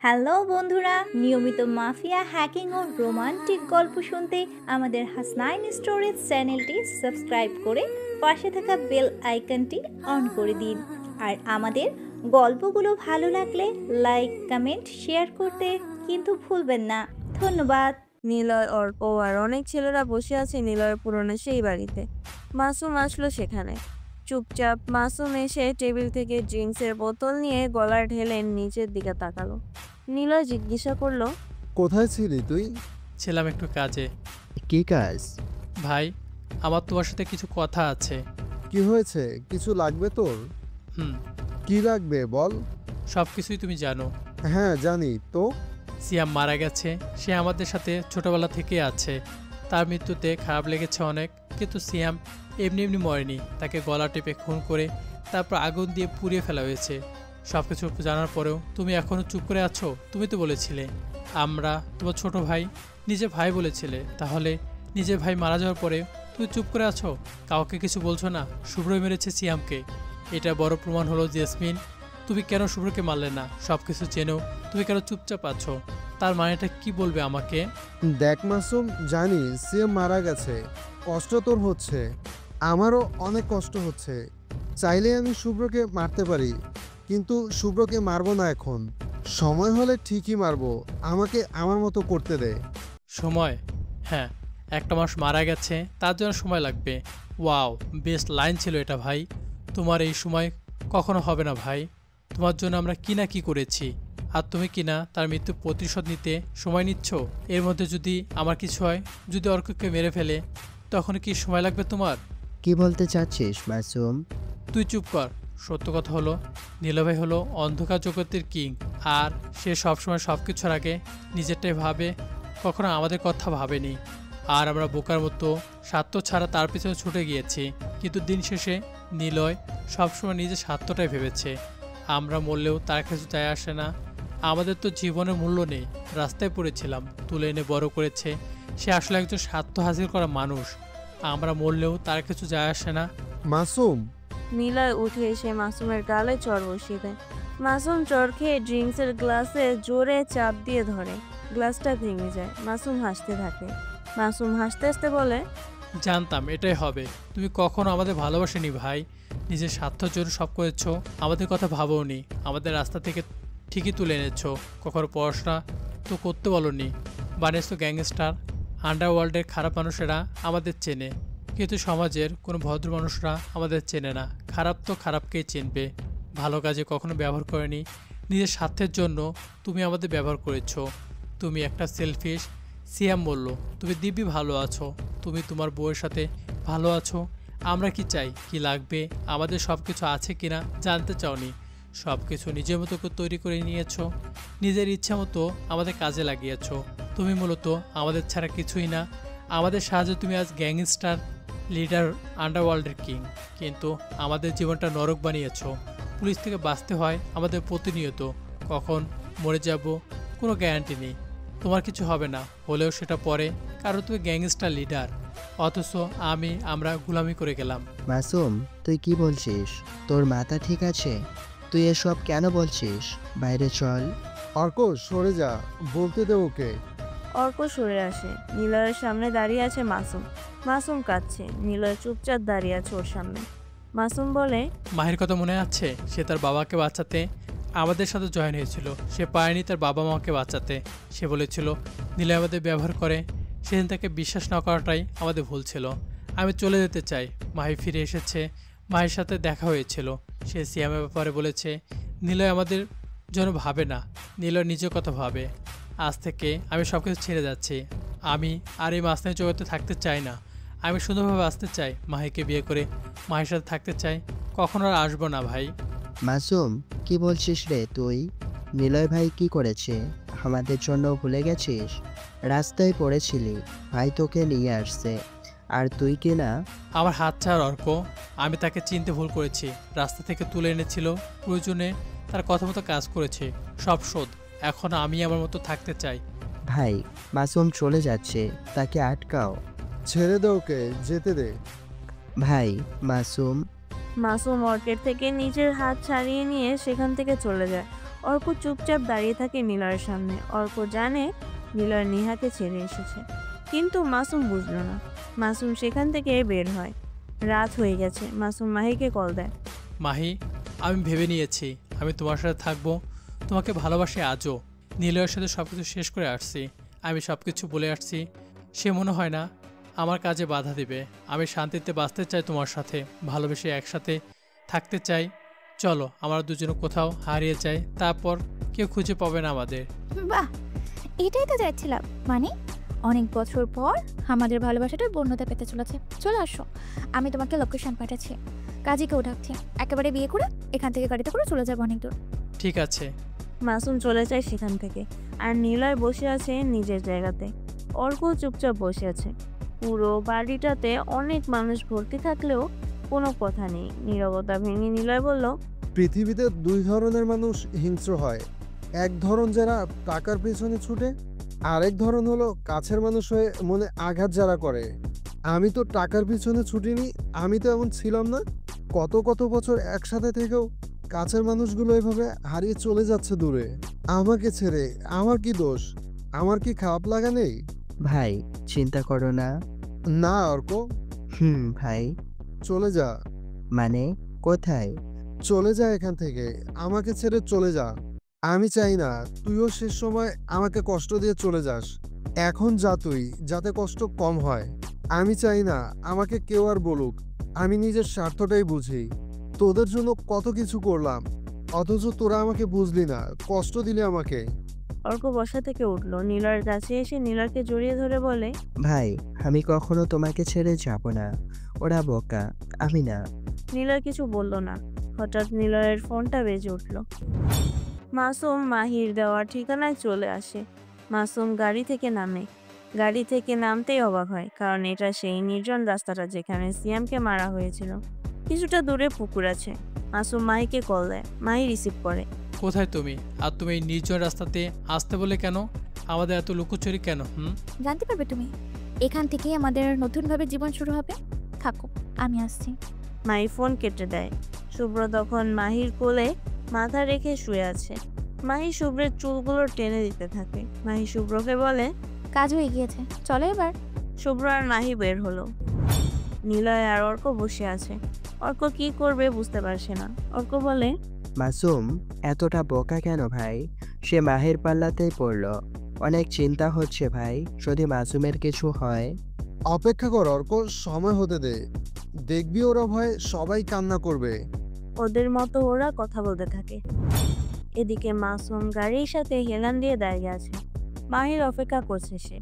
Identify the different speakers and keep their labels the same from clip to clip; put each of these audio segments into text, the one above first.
Speaker 1: Hello বন্ধুরা, নিয়মিত mafia hacking ও romantic গল্প শুনতে আমাদের হাসনাইন স্টোরিজ চ্যানেলটি সাবস্ক্রাইব করে পাশে থাকা বেল আইকনটি অন করে দিন। আর আমাদের গল্পগুলো ভালো লাগলে লাইক, কমেন্ট, শেয়ার করতে কিন্তু ভুলবেন না। ধন্যবাদ।
Speaker 2: নিলয়, অর্ক আর অনেক ছেলেরা বসে আছে নিলয়ের পুরনো সেই বাড়িতে। মাসুম আসলো সেখানে। চুপচাপ মাসুম এসে টেবিল থেকে ড্রিঙ্কসের বোতল নিয়ে গলা ঢেলে নিচের দিকে তাকালো। নিলয় জিজ্ঞাসা করলো,
Speaker 3: কোথায় ছিলি তুই?
Speaker 4: ছিলাম একটু কাজে।
Speaker 3: কি কাজ?
Speaker 4: ভাই, আমার তোমার সাথে কিছু কথা আছে।
Speaker 3: কি হয়েছে? কিছু লাগবে তোর?
Speaker 4: হুম।
Speaker 3: কি লাগবে বল।
Speaker 4: সব কিছুই তুমি জানো।
Speaker 3: হ্যাঁ জানি তো।
Speaker 4: সিয়াম মারা গেছে। সে আমাদের সাথে ছোটবেলা থেকে আছে। তার মৃত্যুতে খারাপ লেগেছে অনেক, কিন্তু সিয়াম এমনি এমনি মরেনি। তাকে গলা টিপে খুন করে তারপর আগুন দিয়ে পুড়িয়ে ফেলা হয়েছে। সব কিছু জানার পরেও তুমি এখনও চুপ করে আছো। তুমি তো বলেছিলে আমরা তোমার ছোট ভাই, নিজে ভাই বলেছিলে। তাহলে নিজের ভাই মারা যাওয়ার পরে তুমি চুপ করে আছো, কাউকে কিছু বলছো না। শুভ্রই মেরেছে সিয়ামকে। এটা বড় প্রমাণ হলো জেসমিন, তুমি কেন শুভ্রকে মারলে না? সব কিছু জেনেও তুমি কেন চুপচাপ আছো? তার মানেটা কি বলবে আমাকে?
Speaker 3: দেখ মাসুম, জানি সিএম মারা গেছে, কষ্ট তোর হচ্ছে, আমারও অনেক কষ্ট হচ্ছে। চাইলে আমি শুভ্রকে মারতে পারি, কিন্তু শুভ্রকে মারবো না এখন। সময় হলে ঠিকই মারবো। আমাকে আমার মতো করতে দে।
Speaker 4: সময়? হ্যাঁ, একটা মানুষ মারা গেছে, তার জন্য সময় লাগবে। ওয়াও, বেস্ট লাইন ছিল এটা ভাই। তোমার এই সময় কখনো হবে না ভাই। তোমার জন্য আমরা কি না কি করেছি, আর তুমি কি না তার মৃত্যুর প্রতিশোধ নিতে সময় নিচ্ছ। এর মধ্যে যদি আমার কিছু হয়, যদি অর্ককে মেরে ফেলে, তখন কি সময় লাগবে তোমার?
Speaker 5: কি বলতে চাচ্ছিস মাসুম?
Speaker 4: তুই চুপ কর। সত্য কথা হলো, নীলভাই হলো অন্ধকার জগতের কিং, আর সে সবসময় সব কিছুর আগে নিজেরটাই ভাবে, কখনো আমাদের কথা ভাবেনি। আর আমরা বোকার মতো স্বার্থ ছাড়া তার পিছনে ছুটে গিয়েছি। কিন্তু দিন শেষে নিলয় সবসময় নিজের স্বার্থটাই ভেবেছে। আমরা মরলেও তার কিছু যায় আসে না। আমাদের তো জীবনের মূল্য নেই। রাস্তায় পড়েছিলাম, তুলে এনে বড় করেছে। সে আসলে একজন স্বার্থ হাসিল করা মানুষ। আমরা মরলেও তার কিছু যায় আসে না।
Speaker 3: মাসুম,
Speaker 2: নিলয় উঠে এসে মাসুমের গালে চড় বসিয়ে দেয়। মাসুম চড় খেয়ে ড্রিঙ্কসের গ্লাসে জোরে চাপ দিয়ে ধরে। গ্লাসটা ভেঙে যায়। মাসুম হাসতে থাকে। মাসুম হাসতে হাসতে বলে,
Speaker 4: জানতাম এটাই হবে। তুমি কখনো আমাদের ভালোবাসেনি ভাই। নিজের স্বার্থের জন্য সব করেছো, আমাদের কথা ভাবোনি। আমাদের রাস্তা থেকে ঠিকই তুলে এনেছো। কখনো পড়াশোনা তো করতে বলনি, বানিয়েছো গ্যাংস্টার। আন্ডারওয়ার্ল্ডের খারাপ মানুষেরা আমাদের চেনে, কিন্তু সমাজের কোনো ভদ্র মানুষরা আমাদের চেনে না। খারাপ তো খারাপকেই চিনবে, ভালো কাজে কখনো ব্যবহার করেনি। নিজের স্বার্থের জন্য তুমি আমাদের ব্যবহার করেছো। তুমি একটা সেলফিশ। সিয়াম বলল, তুমি দিব্যি ভালো আছো, তুমি তোমার বউয়ের সাথে ভালো আছো। আমরা কি চাই, কি লাগবে, আমাদের সব কিছু আছে কিনা জানতে চাওনি। সব কিছু নিজের মতো করে তৈরি করে নিয়েছো, নিজের ইচ্ছা মতো আমাদের কাজে লাগিয়েছো। তুমি মূলত আমাদের ছাড়া কিছুই না। আমাদের সাহায্যে তুমি আজ গ্যাংস্টার, লিডার, আন্ডারওয়ার্ল্ডের কিং। কিন্তু আমাদের জীবনটা নরক বানিয়েছো। পুলিশ থেকে বাঁচতে হয় আমাদের প্রতিনিয়ত। কখন মরে যাব কোনো গ্যারান্টি নেই। তোমার কিছু হবে না, হলেও সেটা পরে, কারণ তুমি গ্যাংস্টার লিডার। অথচ আমরা গোলামি করে গেলাম।
Speaker 5: মাসুম, তুই কি বলছিস? তোর মাথা ঠিক আছে? তুই এসব কেন বলছিস? বাইরে চল।
Speaker 3: অর্ক সরে যা, বলতে দে ওকে।
Speaker 2: অর্ক সরে আসে। নিলয়ের সামনে দাঁড়িয়ে আছে মাসুম। মাসুম কাঁদছে। নিলয় চুপচাপ দাঁড়িয়ে আছে ওর সামনে। মাসুম বলে,
Speaker 4: মাহির কথা মনে আছে? সে তার বাবাকে বাঁচাতে আমাদের সাথে জয়েন হয়েছিল। সে পায়নি তার বাবা মাকে বাঁচাতে। সে বলেছিল নিলয় আমাদের ব্যবহার করে। সেদিন তাকে বিশ্বাস না করাটাই আমাদের ভুল ছিল। আমি চলে যেতে চাই। মাহি ফিরে এসেছে, মাহির সাথে দেখা হয়েছিল। সে সিয়ামের ব্যাপারে বলেছে নিলয় আমাদের জন্য ভাবে না, নিলয় নিজের কথা ভাবে। আজ থেকে আমি সব কিছু ছেড়ে যাচ্ছি। আমি আর এই মাসনাই জগতে থাকতে চাই না। আমি সুন্দরভাবে বাঁচতে চাই, মাহিকে বিয়ে করে মাহির সাথে থাকতে চাই। কখনো আর আসবো না ভাই।
Speaker 5: মাসুম, কি বলছিস রে তুই? নিলয় ভাই কি করেছে? আমাদের জন্য ভুলে গেছিস? রাস্তায় পড়েছিলি, ভাই তোকে নিয়ে আসছে, আর তুই কি না?
Speaker 4: আমার হাত ছাড় অর্ক। আমি তাকে চিনতে ভুল করেছি। রাস্তা থেকে তুলে এনেছিল, প্রয়োজনে তার কথা মতো কাজ করেছে। সব শোধ। এখন আমি আমার মতো থাকতে চাই।
Speaker 5: ভাই, মাসুম চলে যাচ্ছে, তাকে আটকাও।
Speaker 3: ছেড়ে দে ওকে, যেতে দে।
Speaker 5: ভাই, মাসুম।
Speaker 2: মাসুম অর্কের থেকে নিজের হাত ছাড়িয়ে নিয়ে সেখান থেকে চলে যায়। অর্ক চুপচাপ দাঁড়িয়ে থাকে নিলয়ের সামনে। অর্ক জানে নিলয় নেহাকে ছেড়ে এসেছে, কিন্তু মাসুম বুঝলো না। মাসুম সেখান থেকে বের হয়। রাত হয়ে গেছে। মাসুম মাহিকে কল দেয়।
Speaker 4: মাহি, আমি ভেবে নিয়েছি আমি তোমার সাথে থাকবো, তোমাকে ভালোবাসি আজও। নিলয়ের সাথে সব কিছু শেষ করে আসছি, আমি সব কিছু বলে আসছি। সে মনে হয় না আমার কাজে বাধা দিবে। আমি শান্তিতে বাঁচতে চাই তোমার সাথে, ভালোবেসে একসাথে থাকতে চাই। চলো আমরা দুজনে কোথাও হারিয়ে যাই, তারপর কেউ খুঁজে পাবে না আমাদের।
Speaker 6: বাহ, এটাই তো চাইছিলাম। মানে অনেক বছর পর আমাদের ভালোবাসাটা পূর্ণতা পেতে চলেছে। চলে আসো, আমি তোমাকে লোকেশন পাঠাচ্ছি, কাজীকেও ডাকছি। একেবারে বিয়ে করে এখান থেকে গাড়িতে করে চলে যাবো অনেক দূর।
Speaker 4: ঠিক আছে।
Speaker 2: মাসুম চলে যায় সেখান থেকে, আর নিলয় বসে আছে নিজের জায়গাতে। অর্ক চুপচাপ বসে আছে। পুরো বাড়িটাতে অনেক মানুষ ভর্তি থাকলেও কোনো কথা নেই। নীরবতা ভেঙে নিলয় বলল,
Speaker 3: পৃথিবীতে দুই ধরনের মানুষ হিংস্র হয়। এক ধরন যারা টাকার পেছনে ছুটে, আরেক ধরন হলো কাছের মানুষ হয়ে মনে আঘাত যারা করে। আমি তো টাকার পিছনে ছুটিনি, আমি তো এমন ছিলাম না। কত কত বছর একসাথে থেকেও কাছের মানুষগুলো এভাবে হারিয়ে চলে যাচ্ছে দূরে আমাকে ছেড়ে। আমার কি দোষ? আমার কি খারাপ লাগা নেই?
Speaker 5: ভাই চিন্তা করো না।
Speaker 3: না অর্ক,
Speaker 5: ভাই।
Speaker 3: চলে যা।
Speaker 5: মানে কোথায়?
Speaker 3: চলে যা এখান থেকে, আমাকে ছেড়ে চলে যা। আমি চাই না তুইও শেষ সময় আমাকে কষ্ট দিয়ে চলে যাস। এখন যা তুই, যাতে কষ্ট কম হয়। আমি চাই না আমাকে কেউ আর বলুক। আমি নিজের স্বার্থটাই বুঝি। তোদের জন্য কত কিছু করলাম, অথচ তোরা আমাকে বুঝলি না, কষ্ট দিলি আমাকে।
Speaker 2: অর্ক বসা থেকে উঠলো, নিলয়ের কাছে এসে নিলয়কে জড়িয়ে ধরে বলে,
Speaker 5: ভাই আমি কখনো তোমাকে ছেড়ে যাব না। ওরা বোকা, আমি না।
Speaker 2: নিলয় কিছু বলল না। হঠাৎ নিলয়ের ফোনটা বেজে উঠল। মাসুম মাহির দেওয়া ঠিকানায় চলে আসে। মাসুম গাড়ি থেকে নামে। গাড়ি থেকে নামতেই অবাক হয়, কারণ এটা সেই নির্জন রাস্তাটা যেখানে সিয়ামকে মারা হয়েছিল। কিছুটা দূরে পুকুর আছে। মাসুম মাহিকে কল দেয়। মাহি রিসিভ করে।
Speaker 4: কোথায় তুমি? আর তুমি এই নির্জন রাস্তাতে আসতে বলে কেন? আমাদের এত লুকোচুরি কেন?
Speaker 6: জানতে পারবে তুমি, এখান থেকেই আমাদের নতুনভাবে জীবন শুরু হবে। থাকো, আমি আসছি।
Speaker 2: মাহি ফোন কেটে দেয়। শুভ্র তখন মাহির কোলে মাথা রেখে শুয়ে আছে। মাহি শুভ্রের চুলগুলো টেনে দিতে থাকে। মাহি শুভ্রকে বলে,
Speaker 6: কাজ হয়ে গিয়েছে, চলো এবার।
Speaker 2: শুভ্র আর মাহি বের হলো। নিলয় আর অর্ক বসে আছে। অর্ক কি করবে বুঝতে পারছে না। অর্ক বলে,
Speaker 5: মাসুম এতটা বোকা কেন ভাই? সে মাহির পাল্লাতেই পড়লো। অনেক চিন্তা হচ্ছে ভাই, যদি মাসুমের কিছু হয়।
Speaker 3: অপেক্ষা কর অর্ক, সময় হতে দে। দেখবি ওরা ভয়ে সবাই কান্না করবে।
Speaker 2: ওদের মতো ওরা কথা বলতে থাকে। এদিকে মাসুম গাড়ির সাথে হেলান দিয়ে দাঁড়িয়ে আছে। মাহির অপেক্ষা করছে সে।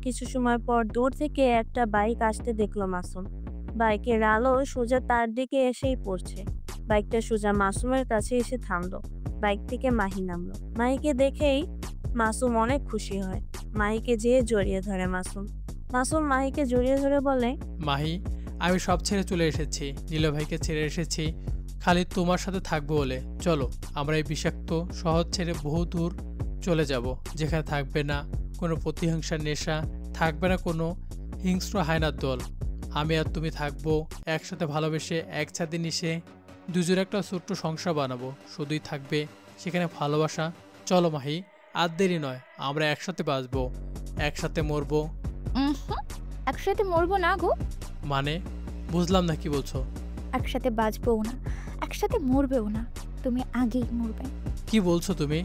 Speaker 2: কিছু সময় পর দূর থেকে একটা বাইক আসতে দেখলো মাসুম। বাইকের আলো সোজা তার দিকে এসেই পড়ছে। বাইকটা সোজা মাসুমের কাছে এসে থামলো। বাইক থেকে মাহি নামলো। মাহিকে দেখেই মাসুম অনেক খুশি হয়। মাহিকে যেয়ে জড়িয়ে ধরে মাসুম। মাসুম মাহিকে জড়িয়ে ধরে বলে,
Speaker 4: মাহি, আমি সব ছেড়ে চলে এসেছি, নীলয় ভাইকে ছেড়ে এসেছি খালি তোমার সাথে থাকবো বলে। চলো আমরা এই বিষাক্ত শহর ছেড়ে বহু দূর চলে যাব, যেখানে থাকবে না কোনো প্রতিহিংসার নেশা, থাকবে না কোনো হিংস্র হায়নার দল। আমি আর তুমি থাকবো একসাথে, ভালোবেসে এক ছাদে নিশে দুজোর একটা ছোট্ট সংসার বানাবো। শুধুই থাকবে সেখানে ভালোবাসা। চলো মাহি, আর দেরি নয়, আমরা একসাথে বাঁচবো, একসাথে মরবো।
Speaker 6: একসাথে মরবো না গো।
Speaker 4: মানে বুঝলাম না, কি বলছো?
Speaker 6: একসাথে বাঁচবও না, একসাথে মরবেও না। তুমি আগেই মরবে।
Speaker 4: কি বলছো তুমি?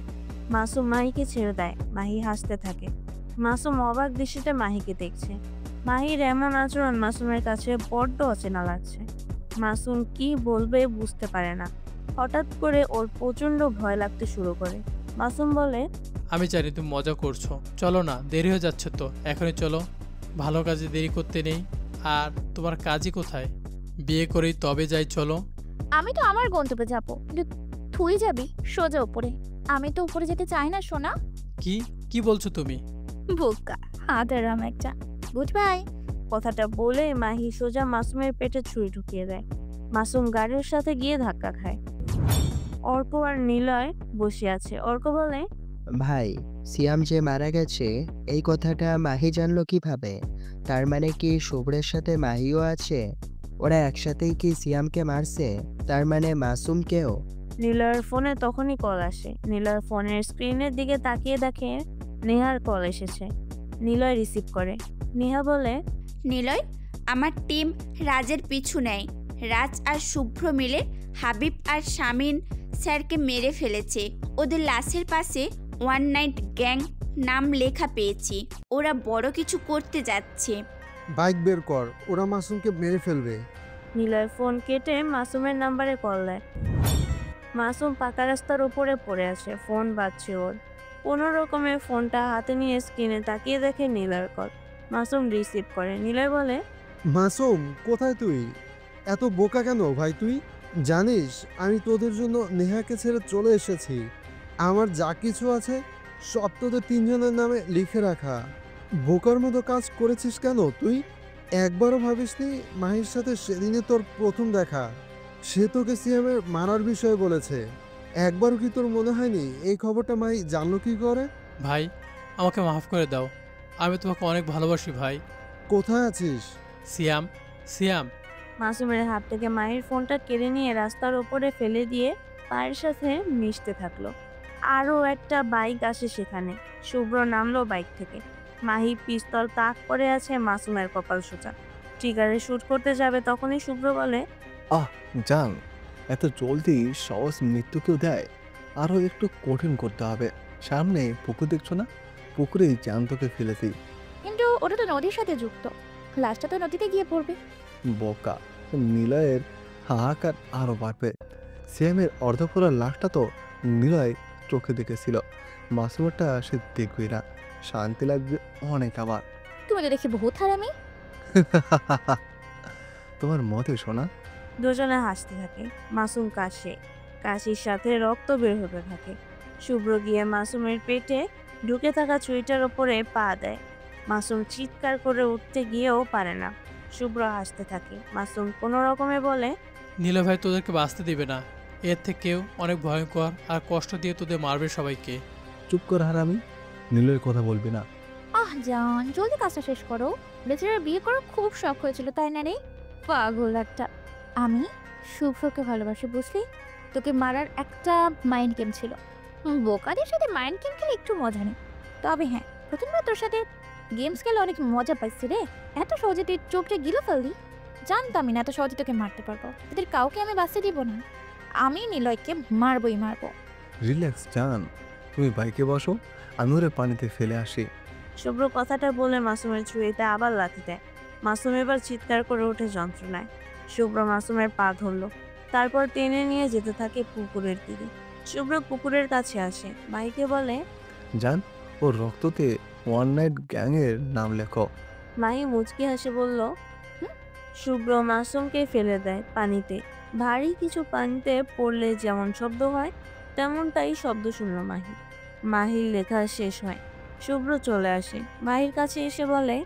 Speaker 2: মাসুম মাহিকে ছেড়ে দেয়। মাহি হাসতে থাকে। মাসুম অবাক দৃষ্টিতে মাহিকে দেখছে। মাহির এমন আচরণ মাসুমের কাছে বড্ড অচেনা লাগছে। মাসুম কি বলবে বুঝতে পারে না। হঠাৎ করে ওর প্রচন্ড ভয় লাগতে শুরু করে। মাসুম বলে,
Speaker 4: আমি জানি তুমি মজা করছো, চলো না, দেরি হয়ে যাচ্ছে তো, এখনই চলো। ভালো কাজে দেরি করতে নেই। আর তোমার কাজই কোথায়? বিয়ে করেই তবে যাই, চলো।
Speaker 6: আমি তো আমার গন্তব্যে যাবো, কিন্তু তুই যাবি সোজা উপরে। আমি তো উপরে যেতে চাই না সোনা।
Speaker 4: কি কি বলছো তুমি?
Speaker 6: বোকা হাদারাম একটা। Good bye.
Speaker 2: কথাটা বলে মাহি সোজা মাসুমের পেটে ছুরি ঢুকিয়ে দেয়। মাসুম গাড়ির সাথে গিয়ে ধাক্কা খায়। অর্ক আর নিলয় বসে আছে। অর্ক বলে,
Speaker 5: ভাই সিয়াম যে মারা গেছে এই কথাটা মাহি জানলো কিভাবে? তার মানে কি শুভ্রের সাথে মাহিও আছে? ওরা একসাথেই কি সিয়ামকে মারছে? তার মানে মাসুমকেও?
Speaker 2: নিলয়ের ফোনে তখনই কল আসে। নিলয় ফোনের স্ক্রিনের দিকে তাকিয়ে দেখে নেহার কল এসেছে। নিলয় রিসিভ করে। নেহা বলে,
Speaker 7: নিলয়, আমার টিম রাজের পিছু নেয়। রাজ আর শুভ্র মিলে হাবিব আর শামিন স্যারকে মেরে ফেলেছে। ওদের লাশের পাশে ওয়ান নাইট গ্যাং নাম লেখা পেয়েছি। ওরা বড় কিছু করতে যাচ্ছে।
Speaker 3: বাইক বের কর, ওরা মাসুমকে মেরে ফেলবে।
Speaker 2: নিলয় ফোন কেটে মাসুমের নাম্বারে কল দেয়। মাসুম পাকা রাস্তার উপরে পড়ে আছে, ফোন বাজছে ওর। কোনো রকমে ফোনটা হাতে নিয়ে স্ক্রিনে তাকিয়ে দেখে নিলয়ের কল। মাসুম রিসিভ করে। নিলয় বলে,
Speaker 3: মাসুম, কোথায় তুই? এত বোকা কেন ভাই তুই? জানিস আমি তোদের জন্য নেহাকে ছেড়ে চলে এসেছি। আমার যা কিছু আছে সব তোদের তিনজনের নামে লিখে রাখা। বোকার মতো কাজ করেছিস কেন তুই? একবারও ভাবিসনি মাহির সাথে সেদিনে তোর প্রথম দেখা? সে তোকে সিএমের মারার বিষয়ে বলেছে। একবারও কি তোর মনে হয়নি এই খবরটা মাহি জানলো কি করে?
Speaker 4: ভাই, আমাকে মাফ করে দাও। আমি তোমাকে অনেক ভালোবাসি ভাই।
Speaker 3: কোথায় আছিস?
Speaker 4: সিয়াম, সিয়াম।
Speaker 2: মাসুমের হাত থেকে মাহির ফোনটা কেড়ে নিয়ে রাস্তার ওপরে ফেলে দিয়ে পায়ের সাথে মিশতে থাকলো। আরও একটা বাইক আসে সেখানে। শুভ্র নামলো বাইক থেকে। মাহি পিস্তল তাক করে আছে মাসুমের কপাল সোজা। ট্রিগারে শুট করতে যাবে তখনই শুভ্র বলে,
Speaker 8: জান, এত জলদি সহজ মৃত্যুকেও দেয়? আরও একটু কঠিন করতে হবে। সামনে পুকুর দেখছো না? পুকুরে জ্যান্তকে ফেলেছি।
Speaker 6: কিন্তু ওটা তো নদীর সাথে যুক্ত, লাশটা তো নদীতে গিয়ে পড়বে।
Speaker 8: বোকা। নিলয়ের হাহাকার আরও বাড়বে। সিএমের অর্ধফোলা লাশটা তো নিলয় চোখে দেখেছিল। মাসুমেরটা সে দেখবেই না। শান্তি লাগবে অনেক আবার।
Speaker 6: তুমি তো দেখি বহুত হারামি।
Speaker 8: তোমার মতে শোনা।
Speaker 2: দুজনে হাসতে থাকে। মাসুম কাশে, কাশির সাথে রক্ত বের হতে থাকে। শুভ্র গিয়ে মাসুমের পেটে ঢুকে থাকা ছুরিটার ওপরে পা দেয়। মাসুম চিৎকার করে উঠতে গিয়েও পারে না। শুভ্র হাসতে থাকে। মাসুম কোনো রকমে বলে,
Speaker 4: নীলয় ভাই তোদেরকে বাঁচতে দিবে না। এর থেকেও অনেক ভয়ঙ্কর আর কষ্ট দিয়ে তোদের মারবে সবাইকে।
Speaker 8: চুপ কর হারামি, নিলয়ের কথা বলবি না।
Speaker 6: জান, জলদি কাজটা শেষ করো। বেচারার বিয়ে করার খুব শখ হয়েছিল, তাই না রে? পাগল একটা। আমি শুভ্রকে ভালোবাসি, বুঝলি? তোকে মারার একটা মাইন্ড গেম ছিল। বোকাদের সাথে মাইন্ড গেম খেলে একটু মজা নেই। তবে হ্যাঁ, প্রথমবার তোর সাথে গেমস খেলে অনেক মজা পাইছি রে। এত সহজে তুই চোখটা গিলে ফেললি। জানতামই না এত সহজে তোকে মারতে পারবো। তোদের কাউকে আমি বাঁচতে দিব না। আমি নিলয়কে মারবই মারবো।
Speaker 8: রিল্যাক্স জান, তুমি বাইকে বসো, আমি ওরে পানিতে ফেলে আসি।
Speaker 2: শুভ্র কথাটা বলে মাসুমের ছুরিতে আবার লাথি দেয়। মাসুম এবার চিৎকার করে ওঠে যন্ত্রণায়। শুভ্র মাসুমের পা ধরলো, তারপর টেনে নিয়ে যেতে থাকে পুকুরের দিকে। শুভ্র পুকুরের কাছে আসে, মাহিকে বলে,
Speaker 8: জান, ওর রক্ততে ওয়ান নাইট গ্যাংয়ের নাম লেখো।
Speaker 2: মাহি মুচকি হাসে বলল। শুভ্র মাসুমকে ফেলে দেয় পানিতে। ভারী কিছু পানিতে পড়লে যেমন শব্দ হয় তেমনটাই শব্দ শুনল মাহি। মাহির লেখা শেষ হয়। শুভ্র চলে আসে, মাহির কাছে এসে বলে,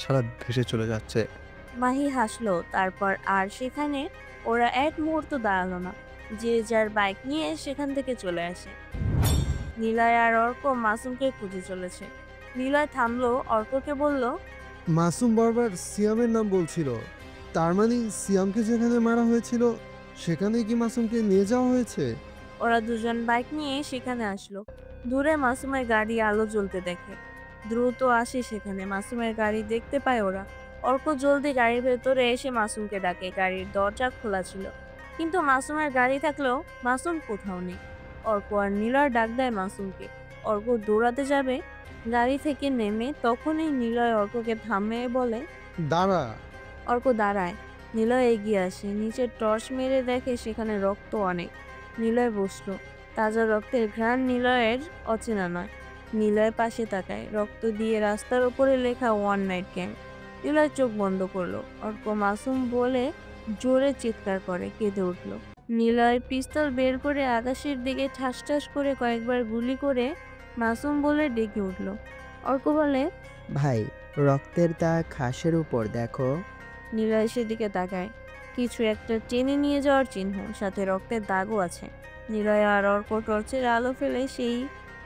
Speaker 8: সারা ভেসে চলে যাচ্ছে।
Speaker 2: মাহি হাসলো। তারপর আর সেখানে ওরা এক মুহূর্ত দাঁড়ালো না। যে যার বাইক নিয়ে সেখান থেকে চলে আসে। নিলয় আর অর্ক মাসুমকে খুঁজে চলেছে। নিলয় থামলো, অর্ককে বলল,
Speaker 3: মাসুম বারবার সিয়ামের নাম বলছিল। তার মানে সিয়ামকে যেখানে মারা হয়েছিল সেখানেই কি মাসুমকে নিয়ে যাওয়া হয়েছে?
Speaker 2: ওরা দুজন বাইক নিয়ে সেখানে আসলো। দূরে মাসুমের গাড়ি আলো জ্বলতে দেখে। দ্রুত আসে সেখানে। মাসুমের গাড়ি দেখতে পায় ওরা। অর্ক জলদি গাড়ির ভেতরে এসে মাসুমকে ডাকে। গাড়ির দরজা খোলা ছিল, কিন্তু মাসুমের গাড়ি থাকলেও মাসুম কোথাও নেই। অর্ক আর নিলয় ডাক দেয় মাসুমকে। অর্ক দৌড়াতে যাবে, গাড়ি থেকে নেমে তখনই নিলয় অর্ককে থামে বলে,
Speaker 3: দাঁড়া।
Speaker 2: অর্ক দাঁড়ায়। নিলয় এগিয়ে আসে, নিচে টর্চ মেরে দেখে সেখানে রক্ত অনেক। নিলয় বসলো। তাজা রক্তের ঘ্রাণ নিলয়ের অচেনা নয়। নিলয় পাশে তাকায়। রক্ত দিয়ে রাস্তার উপরে লেখা ওয়ান নাইট গ্যাং। নিলয় চোখ বন্ধ করলো। অর্ক মাসুম বলে জোরে চিৎকার করে কেঁদে উঠল। নিলয় পিস্তল বের করে আকাশের দিকে ঠাস ঠাস করে কয়েকবার গুলি করে মাসুম বলে ডেকে উঠল। অর্ক বলে,
Speaker 5: ভাই, রক্তের দাগ ঘাসের উপর দেখো।
Speaker 2: নিলয় সেদিকে তাকায়। কিছু একটা টেনে নিয়ে যাওয়ার চিহ্ন, সাথে রক্তের দাগও আছে। নিলয় আর অর্ক টর্চের আলো ফেলে সেই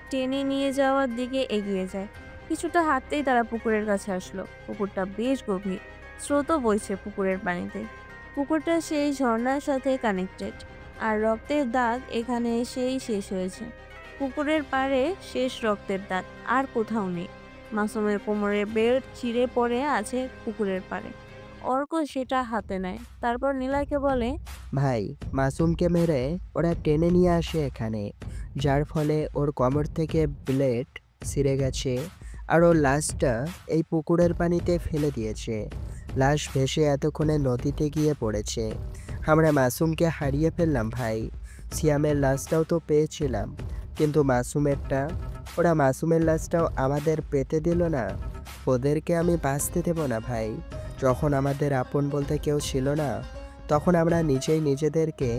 Speaker 2: টেনে নিয়ে যাওয়ার দিকে এগিয়ে যায়। কিছুটা হাঁটতেই তারা পুকুরের কাছে আসলো। পুকুরটা বেশ গভীর, স্রোতও বইছে পুকুরের পানিতে। পুকুরটা সেই ঝর্ণার সাথে কানেক্টেড। আর রক্তের দাগ এখানে এসেই শেষ হয়েছে। পুকুরের পাড়ে শেষ রক্তের দাগ আর কোথাও নেই। মাসুমের কোমরের বেল্ট ছিঁড়ে পড়ে আছে পুকুরের পাড়ে। অর্ক সেটা হাতে নেয়, তারপর নীলয়কে বলে,
Speaker 5: ভাই, মাসুমকে মেরে ওরা টেনে নিয়ে আসে এখানে, যার ফলে ওর কোমর থেকে ব্লেড ছিঁড়ে গেছে আর ওর লাশটা এই পুকুরের পানিতে ফেলে দিয়েছে। লাশ ভেসে এতক্ষণে নদীতে গিয়ে পড়েছে। আমরা মাসুমকে হারিয়ে ফেললাম ভাই। সিয়ামের লাশটাও তো পেয়েছিলাম, কিন্তু ওরা মাসুমের লাশটাও আমাদের পেতে দিল না। ওদেরকে আমি বাঁচতে দেব না ভাই। যখন আমাদের আপন বলতে কেউ ছিল না, তখন আমরা নিজেদেরকে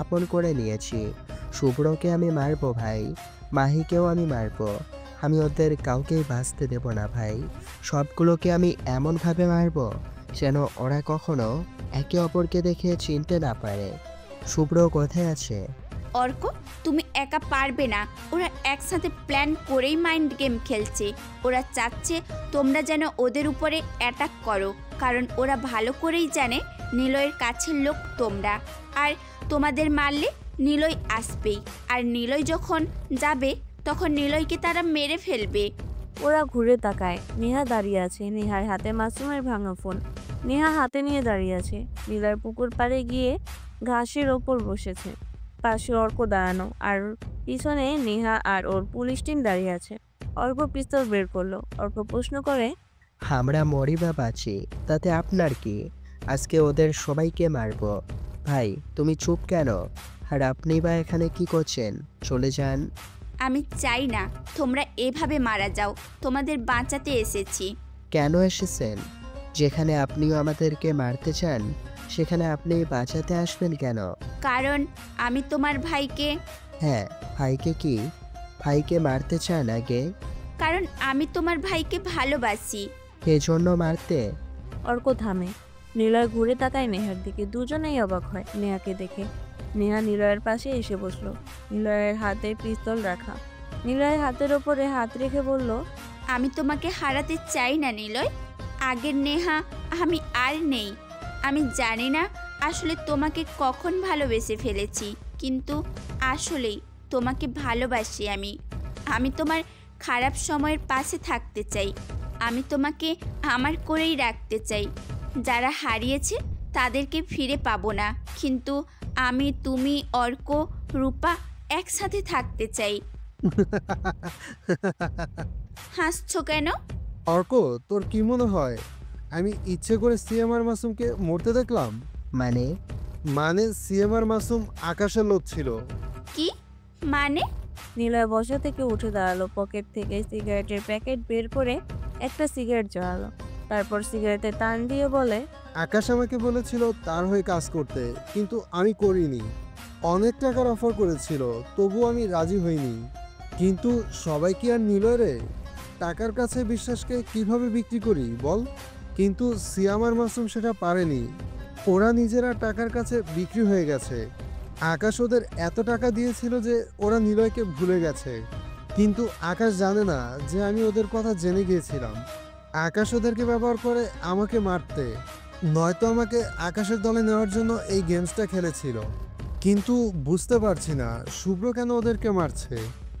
Speaker 5: আপন করে নিয়েছি। শুভ্রকে আমি মারবো ভাই, মাহিকেও আমি মারবো। আমি ওদের কাউকেই বাঁচতে দেব না ভাই। সবগুলোকে আমি এমনভাবে মারবো যেন ওরা কখনো একে অপরকে দেখে চিনতে না পারে। শুভ্র কোথায় আছে?
Speaker 7: অর্ক, তুমি একা পারবে না। ওরা একসাথে প্ল্যান করেই মাইন্ড গেম খেলছে। ওরা চাচ্ছে তোমরা যেন ওদের উপরে অ্যাটাক করো, কারণ ওরা ভালো করেই জানে নিলয়ের কাছের লোক তোমরা, আর তোমাদের মারলে নিলয় আসবেই। আর নিলয় যখন যাবে তখন নিলয়কে তারা মেরে ফেলবে।
Speaker 2: ওরা ঘুরে তাকায়। নেহা দাঁড়িয়ে আছে, নেহার হাতে মাসুমের ভাঙা ফোন। নেহা হাতে নিয়ে দাঁড়িয়ে আছে। নীলয় পুকুর পাড়ে গিয়ে ঘাসের ওপর বসেছে। পাশে অর্ক দাঁড়ানো, আর পিছনে নেহা আর ওর পুলিশ টিম দাঁড়িয়ে আছে। অর্ক পিস্তল বের করলো। অর্ক প্রশ্ন করে,
Speaker 5: আমরা মরি বা বাঁচি তাতে আপনার কি? আজকে ওদের সবাইকে মারবো। ভাই, তুমি চুপ কেন? আর আপনি বা এখানে কি করছেন? চলে যান।
Speaker 7: আমি চাই না তোমরা এভাবে মারা যাও। তোমাদের বাঁচাতে এসেছি।
Speaker 5: কেন এসেছেন? যেখানে আপনিও আমাদেরকে মারতে চান, সেখানে আপনি বাঁচাতে আসবেন কেন?
Speaker 7: কারণ আমি তোমার ভাইকে।
Speaker 5: হ্যাঁ, ভাইকে কি? ভাইকে মারতে চান আগে?
Speaker 7: কারণ আমি তোমার ভাইকে ভালোবাসি।
Speaker 5: এজন্য মারতে?
Speaker 2: অর্ক থামে। নিলয় ঘুরে তাকায় নেহার দিকে। দুজনেই অবাক হয় নেহাকে দেখে। নেহা নিলয়ের পাশে এসে বসলো। নিলয়ের হাতে পিস্তল রাখা। নিলয়ের হাতের ওপরে হাত রেখে বলল,
Speaker 7: আমি তোমাকে হারাতে চাই না নিলয়। আগের নেহা আমি আর নেই। আমি জানি না আসলে তোমাকে কখন ভালোবেসে ফেলেছি, কিন্তু আসলেই তোমাকে ভালোবাসি আমি। আমি তোমার খারাপ সময়ের পাশে থাকতে চাই। আমি তোমাকে আমার করেই রাখতে চাই। যারা হারিয়েছে তাদেরকে ফিরে পাবো না, কিন্তু আমি, তুমি, অর্ক, রূপা একসাথে থাকতে চাই। হাসছো কেন?
Speaker 3: অর্ক, তোর কি মনে হয় আমি ইচ্ছে করে সিএম আর মাসুমকে মরতে দেখলাম?
Speaker 5: মানে
Speaker 3: সিএম আর মাসুম আকাশের লোক ছিল।
Speaker 7: কি মানে?
Speaker 2: নিলয় বসা থেকে উঠে দাঁড়ালো। পকেট থেকে সিগারেটের প্যাকেট বের করে একটা সিগারেট জ্বালালো। তারপর সিগারেটে টান দিয়ে বলে,
Speaker 3: আকাশ আমাকে বলেছিল তার হয়ে কাজ করতে, কিন্তু আমি করিনি। অনেক টাকার অফার করেছিল, তবু আমি রাজি হইনি। কিন্তু সবাই কি আর নিলয় রে? টাকার কাছে বিশ্বাসকে কিভাবে বিক্রি করি বল? কিন্তু সিয়াম আর মাসুম সেটা পারেনি। ওরা নিজেরা টাকার কাছে বিক্রি হয়ে গেছে। আকাশ ওদের এত টাকা দিয়েছিল যে ওরা নিলয়কে ভুলে গেছে। কিন্তু আকাশ জানে না যে আমি ওদের কথা জেনে গিয়েছিলাম। আকাশ ওদেরকে ব্যবহার করে আমাকে মারতে, নয়তো আমাকে আকাশের দলে নেওয়ার জন্য এই গেমসটা খেলেছিল। কিন্তু বুঝতে পারছি না শুভ্র কেন ওদেরকে মারছে।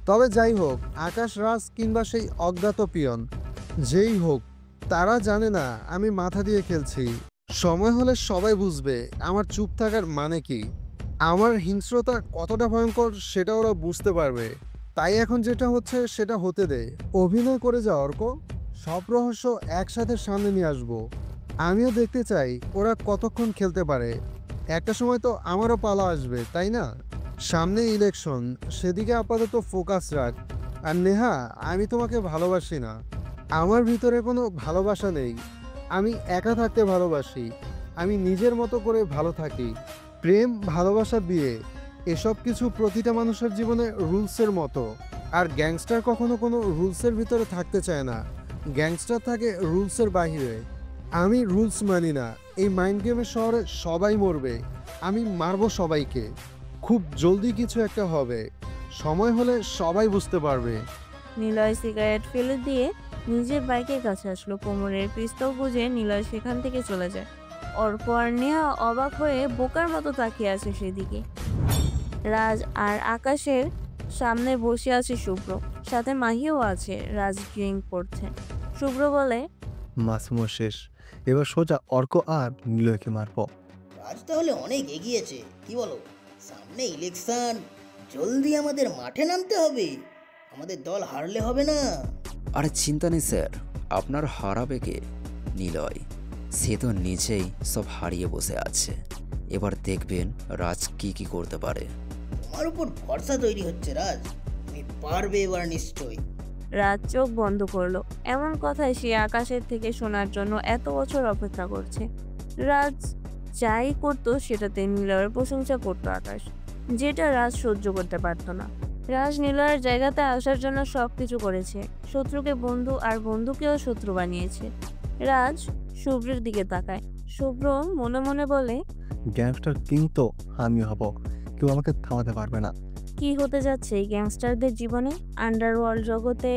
Speaker 3: তবে যাই হোক, আকাশ, রাজ কিংবা সেই অজ্ঞাত পিয়ন, যেই হোক, তারা জানে না আমি মাথা দিয়ে খেলছি। সময় হলে সবাই বুঝবে আমার চুপ থাকার মানে কি। আমার হিংস্রতা কতটা ভয়ঙ্কর সেটা ওরা বুঝতে পারবে। তাই এখন যেটা হচ্ছে সেটা হতে দে। অভিনয় করে যা অর্ক। সব রহস্য একসাথে সামনে নিয়ে আসবো। আমিও দেখতে চাই ওরা কতক্ষণ খেলতে পারে। একটা সময় তো আমারও পালা আসবে, তাই না? সামনে ইলেকশন, সেদিকে আপাতত ফোকাস রাখ। আর নেহা, আমি তোমাকে ভালোবাসি না। আমার ভিতরে কোনো ভালোবাসা নেই। আমি একা থাকতে ভালোবাসি। আমি নিজের মতো করে ভালো থাকি। প্রেম, ভালোবাসা, বিয়ে, এসব কিছু প্রতিটা মানুষের জীবনে রুলসের মতো। আর গ্যাংস্টার কখনো কোনো রুলসের ভিতরে থাকতে চায় না। গ্যাংস্টার থাকে রুলসের বাইরে। আমি রুলস মানি না। এই মাইন্ড গেমের শহরে সবাই মরবে। আমি মারবো সবাইকে। খুব জলদি কিছু একটা হবে। সময় হলে সবাই বুঝতে পারবে।
Speaker 2: নিলয় সিগারেট ফেলে দিয়ে নিজের বাইকের কাছে আসলো। কোমরের পিস্তল গুঁজে নিলয় সেখান থেকে চলে যায়। অর্ক আর নেহা অবাক হয়ে বোকার মতো তাকিয়ে আছে সেদিকে। রাজ আর আকাশের সামনে বসে আছে শুভ্র, সাথে মাহিও আছে। রাজ ড্রিঙ্ক করছে। শুভ্র বলে,
Speaker 8: মাসুমও শেষ, এবার সোজা অর্ক আর নিলয়কে মারবো।
Speaker 9: রাজ তাহলে অনেক এগিয়েছে, কি বলো? সামনে ইলেকশন, জলদি আমাদের মাঠে নামতে হবে, আমাদের দল হারলে হবে না।
Speaker 10: আরে চিন্তা নেই স্যার, আপনার হারাবে কে? নিলয়, সে তো নিজেই সব হারিয়ে বসে আছে। এবার দেখবেন রাজ কি কি করতে পারে।
Speaker 9: তোমার উপর ভরসা তৈরি হচ্ছে রাজ, তুমি পারবে এবার নিশ্চয়ই।
Speaker 2: রাজ চোখ বন্ধ করলো। এমন কথাই সে আকাশের থেকে শোনার জন্য এত বছর অপেক্ষা করছে। রাজ যাই করতো সেটাতে নিলয়ের প্রশংসা করতো আকাশ, যেটা রাজ সহ্য করতে পারতো না। রাজ নিলয়ের জায়গাতে আসার জন্য সবকিছু করেছে, শত্রুকে বন্ধু আর বন্ধুকেও শত্রু বানিয়েছে। রাজ শুভ্রের দিকে তাকায়। শুভ্র মনে মনে বলে,
Speaker 8: গ্যাংস্টার কিং তো আমি হব, কেউ আমাকে থামাতে পারবে না।
Speaker 2: কি হতে যাচ্ছে এই গ্যাংস্টারদের জীবনে? আন্ডারওয়ার্ল্ড জগতে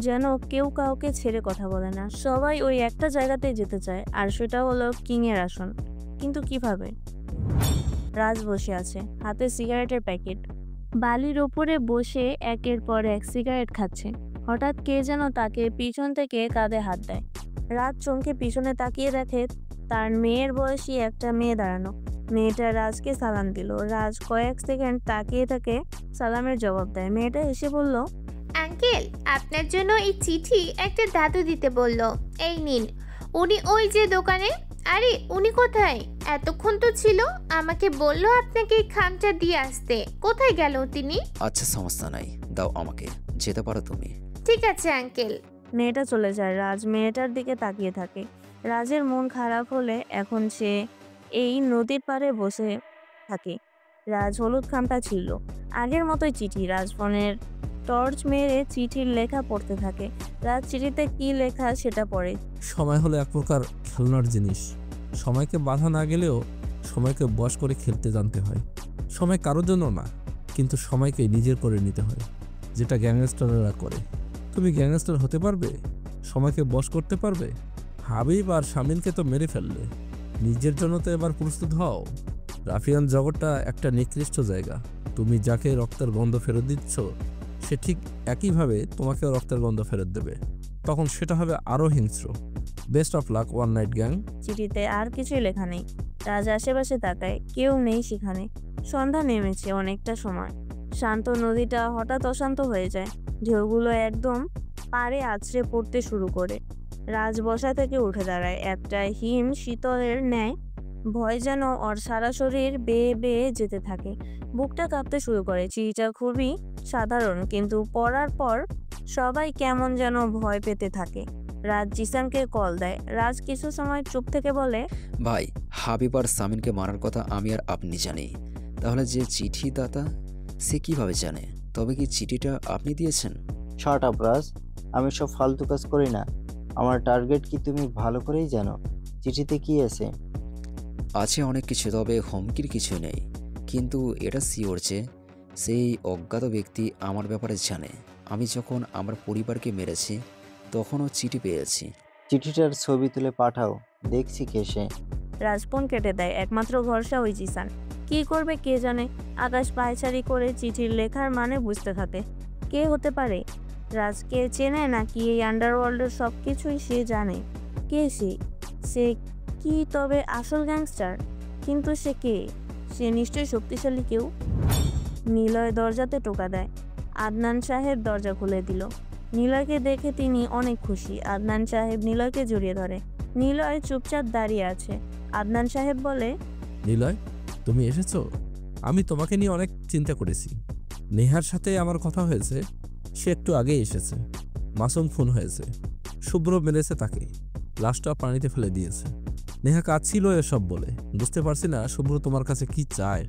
Speaker 2: যেন কেউ কাউকে ছেড়ে কথা বলে না, সবাই ওই একটা জায়গাতেই যেতে চায়, আর সেটা হলো কিং এর আসন। কিন্তু কিভাবে? রাজ বসে আছে, হাতে সিগারেটের প্যাকেট, বালির ওপরে বসে একের পর এক সিগারেট খাচ্ছে। হঠাৎ কে যেন তাকে পিছন থেকে কাঁধে হাত দেয়। রাজ চমকে পিছনে তাকিয়ে দেখে তার মেয়ের বয়সী একটা মেয়ে দাঁড়ানো। মেয়েটা রাজকে সালাম দিল। রাজ কয়েক সেকেন্ড তাকিয়ে থাকে, সালামের জবাব দেয়। মেয়েটা এসে বলল,
Speaker 11: আঙ্কেল, আপনার জন্য এই চিঠি একটা দাদু দিতে বলল, এই নিন। উনি ওই যে দোকানে। আরে উনি কোথায়? এতক্ষণ তো ছিল, আমাকে বলল আপনাকে এই খামটা দিয়ে আসতে। কোথায় গেল তিনি?
Speaker 10: আচ্ছা সমস্যা নাই, দাও আমাকে, যেতে পারো তুমি।
Speaker 11: ঠিক আছে আঙ্কেল।
Speaker 2: মেয়েটা চলে যায়। রাজ মেয়েটার দিকে তাকিয়ে থাকে। রাজের মন খারাপ হলে এখন সে এই নদীর পাড়ে বসে থাকে। রাজ হলুদ খামটা ছিল, আগের মতোই চিঠি। রাজ ফোনের টর্চ মেরে চিঠির লেখা পড়তে থাকে। রাজ চিঠিতে কি লেখা সেটা পড়ে।
Speaker 12: সময় হলো এক প্রকার খেলনার জিনিস। সময়কে বাধা না গেলেও সময়কে বশ করে খেলতে জানতে হয়। সময় কারোর জন্য না, কিন্তু সময়কে নিজের করে নিতে হয়, যেটা গ্যাংস্টাররা করে। তুমি গ্যাংস্টার হতে পারবে? সময়কে বশ করতে পারবে? হাবিব আর শামিনকে তো মেরে ফেললে, নিজের জন্য তো এবার প্রস্তুত হও। রাফিয়ান জগৎটা একটা নিকৃষ্ট জায়গা। তুমি যাকে রক্তের গন্ধ ফেরত দিচ্ছ, সে ঠিক একইভাবে তোমাকেও রক্তের গন্ধ ফেরত দেবে। তখন সেটা হবে আরও হিংস্র। Best of luck one night gang.
Speaker 2: চিঠিতে আর কিছুই লেখা নেই। রাজ আশেপাশে তাকায়, কেউ নেই সেখানে। সন্ধ্যা নেমেছে অনেকটা সময়। শান্ত নদীটা হঠাৎ অশান্ত হয়ে যায়। ঢেউগুলো একদম পাড়ে আছড়ে পড়তে শুরু করে। রাজ বসা থেকে উঠে দাঁড়ায়। একটা হিম শীতলের ন্যায় ভয় যেন ওর সারা শরীর বেয়ে বেয়ে যেতে থাকে। বুকটা কাঁপতে শুরু করে। চিঠিটা খুবই সাধারণ, কিন্তু পড়ার পর সবাই কেমন যেন ভয় পেতে থাকে। রাজ জিসানকে কল দেয়। রাজ কিছু সময় চুপ থেকে বলে,
Speaker 10: ভাই, হাবিব আর সামিনকে মারার কথা আমি আর আপনি জানি, তাহলে যে চিঠি দাতা সে কিভাবে জানে? তবে কি চিঠিটা আপনি দিয়েছেন?
Speaker 13: শার্ট আপ রাজ, আমি সব ফালতু কাজ করি না। আমার টার্গেট কি তুমি ভালো করেই জানো। চিঠিতে কি আছে?
Speaker 10: আছে অনেক কিছু, তবে হুমকির কিছু নেই। কিন্তু এটা শিওর যে সেই অজ্ঞাত ব্যক্তি আমার ব্যাপারে জানে। আমি যখন আমার পরিবারকে মেরেছি তখনও চিঠি পেয়েছি।
Speaker 13: চিঠিটার ছবি তুলে পাঠাও, দেখছি কে সে।
Speaker 2: রাজ ফোন কেটে দেয়। একমাত্র ভরসা ওই জিসান। কি করবে কে জানে। আকাশ পায়চারি করে চিঠির লেখার মানে বুঝতে থাকে। কে হতে পারে? রাজকে চেনে নাকি এই আন্ডারওয়ার্ল্ডের সব কিছুই সে জানে? কে সে? সে কি তবে আসল গ্যাংস্টার? কিন্তু সে কে? সে নিশ্চয়ই শক্তিশালী কেউ। নিলয় দরজাতে টোকা দেয়। আদনান সাহেব দরজা খুলে দিল। নিলয়কে দেখে তিনি অনেক খুশি। আদনান সাহেব নিলয়কে জড়িয়ে ধরে। নিলয় চুপচাপ দাঁড়িয়ে আছে। আদনান সাহেব বলে,
Speaker 12: নিলয়, তুমি এসেছো? আমি তোমাকে নিয়ে অনেক চিন্তা করেছি। নেহার সাথে আমার কথা হয়েছে, সে একটু আগেই এসেছে। মাসুম ফোন হয়েছে, শুভ্র মেরেছে তাকে, লাশটা পানিতে ফেলে দিয়েছে। নেহা কাঁদছিল এসব বলে। বুঝতে পারছি না শুভ্র তোমার কাছে কি চায়।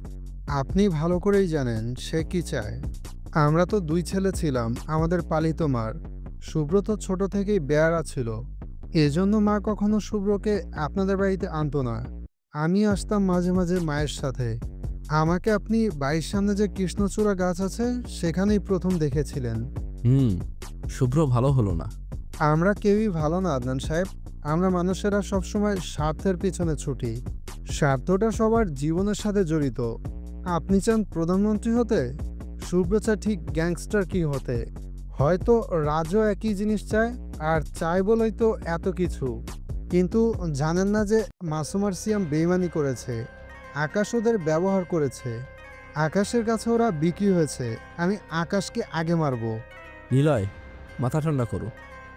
Speaker 3: আপনি ভালো করেই জানেন সে কি চায়। আমরা তো দুই ছেলে ছিলাম, আমাদের পালিত মার। শুভ্র তো ছোট থেকেই বেয়ারা ছিল, এজন্য মা কখনো শুভ্রকে আপনাদের বাড়িতে আনতো না। আমি আসতাম মাঝে মাঝে মায়ের সাথে। আমাকে আপনি বাড়ির সামনে যে কৃষ্ণচূড়া গাছ আছে সেখানেই প্রথম দেখেছিলেন।
Speaker 12: শুভ্র ভালো হলো না।
Speaker 3: আমরা কেউই ভালো না আদনান সাহেব। আমরা মানুষেরা সবসময় স্বার্থের পিছনে ছুটি। স্বার্থটা সবার জীবনের সাথে জড়িত। আপনি চান প্রধানমন্ত্রী হতে? শুভ্র চায় ঠিক গ্যাংস্টার কি হতে। হয়তো রাজও একই জিনিস চায়, আর চায় বলেই তো এত কিছু। কিন্তু জানেন না যে মাসুম আর সিয়াম বেইমানি করেছে, আকাশ ওদের ব্যবহার করেছে। আকাশের কাছে ওরা বিক্রি হয়েছে। আমি আকাশকে আগে মারবো।
Speaker 12: নিলয়, মাথা ঠান্ডা করো।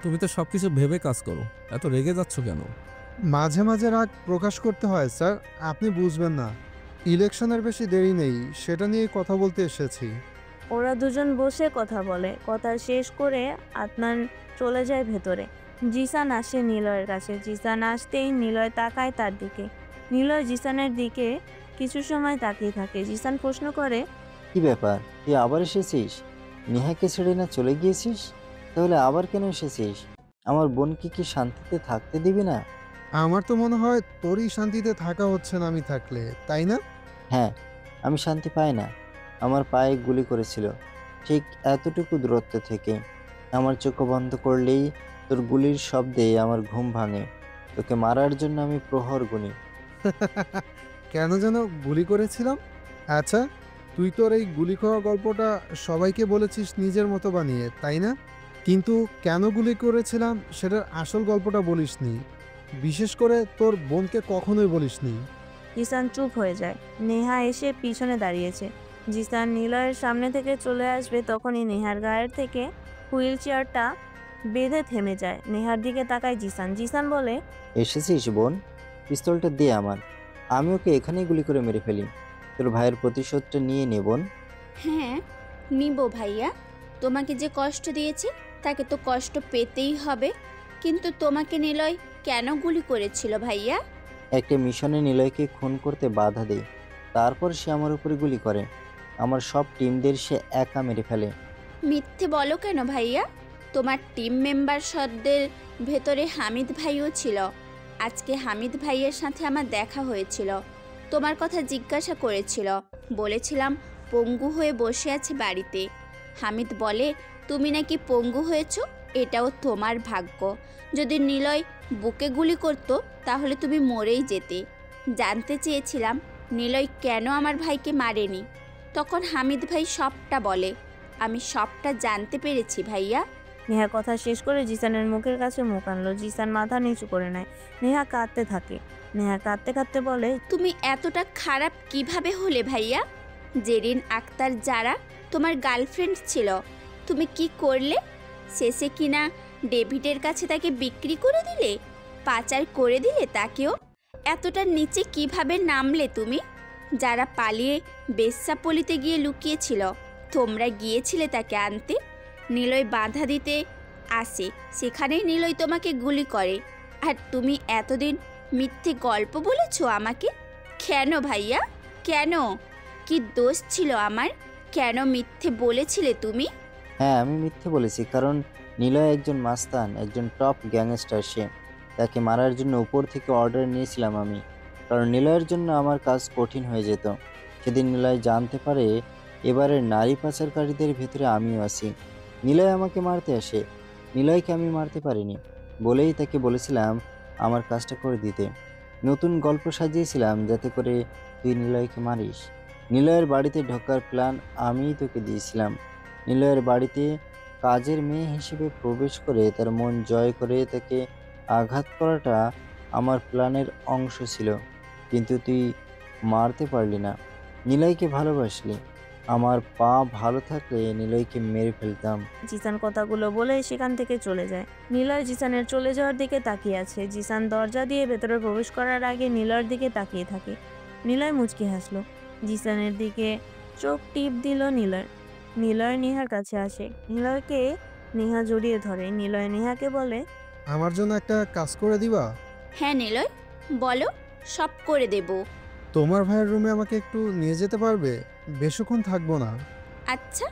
Speaker 12: তুমি তো সব কিছু ভেবে কাজ করো, এত রেগে যাচ্ছ কেন?
Speaker 3: মাঝে মাঝে রাগ প্রকাশ করতে হয় স্যার, আপনি বুঝবেন না। ইলেকশনের বেশি দেরি নেই, সেটা নিয়ে কথা বলতে এসেছি।
Speaker 2: ওরা দুজন বসে কথা বলে। কথা শেষ করে আদনান চলে যায় ভেতরে। জিসান আসে নিলয়ের কাছে। জিসান আসতেই নিলয় তাকায় তার দিকে। নিলয় জিসানের দিকে কিছু সময় তাকিয়ে থাকে। জিসান প্রশ্ন করে,
Speaker 13: কি ব্যাপার, তুই আবার এসেছিস? নেহাকে ছেড়ে না চলে গিয়েছিস? তাহলে আবার কেন এসেছিস? আমার বোনকে কি শান্তিতে থাকতে দিবি না?
Speaker 3: আমার তো মনে হয় তোরই শান্তিতে থাকা হচ্ছে না আমি থাকলে, তাই না?
Speaker 13: হ্যাঁ, আমি শান্তি পাই না। আমার পায়ে গুলি করেছিল, ঠিক এতটুকু দূরত্ব থেকে। আমার চোখ বন্ধ করলেই তোর গুলির শব্দে আমার ঘুম ভাঙে। তোকে মারার জন্য আমি প্রহর গুনি।
Speaker 3: কেন যেন গুলি করেছিলাম? আচ্ছা, তুই তোর এই গুলি খাওয়া গল্পটা সবাইকে বলেছিস নিজের মতো বানিয়ে, তাই না? কিন্তু কেন গুলি করেছিলাম সেটার আসল গল্পটা বলিসনি। বিশেষ করে তোর বোনকে কখনোই বলিসনি।
Speaker 2: জিসান চুপ হয়ে যায়। নেহা এসে পিছনে দাঁড়িয়েছে। জিসান নিলয়ের সামনে থেকে চলে আসবে, তখনই নেহার গায়ের থেকে হুইল চেয়ারটা বেঁধে থেমে যায়। নেহার দিকে তাকায় জিসান। জিসান বলে,
Speaker 13: এসেছিস বোন? পিস্তলটা দে আমার, আমি ওকে এখানেই গুলি করে মেরে ফেলি। তোর ভাইয়ের প্রতিশোধটা নিয়ে নে বোন।
Speaker 7: হ্যাঁ, নিব ভাইয়া। তোমাকে যে কষ্ট দিয়েছে তাকে তো কষ্ট পেতেই হবে। কিন্তু তোমাকে নিলয় কেন গুলি করেছিল ভাইয়া?
Speaker 13: একটা মিশনে নিলয়কে খুন করতে বাধা দেয়, তারপর সে আমার উপরে গুলি করে। আমার সব টিমদের সে একা মেরে ফেলে।
Speaker 7: মিথ্যে বলো কেন ভাইয়া? তোমার টিম মেম্বারদের ভেতরে হামিদ ভাইও ছিল। আজকে হামিদ ভাইয়ের সাথে আমার দেখা হয়েছিল, তোমার কথা জিজ্ঞাসা করেছিল। বলেছিলাম পঙ্গু হয়ে বসে আছে বাড়িতে। হামিদ বলে তুমি নাকি পঙ্গু হয়েছ, এটাও তোমার ভাগ্য। যদি নিলয় বুকে গুলি করত তাহলে তুমি মরেই যেতে। জানতে চেয়েছিলাম নিলয় কেন আমার ভাইকে মারেনি। তখন হামিদ ভাই সবটা বলে। আমি সবটা জানতে পেরেছি ভাইয়া।
Speaker 2: নেহা কথা শেষ করে জিসানের মুখের কাছে মুখ আনলো। জিসান মাথা নিচু করে নেয়। নেহা কাঁদতে থাকে। নেহা কাঁদতে কাঁদতে বলে,
Speaker 7: তুমি এতটা খারাপ কিভাবে হলে ভাইয়া? জেরিন আক্তার যারা তোমার গার্লফ্রেন্ড ছিল, তুমি কি করলে? শেষে কিনা ডেভিডের কাছে তাকে বিক্রি করে দিলে, পাচার করে দিলে তাকেও। এতটা নিচে কিভাবে নামলে তুমি? যারা পালিয়ে বেশ্যাপল্লিতে গিয়ে লুকিয়েছিল, তোমরা গিয়েছিলে তাকে আনতে। নিলয় বাধা দিতে আসে, সেখানেই নিলয় তোমাকে গুলি করে। আর তুমি এতদিন মিথ্যে গল্প বলেছো আমাকে। কেন ভাইয়া, কেন? কি দোষ ছিল আমার? কেন মিথ্যে বলেছিলে তুমি?
Speaker 13: হ্যাঁ, আমি মিথ্যে বলেছি, কারণ নিলয় একজন মাস্তান, একজন টপ গ্যাংস্টার। সে তাকে মারার জন্য উপর থেকে অর্ডার নিয়েছিলাম আমি, কারণ নিলয়ের জন্য আমার কাজ কঠিন হয়ে যেত। সেদিন নিলয় জানতে পারে এবারের নারী পাচারকারীদের ভেতরে আমিও আছি। নিলয় আমাকে মারতে আসে, নিলয়কে আমি মারতে পারিনি বলেই তাকে বলেছিলাম আমার কাজটা করে দিতে। নতুন গল্প সাজিয়েছিলাম যাতে করে তুই নিলয়কে মারিস। নিলয়ের বাড়িতে ঢোকার প্ল্যান আমিই তোকে দিয়েছিলাম। নিলয়ের বাড়িতে কাজের মেয়ে হিসেবে প্রবেশ করে তার মন জয় করে তাকে আঘাত করাটা আমার প্ল্যানের অংশ ছিল। কিন্তু তুই মারতে পারলি না, নিলয়কে ভালোবাসলি। আমার পা ভালো থাকলে নিলয়কে মেরে ফেলতাম।
Speaker 2: জিসান কথাগুলো বলে সেখান থেকে চলে যায়। নিলয় জিসানের চলে যাওয়ার দিকে তাকিয়ে আছে। জিসান দরজা দিয়ে ভেতরে প্রবেশ করার আগে নিলয়ের দিকে তাকিয়ে থাকে। নিলয় মুচকি হাসলো। জিসানের দিকে চোখ টিপ দিল নিলয়। নিলয় নেহার কাছে আসে। নিলয়কে নেহা জড়িয়ে ধরে। নিলয় নেহাকে বলে,
Speaker 3: আমার জন্য একটা কাজ করে দিবা?
Speaker 7: হ্যাঁ নিলয়, বলো, সব করে দেব।
Speaker 3: তোমার ভাইয়ের রুমে আমাকে একটু নিয়ে যেতে পারবে? বেশিক্ষণ থাকবো না।
Speaker 7: আচ্ছা,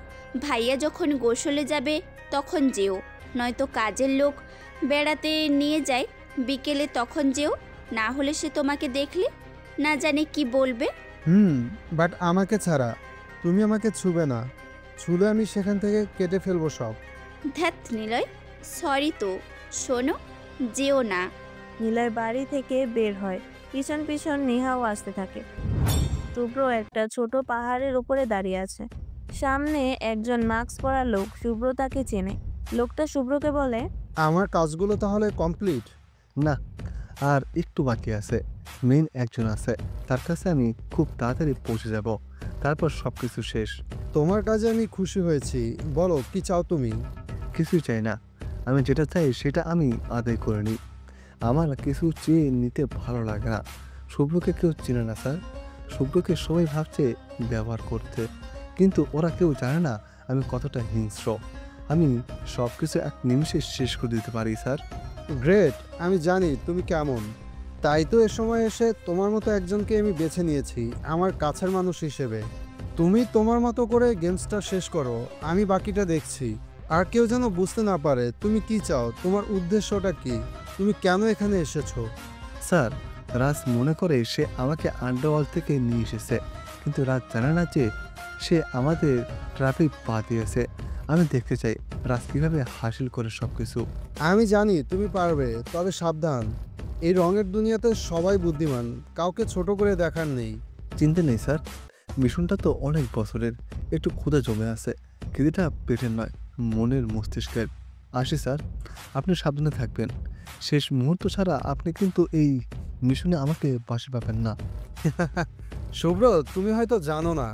Speaker 7: ভাইয়া যখন গোসলে যাবে তখন যেও, নয়তো কাজের লোক বেড়াতে নিয়ে যায় বিকেলে, তখন যেও। না হলে সে তোমাকে দেখলে না জানে কি বলবে।
Speaker 3: বাট আমাকে ছাড়া তুমি আমাকে ছুবে না। ছুলে আমি সেখান থেকে কেটে ফেলবো সব।
Speaker 7: ধ্যাত নিলয়, সরি তো। শোনো, যেও না।
Speaker 2: নিলয় বাড়ি থেকে বের হয়। পিছন পিছন নেহাও আসতে থাকে। শুভ্র একটা ছোট পাহাড়ের উপরে দাঁড়িয়ে আছে। সামনে একজন মাস্ক পরা লোক। শুভ্র তাকে চেনে। লোকটা শুভ্রকে বলে,
Speaker 3: আমার কাজগুলো তাহলে কমপ্লিট?
Speaker 8: না, আর একটু বাকি আছে। মেইন একজন আছে, তার কাছে আমি খুব তাড়াতাড়ি পৌঁছে যাব, তারপর সব কিছু শেষ।
Speaker 3: তোমার কাজে আমি খুশি হয়েছি। বলো কি চাও তুমি?
Speaker 8: কিছুই চাই না, আমি যেটা চাই সেটা আমি আদায় করে নিই। আমার কিছু চেয়ে নিতে ভালো লাগে না। শুভ্রকে কেউ চেনে না স্যার। শুভ্রকে সবাই ভাবছে ব্যবহার করতে, কিন্তু ওরা কেউ জানে না আমি কতটা হিংস্র। আমি সব কিছু এক নিমিষে শেষ করে দিতে পারি স্যার।
Speaker 3: গ্রেট, আমি জানি তুমি কেমন। তাই তো এ সময় এসে তোমার মতো একজনকে আমি বেছে নিয়েছি আমার কাছের মানুষ হিসেবে। তুমি তোমার মতো করে গেমসটা শেষ করো, আমি বাকিটা দেখছি। আর কেউ যেন বুঝতে না পারে তুমি কি চাও, তোমার উদ্দেশ্যটা কি, তুমি কেন এখানে এসেছো।
Speaker 8: স্যার, রাজ মনে করে সে আমাকে আন্ডারওয়ার্ল্ড থেকে নিয়ে এসেছে, কিন্তু রাজ জানে না যে সে আমাদের ট্রাফিক পা দিয়েছে। আমি দেখতে চাই রাজ কীভাবে হাসিল করে সব কিছু।
Speaker 3: আমি জানি তুমি পারবে, তবে সাবধান। এই রঙের দুনিয়াতে সবাই বুদ্ধিমান, কাউকে ছোট করে দেখার নেই।
Speaker 8: চিন্তা নেই স্যার, মিশনটা তো অনেক বছরের। একটু ক্ষুধা জমে আছে, খিদেটা পেটের নয়, মনের মস্তিষ্কের। আসি স্যার, আপনি সাবধানে থাকবেন। শেষ মুহূর্ত ছাড়া আপনি কিন্তু এই মিশনে আমাকে পাশে পাবেন না।
Speaker 3: শুভ্র, তুমি হয়তো জানো না,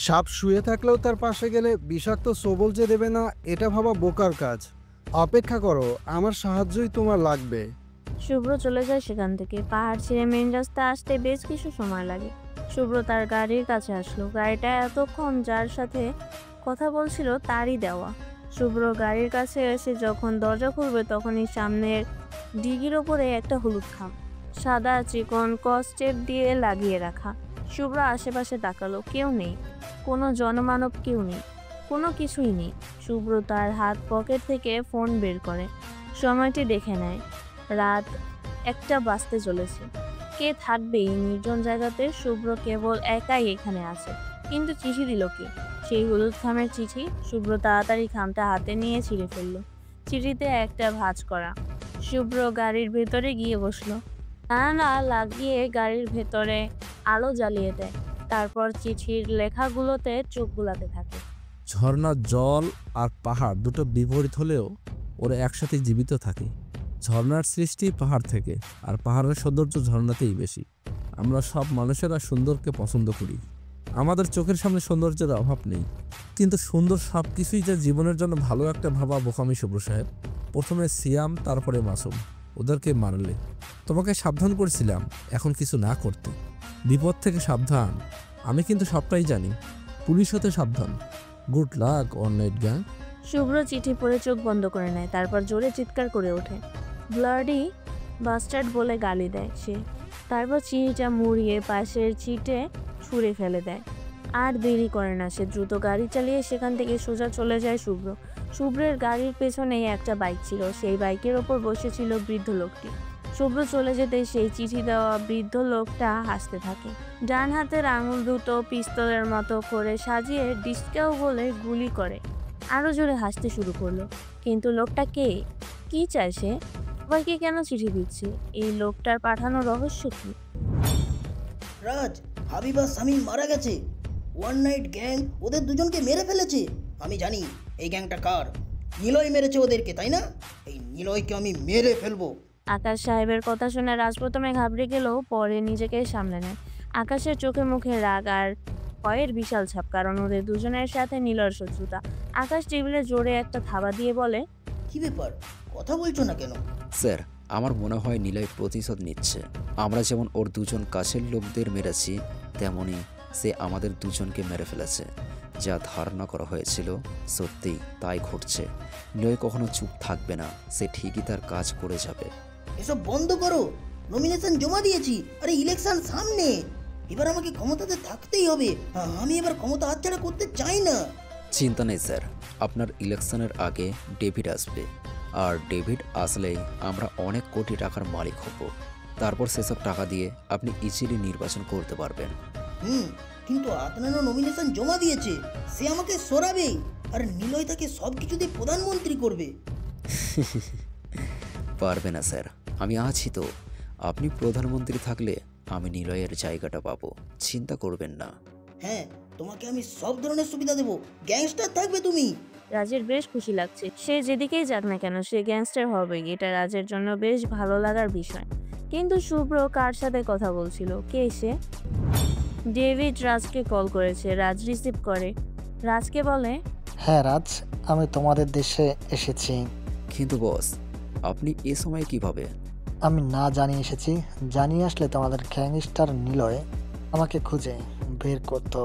Speaker 3: সাপ শুয়ে থাকলেও তার পাশে গেলে বিষাক্ত সবল যে দেবে না, এটা ভাবা বোকার কাজ। অপেক্ষা করো, আমার সাহায্যই তোমার লাগবে।
Speaker 2: শুভ্র চলে যায় সেখান থেকে। পাহাড় ছেড়ে মেন রাস্তা আসতে বেশ কিছু সময় লাগে। শুভ্র তার গাড়ির কাছে আসলো। গাড়িটা এতক্ষণ যার সাথে কথা বলছিল তারই দেওয়া। শুভ্র গাড়ির কাছে এসে যখন দরজা খুলবে তখনই সামনের ডিগির ওপরে একটা হলুদ খাম, সাদা চিকন কস্টেপ দিয়ে লাগিয়ে রাখা। শুভ্র আশেপাশে তাকালো, কেউ নেই, কোনো জনমানব কেউ নেই, কোনো কিছুই নেই। শুভ্র তার হাত পকেট থেকে ফোন বের করে, সময়টি দেখে নেয়। রাত 1টা বাজতে চলেছে। কে থাকবে এই নির্জন জায়গাতে? শুভ্র কেবল একাই এখানে আছে, কিন্তু চিঠি দিল কে? সেই হলুদ খামের চিঠি। শুভ্র তাড়াতাড়ি খামটা হাতে নিয়ে ছিঁড়ে ফেললো। চিঠিতে একটা ভাঁজ করা। শুভ্র গাড়ির ভেতরে গিয়ে বসলো। জানালা লাগিয়ে গাড়ির ভেতরে আলো জ্বালিয়ে দেয়। তারপর চিঠির লেখাগুলোতে চোখ বুলাতে থাকে।
Speaker 12: ঝর্ণার জল আর পাহাড় দুটো বিপরীত হলেও ওরা একসাথে জীবিত থাকে। ঝর্ণার সৃষ্টি পাহাড় থেকে, আর পাহাড়ের সৌন্দর্য ঝর্ণাতেই বেশি। আমরা সব মানুষেরা সুন্দরকে পছন্দ করি। আমাদের চোখের সামনে সৌন্দর্যের অভাব নেই, কিন্তু সুন্দর সব কিছুই যে জীবনের জন্য ভালো একটা ভাবা বোকামি। শুভ্র সাহেব, প্রথমে সিয়াম, তারপরে মাসুম, ওদেরকে মারলে। তোমাকে সাবধান করেছিলাম এখন কিছু না করতে। বিপদ থেকে সাবধান। আমি কিন্তু সবটাই জানি। পুলিশ হতে সাবধান। Good luck on night gang.
Speaker 2: Shubhro চিঠি পড়ে চোখ বন্ধ করে নেয়। তারপর জোরে চিৎকার করে ওঠে। ব্লাডি বাস্টার্ড বলে গালি দেয় সে। তারপর চিঠিটা মুড়িয়ে পাশের চিটে ছুঁড়ে ফেলে দেয়। আর দেরি করে না, সে দ্রুত গাড়ি চালিয়ে সেখান থেকে সোজা চলে যায় শুভ্র। শুভ্রের গাড়ির পেছনেই একটা বাইক ছিল, সেই বাইকের ওপর বসেছিল বৃদ্ধ লোকটি। শুভ্র চলে যেতে সেই চিঠি দেওয়া বৃদ্ধ লোকটা হাসতে থাকে। ডান হাতের আঙুল দুটো পিস্তলের মতো করে সাজিয়ে ডিসকাউ বলে গুলি করে আরো জোরে হাসতে শুরু করলো। কিন্তু লোকটা কে? কি চায় সে? সবাইকে কেন চিঠি দিচ্ছে? এই লোকটার পাঠানো রহস্য কি?
Speaker 9: রাজ, হাবিব আর শামীম মারা গেছে। ওয়ান নাইট গ্যাং ওদের দুজনকে মেরে ফেলেছে। আমি জানি এই গ্যাংটা কার। নিলয় মেরেছে ওদেরকে, তাই না? এই নিলয়কে আমি মেরে ফেলবো।
Speaker 2: আকাশ সাহেবের কথা শুনে রাজ প্রথমে ঘাবড়ে গেলেও পরে নিজেকে সামলে নেয়। আকাশের চোখে মুখে রাগ আর ভয়ের বিশাল ছাপ, কারণ ওদের দুজনের সাথে নীলয়ের শত্রুতা। আকাশ টেবিলে জোরে একটা থাবা দিয়ে বলে,
Speaker 9: কি ব্যাপার, কথা বলছো না কেন?
Speaker 10: স্যার, আমার মনে হয় নিলয় প্রতিশোধ নিচ্ছে। আমরা যেমন ওর দুজন কাছের লোকদের মেরেছি, তেমনি সে আমাদের দুজনকে মেরে ফেলেছে। যা ধারণা করা হয়েছিল সত্যি তাই ঘটছে। নিলয় কখনো চুপ থাকবে না, সে ঠিকই তার কাজ করে যাবে।
Speaker 9: এসব বন্ধ করো। নমিনেশন জমা দিয়েছি, আরে ইলেকশন সামনে, এবার আমাকে ক্ষমতাতে থাকতেই হবে। আমি এবার ক্ষমতা হাতছাড়া করতে চাই না।
Speaker 10: চিন্তা নেই স্যার, আপনার ইলেকশনের আগে ডেভিড আসবে, আর ডেভিড আসলেই আমরা অনেক কোটি টাকার মালিক হব। তারপর সেসব টাকা দিয়ে আপনি ইজিলি নির্বাচন করতে পারবেন।
Speaker 9: কিন্তু আদনানও নমিনেশন জমা দিয়েছে, সে আমাকে সরাবে, আর নিলয় তাকে সব কিছু দিয়ে প্রধানমন্ত্রী করবে।
Speaker 10: পারবে না স্যার, আমি আছি তো। আপনি প্রধানমন্ত্রী থাকলে আমি নিলয়ের জায়গাটা পাবো, চিন্তা করবেন না।
Speaker 9: হ্যাঁ, তোমাকে আমি সব ধরনের সুবিধা দেবো, গ্যাংস্টার থাকবে তুমি।
Speaker 2: রাজের বেশ খুশি লাগছে। সে যেদিকেই যাক না কেন সে গ্যাংস্টার হবেই, এটা রাজের জন্য বেশ ভালো লাগার বিষয়। কিন্তু শুভ্র কার সাথে কথা বলছিল? কে সে? ডেভিড রাজকে কল করেছে। রাজ রিসিভ করে। রাজকে বলে,
Speaker 14: হ্যাঁ রাজ, আমি তোমাদের দেশে এসেছি।
Speaker 10: কিন্তু বস, আপনি এ সময় কিভাবে?
Speaker 14: আমি না জানিয়ে এসেছি, জানিয়ে আসলে তোমাদের গ্যাংস্টার নিলয় আমাকে খুঁজে বের করতো।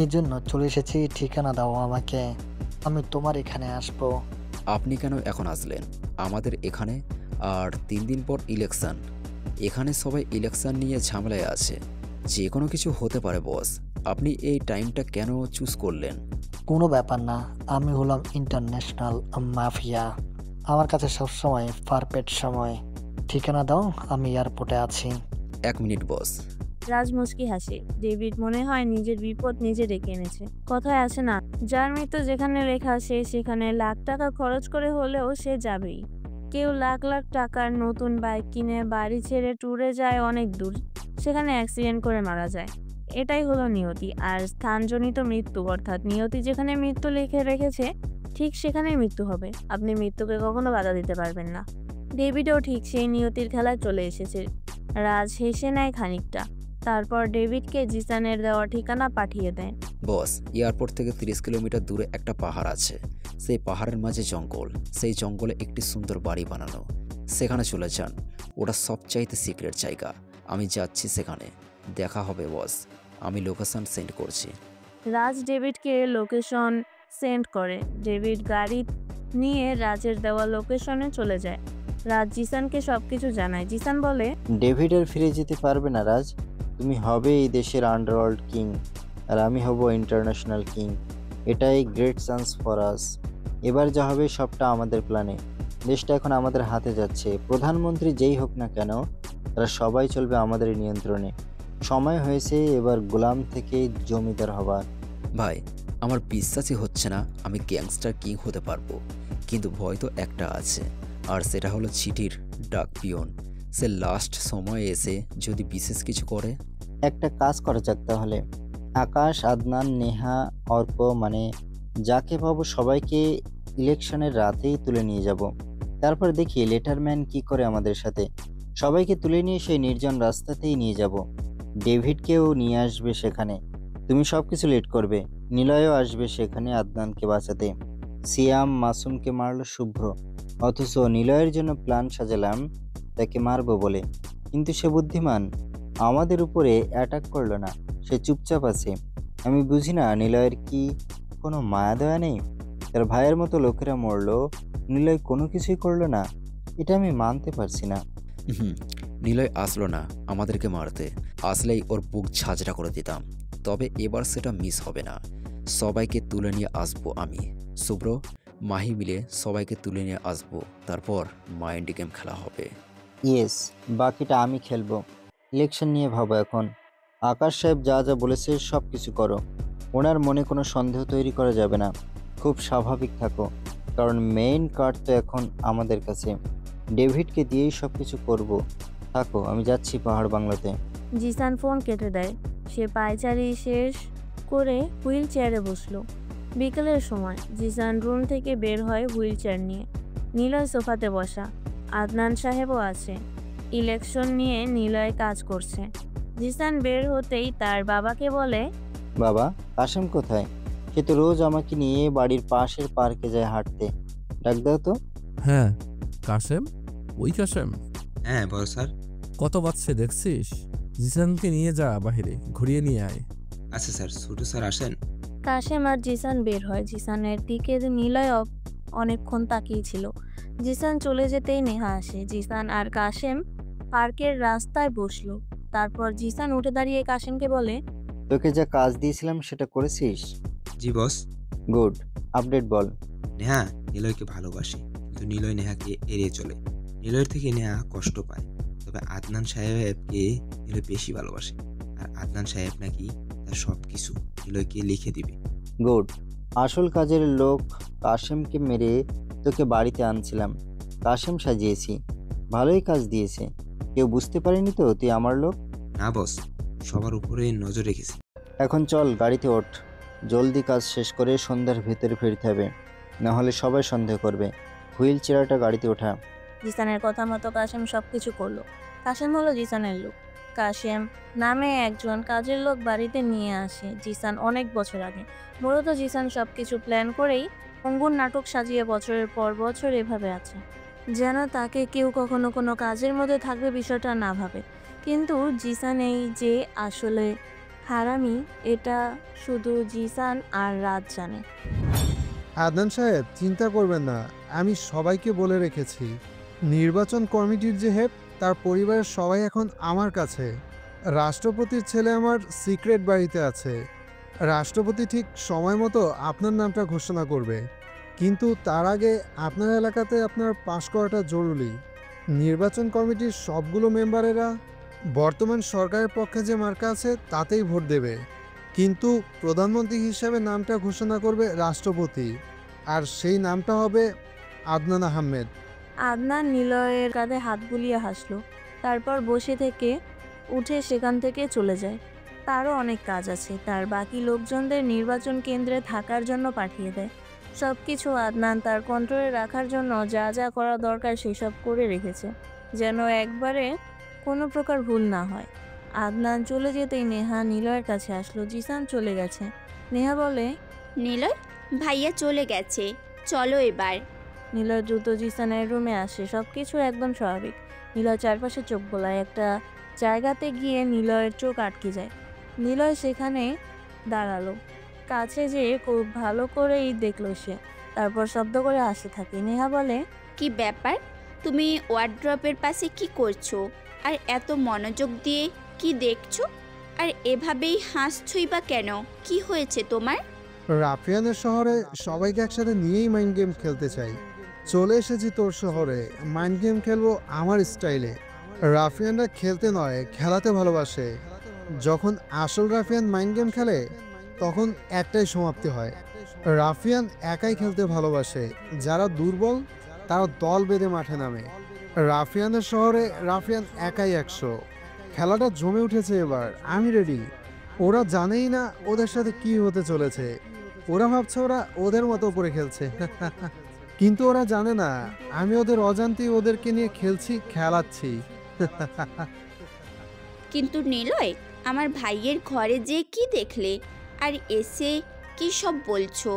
Speaker 14: এই জন্য চলে এসেছি, ঠিকানা দাও আমাকে, আমি তোমার এখানে আসবো।
Speaker 10: আপনি কেন এখন আসলেন আমাদের এখানে? আর 3 দিন পর ইলেকশন, এখানে সবাই ইলেকশন নিয়ে ঝামেলায় আছে, যে কোনো কিছু হতে পারে বস। আপনি এই টাইমটা কেন চুজ করলেন?
Speaker 14: কোনো ব্যাপার না, আমি হলাম ইন্টারন্যাশনাল মাফিয়া, আমার কাছে সবসময় পারফেক্ট সময়। ঠিকানা দাও, আমি এয়ারপোর্টে আছি।
Speaker 10: 1 মিনিট বস।
Speaker 2: রাজ মুচকি হাসে। ডেভিড মনে হয় নিজের বিপদ নিজে ডেকে এনেছে। কথায় আছে না, যার মৃত্যু যেখানে লেখা সে সেখানে লাখ টাকা খরচ করে হলেও সে যাবেই। কেউ লাখ লাখ টাকার নতুন বাইক কিনে বাড়ি ছেড়ে ট্যুরে যায় অনেক দূর, সেখানে অ্যাক্সিডেন্ট করে মারা যায়। এটাই হলো নিয়তি। আর স্থানজনিত মৃত্যু, অর্থাৎ নিয়তি যেখানে মৃত্যু লিখে রেখেছে ঠিক সেখানেই মৃত্যু হবে। আপনি মৃত্যুকে কখনো বাধা দিতে পারবেন না। ডেভিডও ঠিক সেই নিয়তির খেলায় চলে এসেছে। রাজ হেসে নেয় খানিকটা, তারপর ডেভিডকে জিসানের দেওয়া ঠিকানা পাঠিয়ে দেয়।
Speaker 10: বস, এয়ারপোর্ট থেকে 30 কিলোমিটার দূরে একটা পাহাড় আছে, সেই পাহাড়ের মাঝে জঙ্গল, সেই জঙ্গলে একটি সুন্দর বাড়ি বানানো, সেখানে চলে যান। ওটা সবচাইতে সিক্রেট জায়গা। আমি যাচ্ছি সেখানে, দেখা হবে বস। আমি লোকেশন সেন্ড করছি।
Speaker 2: রাজ ডেভিডকে লোকেশন সেন্ড করে। ডেভিড গাড়ি নিয়ে রাজের দেওয়া লোকেশনে চলে যায়। রাজ জিসানকে সবকিছু জানায়। জিসান বলে,
Speaker 13: ডেভিড আর ফিরে যেতে পারবে না রাজ, তুমি হবে এই দেশের আন্ডারওয়ার্ল্ড কিং, আর আমি হব ইন্টারন্যাশনাল কিং। এটাই গ্রেট চান্স ফর আস। এবার যা হবে সবটা আমাদের প্ল্যানে। দেশটা এখন আমাদের হাতে যাচ্ছে। প্রধানমন্ত্রী যেই হোক না কেন, তারা সবাই চলবে আমাদের নিয়ন্ত্রণে। সময় হয়েছে এবার গোলাম থেকে জমিদার হবার।
Speaker 10: ভাই, আমার বিশ্বাসই হচ্ছে না আমি গ্যাংস্টার কিং হতে পারবো, কিন্তু ভয় তো একটা আছে, আর সেটা হলো চিঠির ডাক পিয়ন। সে লাস্ট সময়ে এসে যদি বিশেষ কিছু করে।
Speaker 13: একটা কাজ করা যাক তাহলে। আকাশ, আদনান, নেহা, অর্ক, মানে যাকে পাবো সবাইকে ইলেকশনের রাতেই তুলে নিয়ে যাব। তারপর দেখি লেটারম্যান কি করে আমাদের সাথে। সবাইকে তুলে নিয়ে সেই নির্জন রাস্তাতেই নিয়ে যাব। ডেভিডকেও নিয়ে আসবে সেখানে। তুমি সব কিছু লেট করবে। নিলয়ও আসবে সেখানে আদনানকে বাঁচাতে। সিয়াম মাসুমকে মারল শুভ্র, অথচ নিলয়ের জন্য প্ল্যান সাজালাম তাকে মারবো বলে। কিন্তু সে বুদ্ধিমান, আমাদের উপরে অ্যাটাক করলো না, সে চুপচাপ আছে। আমি বুঝি না নিলয়ের কি কোনো মায়া দয়া নেই? তার ভাইয়ের মতো লোকেরা মরলো, নিলয় কোনো কিছুই করলো না। এটা আমি মানতে পারছি না।
Speaker 10: নিলয় আসলো না আমাদেরকে মারতে, আসলেই ওর বুক ঝাঁঝরা করে দিতাম। তবে এবার সেটা মিস হবে না। সবাইকে তুলে নিয়ে আসবো আমি, শুভ্র, মাহি মিলে সবাইকে তুলে নিয়ে আসবো। তারপর মাইন্ড গেম খেলা হবে।
Speaker 13: ইয়েস, বাকিটা আমি খেলবো। ইলেকশন নিয়ে ভাবো এখন। আকাশ সাহেব যা যা বলেছে সব কিছু করো। ওনার মনে কোনো সন্দেহ তৈরি করা যাবে না। খুব স্বাভাবিক থাকো, কারণ মেইন কার্ড তো এখন আমাদের কাছে। ডেভিডকে দিয়েই সব কিছু করবো। থাকো, আমি যাচ্ছি পাহাড় বাংলাতে।
Speaker 2: জিসান ফোন কেটে দেয়। সে পায়চারি শেষ করে হুইল চেয়ারে বসলো। বিকেলের সময় জিসান রুম থেকে বের হয় হুইল চেয়ার নিয়ে। নিলয় সোফাতে বসা, আদনান সাহেবও আছে। ইলেকশন নিয়ে নিলয় কাজ করছে। জিসান বের হতেই তার বাবাকে বলে,
Speaker 13: বাবা, কাশেম কোথায়? সে তো রোজ আমাকে নিয়ে বাড়ির পাশের পার্কে যায় হাঁটতে। ডাক দাও তো।
Speaker 12: হ্যাঁ, কাশেম? ওই কাশেম?
Speaker 15: হ্যাঁ বড় স্যার।
Speaker 12: কত বাজছে দেখছিস? জিসানকে নিয়ে যা, বাহিরে ঘুরিয়ে নিয়ে আয়।
Speaker 15: আচ্ছা স্যার। ছোট স্যার আসেন।
Speaker 2: কাশেম আর জিসান বের হয়। জিসানের দিকে নিলয় অনেকক্ষণ তাকিয়েছিল। জিসান চলে যেতেই নেহা আসে। জিসান আর কাশেম পার্কের রাস্তায় বসলো। তারপর জিসান উঠে দাঁড়িয়ে কাশেমকে বলে,
Speaker 13: তোকে যা কাজ দিয়েছিলাম সেটা করেছিস?
Speaker 15: জি বস।
Speaker 13: গুড। আপডেট বল।
Speaker 15: নেহা নিলয়কে ভালোবাসে, কিন্তু নিলয় নেহাকে এড়িয়ে চলে। নিলয়ের থেকে নেহা কষ্ট পায়। তবে আদনান সাহেবকে নিলয় বেশি ভালোবাসে, আর আদনান সাহেব নাকি তার সব কিছু নিলয়কে লিখে দিবে।
Speaker 13: গুড। আসল কাজের লোক কাশেমকে মেরে তোকে বাড়িতে আনছিলাম। কাশেম সাজিয়েছি, ভালোই কাজ দিয়েছে। কেউ বুঝতে পারেনি তো তুই আমার লোক?
Speaker 15: না বস, সবার উপরে নজর রেখেছি।
Speaker 13: এখন চল গাড়িতে ওঠ, জলদি কাজ শেষ করে সন্ধ্যার ভেতরে ফিরতে হবে, নাহলে সবাই সন্দেহ করবে। হুইল চেয়ারটা গাড়িতে ওঠা।
Speaker 2: জিসানের কথা মতো কাশেম সবকিছু করলো। কাশেম হলো জিসানের লোক। কাশেম নামে একজন কাজের লোক বাড়িতে নিয়ে আসে জিসান অনেক বছর আগে। মূলত জিসান সবকিছু প্ল্যান করেই অঙ্গুর নাটক সাজিয়ে বছরের পর বছর এভাবে আছে, যেন তাকে কেউ কখনো কোনো কাজের মধ্যে থাকবে বিষয়টা না ভাবে। কিন্তু জিসান এই যে আসলে হারামি, এটা শুধু জিসান আর রাত জানে।
Speaker 3: আদনান সাহেব, চিন্তা করবেন না, আমি সবাইকে বলে রেখেছি। নির্বাচন কমিটির যে হেড, তার পরিবারের সবাই এখন আমার কাছে। রাষ্ট্রপতির ছেলে আমার সিক্রেট বাড়িতে আছে। রাষ্ট্রপতি ঠিক সময় মতো আপনার নামটা ঘোষণা করবে, কিন্তু তার আগে আপনার এলাকাতে আপনার পাশ করাটা জরুরি। নির্বাচন কমিটির সবগুলো মেম্বারেরা বর্তমান সরকারের পক্ষে যে মার্কা আছে তাতেই ভোট দেবে, কিন্তু প্রধানমন্ত্রী হিসাবে নামটা ঘোষণা করবে রাষ্ট্রপতি, আর সেই নামটা হবে আদনান আহমেদ।
Speaker 2: আদনান নিলয়ের কাঁধে হাত বুলিয়ে হাসলো, তারপর বসে থেকে উঠে সেখান থেকে চলে যায়। তারও অনেক কাজ আছে, তার বাকি লোকজনদের নির্বাচন কেন্দ্রে থাকার জন্য পাঠিয়ে দেয়। সব কিছু আদনান তার কন্ট্রোলে রাখার জন্য যা যা করা দরকার সেসব করে রেখেছে, যেন একবারে কোনো প্রকার ভুল না হয়। আদনান চলে যেতেই নেহা নিলয়ের কাছে আসলো। জিসান চলে গেছে। নেহা বলে,
Speaker 7: নিলয়, ভাইয়া চলে গেছে, চলো এবার।
Speaker 2: নিলয় দ্রুত জিসানের রুমে আসে। সব কিছু একদম স্বাভাবিক। নিলয় চারপাশে চোখ বোলায়। একটা জায়গাতে গিয়ে নিলয়ের চোখ আটকে যায়। নিলয় সেখানে দাঁড়ালো। কাছে যেয়ে খুব ভালো করেই দেখলো সে, তারপর শব্দ করে আসতে থাকে। নেহা বলে,
Speaker 7: কি ব্যাপার, তুমি ওয়ার্ড্রপের পাশে কি করছো? আর এত মনোযোগ দিয়ে কি দেখছো? আর এভাবেই হাসছই বা কেন? কি হয়েছে তোমার?
Speaker 3: রাফিয়ানের শহরে সবাইকে একসাথে নিয়েই মাইন্ড গেম খেলতে চাই। চলে এসেছি তোর শহরে, মাইন্ড গেম খেলবো আমার স্টাইলে। রাফিয়ানরা খেলতে নয়, খেলাতে ভালোবাসে। যখন আসল রাফিয়ান মাইন্ড গেম খেলে তখন একটাই সমাপ্তি হয়। রাফিয়ান একাই খেলতে ভালোবাসে, যারা দুর্বল তারা দল বেঁধে মাঠে নামে। রাফিয়ানের শহরে রাফিয়ান একাই 100। খেলাটা জমে উঠেছে এবার, আমি রেডি। ওরা জানেই না ওদের সাথে কি হতে চলেছে। ওরা ভাবছে ওরা ওদের মতো করে খেলছে, কিন্তু ওরা জানে না আমি ওদের অজান্তেই ওদেরকে নিয়ে খেলছি, খেলাচ্ছি।
Speaker 7: কিন্তু নিলয়, আমার ভাইয়ের ঘরে যে কি দেখলে, আর এসে কি সব বলছো?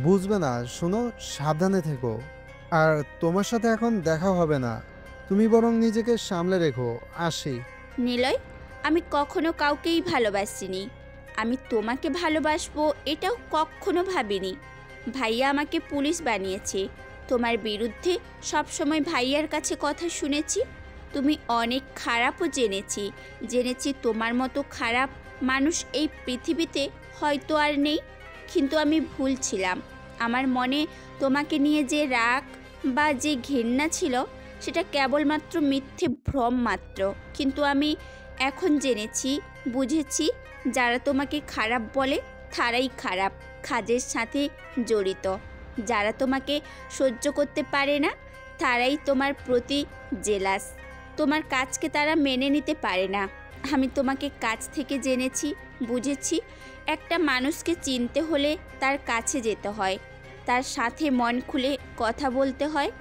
Speaker 3: বুঝবে না, শোনো, সাবধানে থেকো। আর তোমার সাথে এখন দেখা হবে না, তুমি বরং নিজেকে সামলে রেখো। আসি।
Speaker 7: নিলয়, আমি কখনো কাউকেই ভালোবাসিনি। আমি তোমাকে ভালোবাসবো এটাও কখনো ভাবিনি। ভাইয়া আমাকে পুলিশ বানিয়েছে। তোমার বিরুদ্ধে সবসময় ভাইয়ার কাছে কথা শুনেছি। তুমি অনেক খারাপও জেনেছি তোমার মতো খারাপ মানুষ এই পৃথিবীতে হয়তো আর নেই। কিন্তু আমি ভুল ছিলাম। আমার মনে তোমাকে নিয়ে যে রাগ বা যে ঘৃণা ছিল সেটা কেবলমাত্র মিথ্যে ভ্রম মাত্র। কিন্তু আমি এখন বুঝেছি যারা তোমাকে খারাপ বলে তারাই খারাপ, কাজের সাথে জড়িত। যারা তোমাকে সহ্য করতে পারে না তারাই তোমার প্রতি জেলাস। তোমার কাজকে তারা মেনে নিতে পারে না। আমি তোমাকে কাছ থেকে বুঝেছি একটা মানুষকে চিনতে হলে তার কাছে যেতে হয়, তার সাথে মন খুলে কথা বলতে হয়,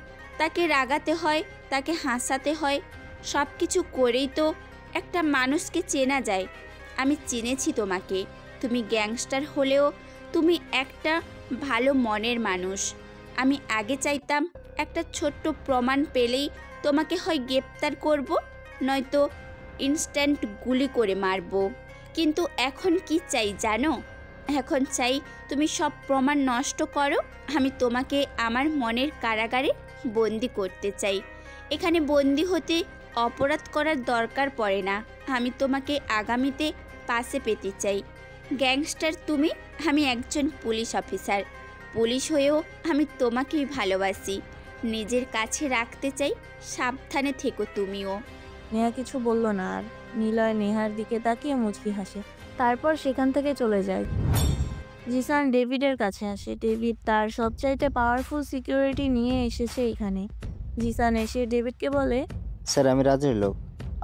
Speaker 7: তাকে রাগাতে হয়, তাকে হাসাতে হয়। সব কিছু করেই তো একটা মানুষকে চেনা যায়। আমি চিনেছি তোমাকে। তুমি গ্যাংস্টার হলেও তুমি একটা ভালো মনের মানুষ। আমি আগে চাইতাম একটা ছোট্ট প্রমাণ পেলেই তোমাকে হয় গ্রেপ্তার করব, নয়তো ইনস্ট্যান্ট গুলি করে মারব। কিন্তু এখন কি চাই জানো? এখন চাই তুমি সব প্রমাণ নষ্ট করো। আমি তোমাকে আমার মনের কারাগারে বন্দি করতে চাই। এখানে বন্দি হতে অপরাধ করার দরকার পড়ে না। আমি তোমাকে আগামীতে পাশে পেতে চাই। গ্যাংস্টার তুমি, আমি একজন পুলিশ অফিসার। পুলিশ হয়েও আমি তোমাকেই ভালোবাসি, নিজের কাছে রাখতে চাই। সাবধানে থেকো তুমিও।
Speaker 2: নেহা কিছু বলল না, আর নিলয় নেহার দিকে তাকিয়ে মুচকি হাসে। তারপর সেখান থেকে চলে যায়। জিসান ডেভিডের কাছে আসে। ডেভিড তার সবচাইতে পাওয়ারফুল সিকিউরিটি নিয়ে এসেছে এখানে। জিসান এসে ডেভিডকে বলে,
Speaker 13: স্যার, আমি রাজের লোক।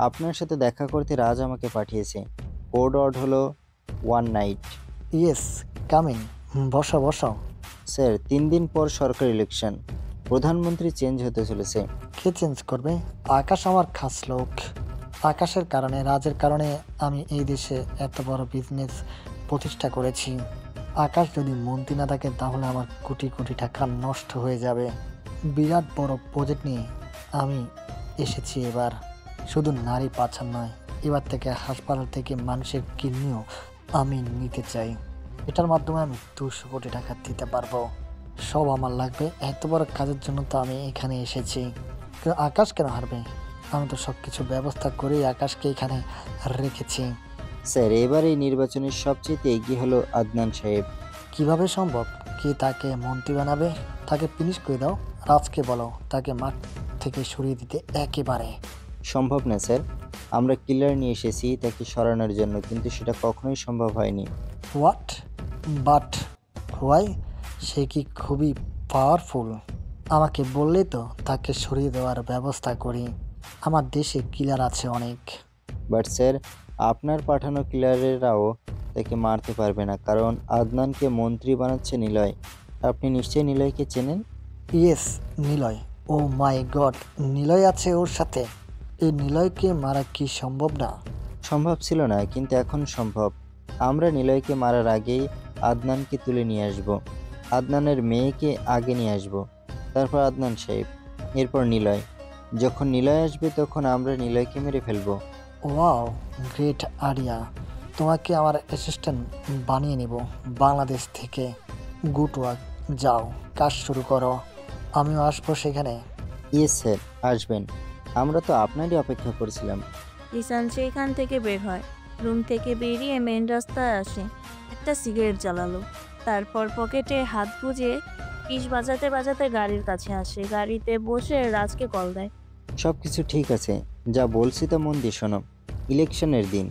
Speaker 13: আপনার সাথে দেখা করতে রাজ আমাকে পাঠিয়েছে। কোড ওয়ার্ড হলো ওয়ান নাইট।
Speaker 14: Yes, coming. বসো বসো।
Speaker 13: স্যার, 3 দিন পর সরকার ইলেকশন, প্রধানমন্ত্রী চেঞ্জ হতে চলেছে।
Speaker 14: কে চেঞ্জ করবে? আকাশ আমার খাস লোক। আকাশের কারণে, রাজের কারণে আমি এই দেশে এত বড় বিজনেস প্রতিষ্ঠা করেছি। আকাশ যদি মন্ত্রী না থাকে তাহলে আমার কোটি কোটি টাকা নষ্ট হয়ে যাবে। বিরাট বড় প্রজেক্ট নিয়ে আমি এসেছি এবার। শুধু নারী পাচার নয়, এবার থেকে হাসপাতাল থেকে মানুষের কিডনিও আমি নিতে চাই। এটার মাধ্যমে আমি 200 কোটি টাকা দিতে পারবো। সব আমার লাগবে। এত বড় কাজের জন্য তো আমি এখানে এসেছি। কিন্তু আকাশ কেন হারবে? আমি তো সব কিছু ব্যবস্থা করেই আকাশকে এখানে রেখেছি।
Speaker 13: স্যার, এবার এই নির্বাচনের সবচেয়ে এগিয়ে হলো আদনান সাহেব।
Speaker 14: কিভাবে সম্ভব? কি তাকে মন্ত্রী বানাবে? তাকে ফিনিশ করে দাও। রাজকে বলো তাকে মাঠ থেকে সরিয়ে দিতে একেবারে।
Speaker 13: সম্ভব না স্যার, আমরা কিলার নিয়ে এসেছি তাকে সরানোর জন্য, কিন্তু সেটা কখনোই সম্ভব হয়নি।
Speaker 14: হোয়াট? But why? সে কি খুবই পাওয়ারফুল? আমাকে বললে তো তাকে সরিয়ে দেওয়ার ব্যবস্থা করি। আমার দেশে কিলার আছে অনেক।
Speaker 13: বাট স্যার, আপনার পাঠানো কিলারেরাও তাকে মারতে পারবে না, কারণ আদনানকে মন্ত্রী বানাচ্ছে নিলয়। আপনি নিশ্চয়ই নিলয়কে চেনেন।
Speaker 14: ইয়েস, নিলয়। ও মাই গড, নিলয় আছে ওর সাথে। এই নিলয়কে মারা কি সম্ভব না?
Speaker 13: সম্ভব ছিল না, কিন্তু এখন সম্ভব। আমরা নিলয়কে মারার আগেই আদনানকে তুলে নিয়ে আসব। আদনানের মেয়েকে আগে নিয়ে আসব, তারপর আদনান সাহেব, এরপর নিলয়। যখন নিলয় আসবে তখন আমরা নিলয়কে মেরে ফেলবো।
Speaker 14: Wow, great idea. তোমাকে আমার অ্যাসিস্ট্যান্ট বানিয়ে নেব বাংলাদেশ থেকে। Good work. যাও, কাজ শুরু করো। আমিও আসবো সেখানে।
Speaker 13: ইয়েস স্যার, আসবেন। আমরা তো আপনারই অপেক্ষা করছিলাম।
Speaker 2: জিসান সেখান থেকে বের হয়। রুম থেকে বেরিয়ে মেন রাস্তায় আসে। একটা সিগারেট জ্বালালো। তারপর পকেটে হাত গুজে পিস বাজাতে বাজাতে গাড়ির কাছে আসে। গাড়িতে বসে রাজকে কল দেয়।
Speaker 13: সব কিছু ঠিক আছে, যা বলছি তা মন দিয়ে শোনো। ইলেকশনের দিন,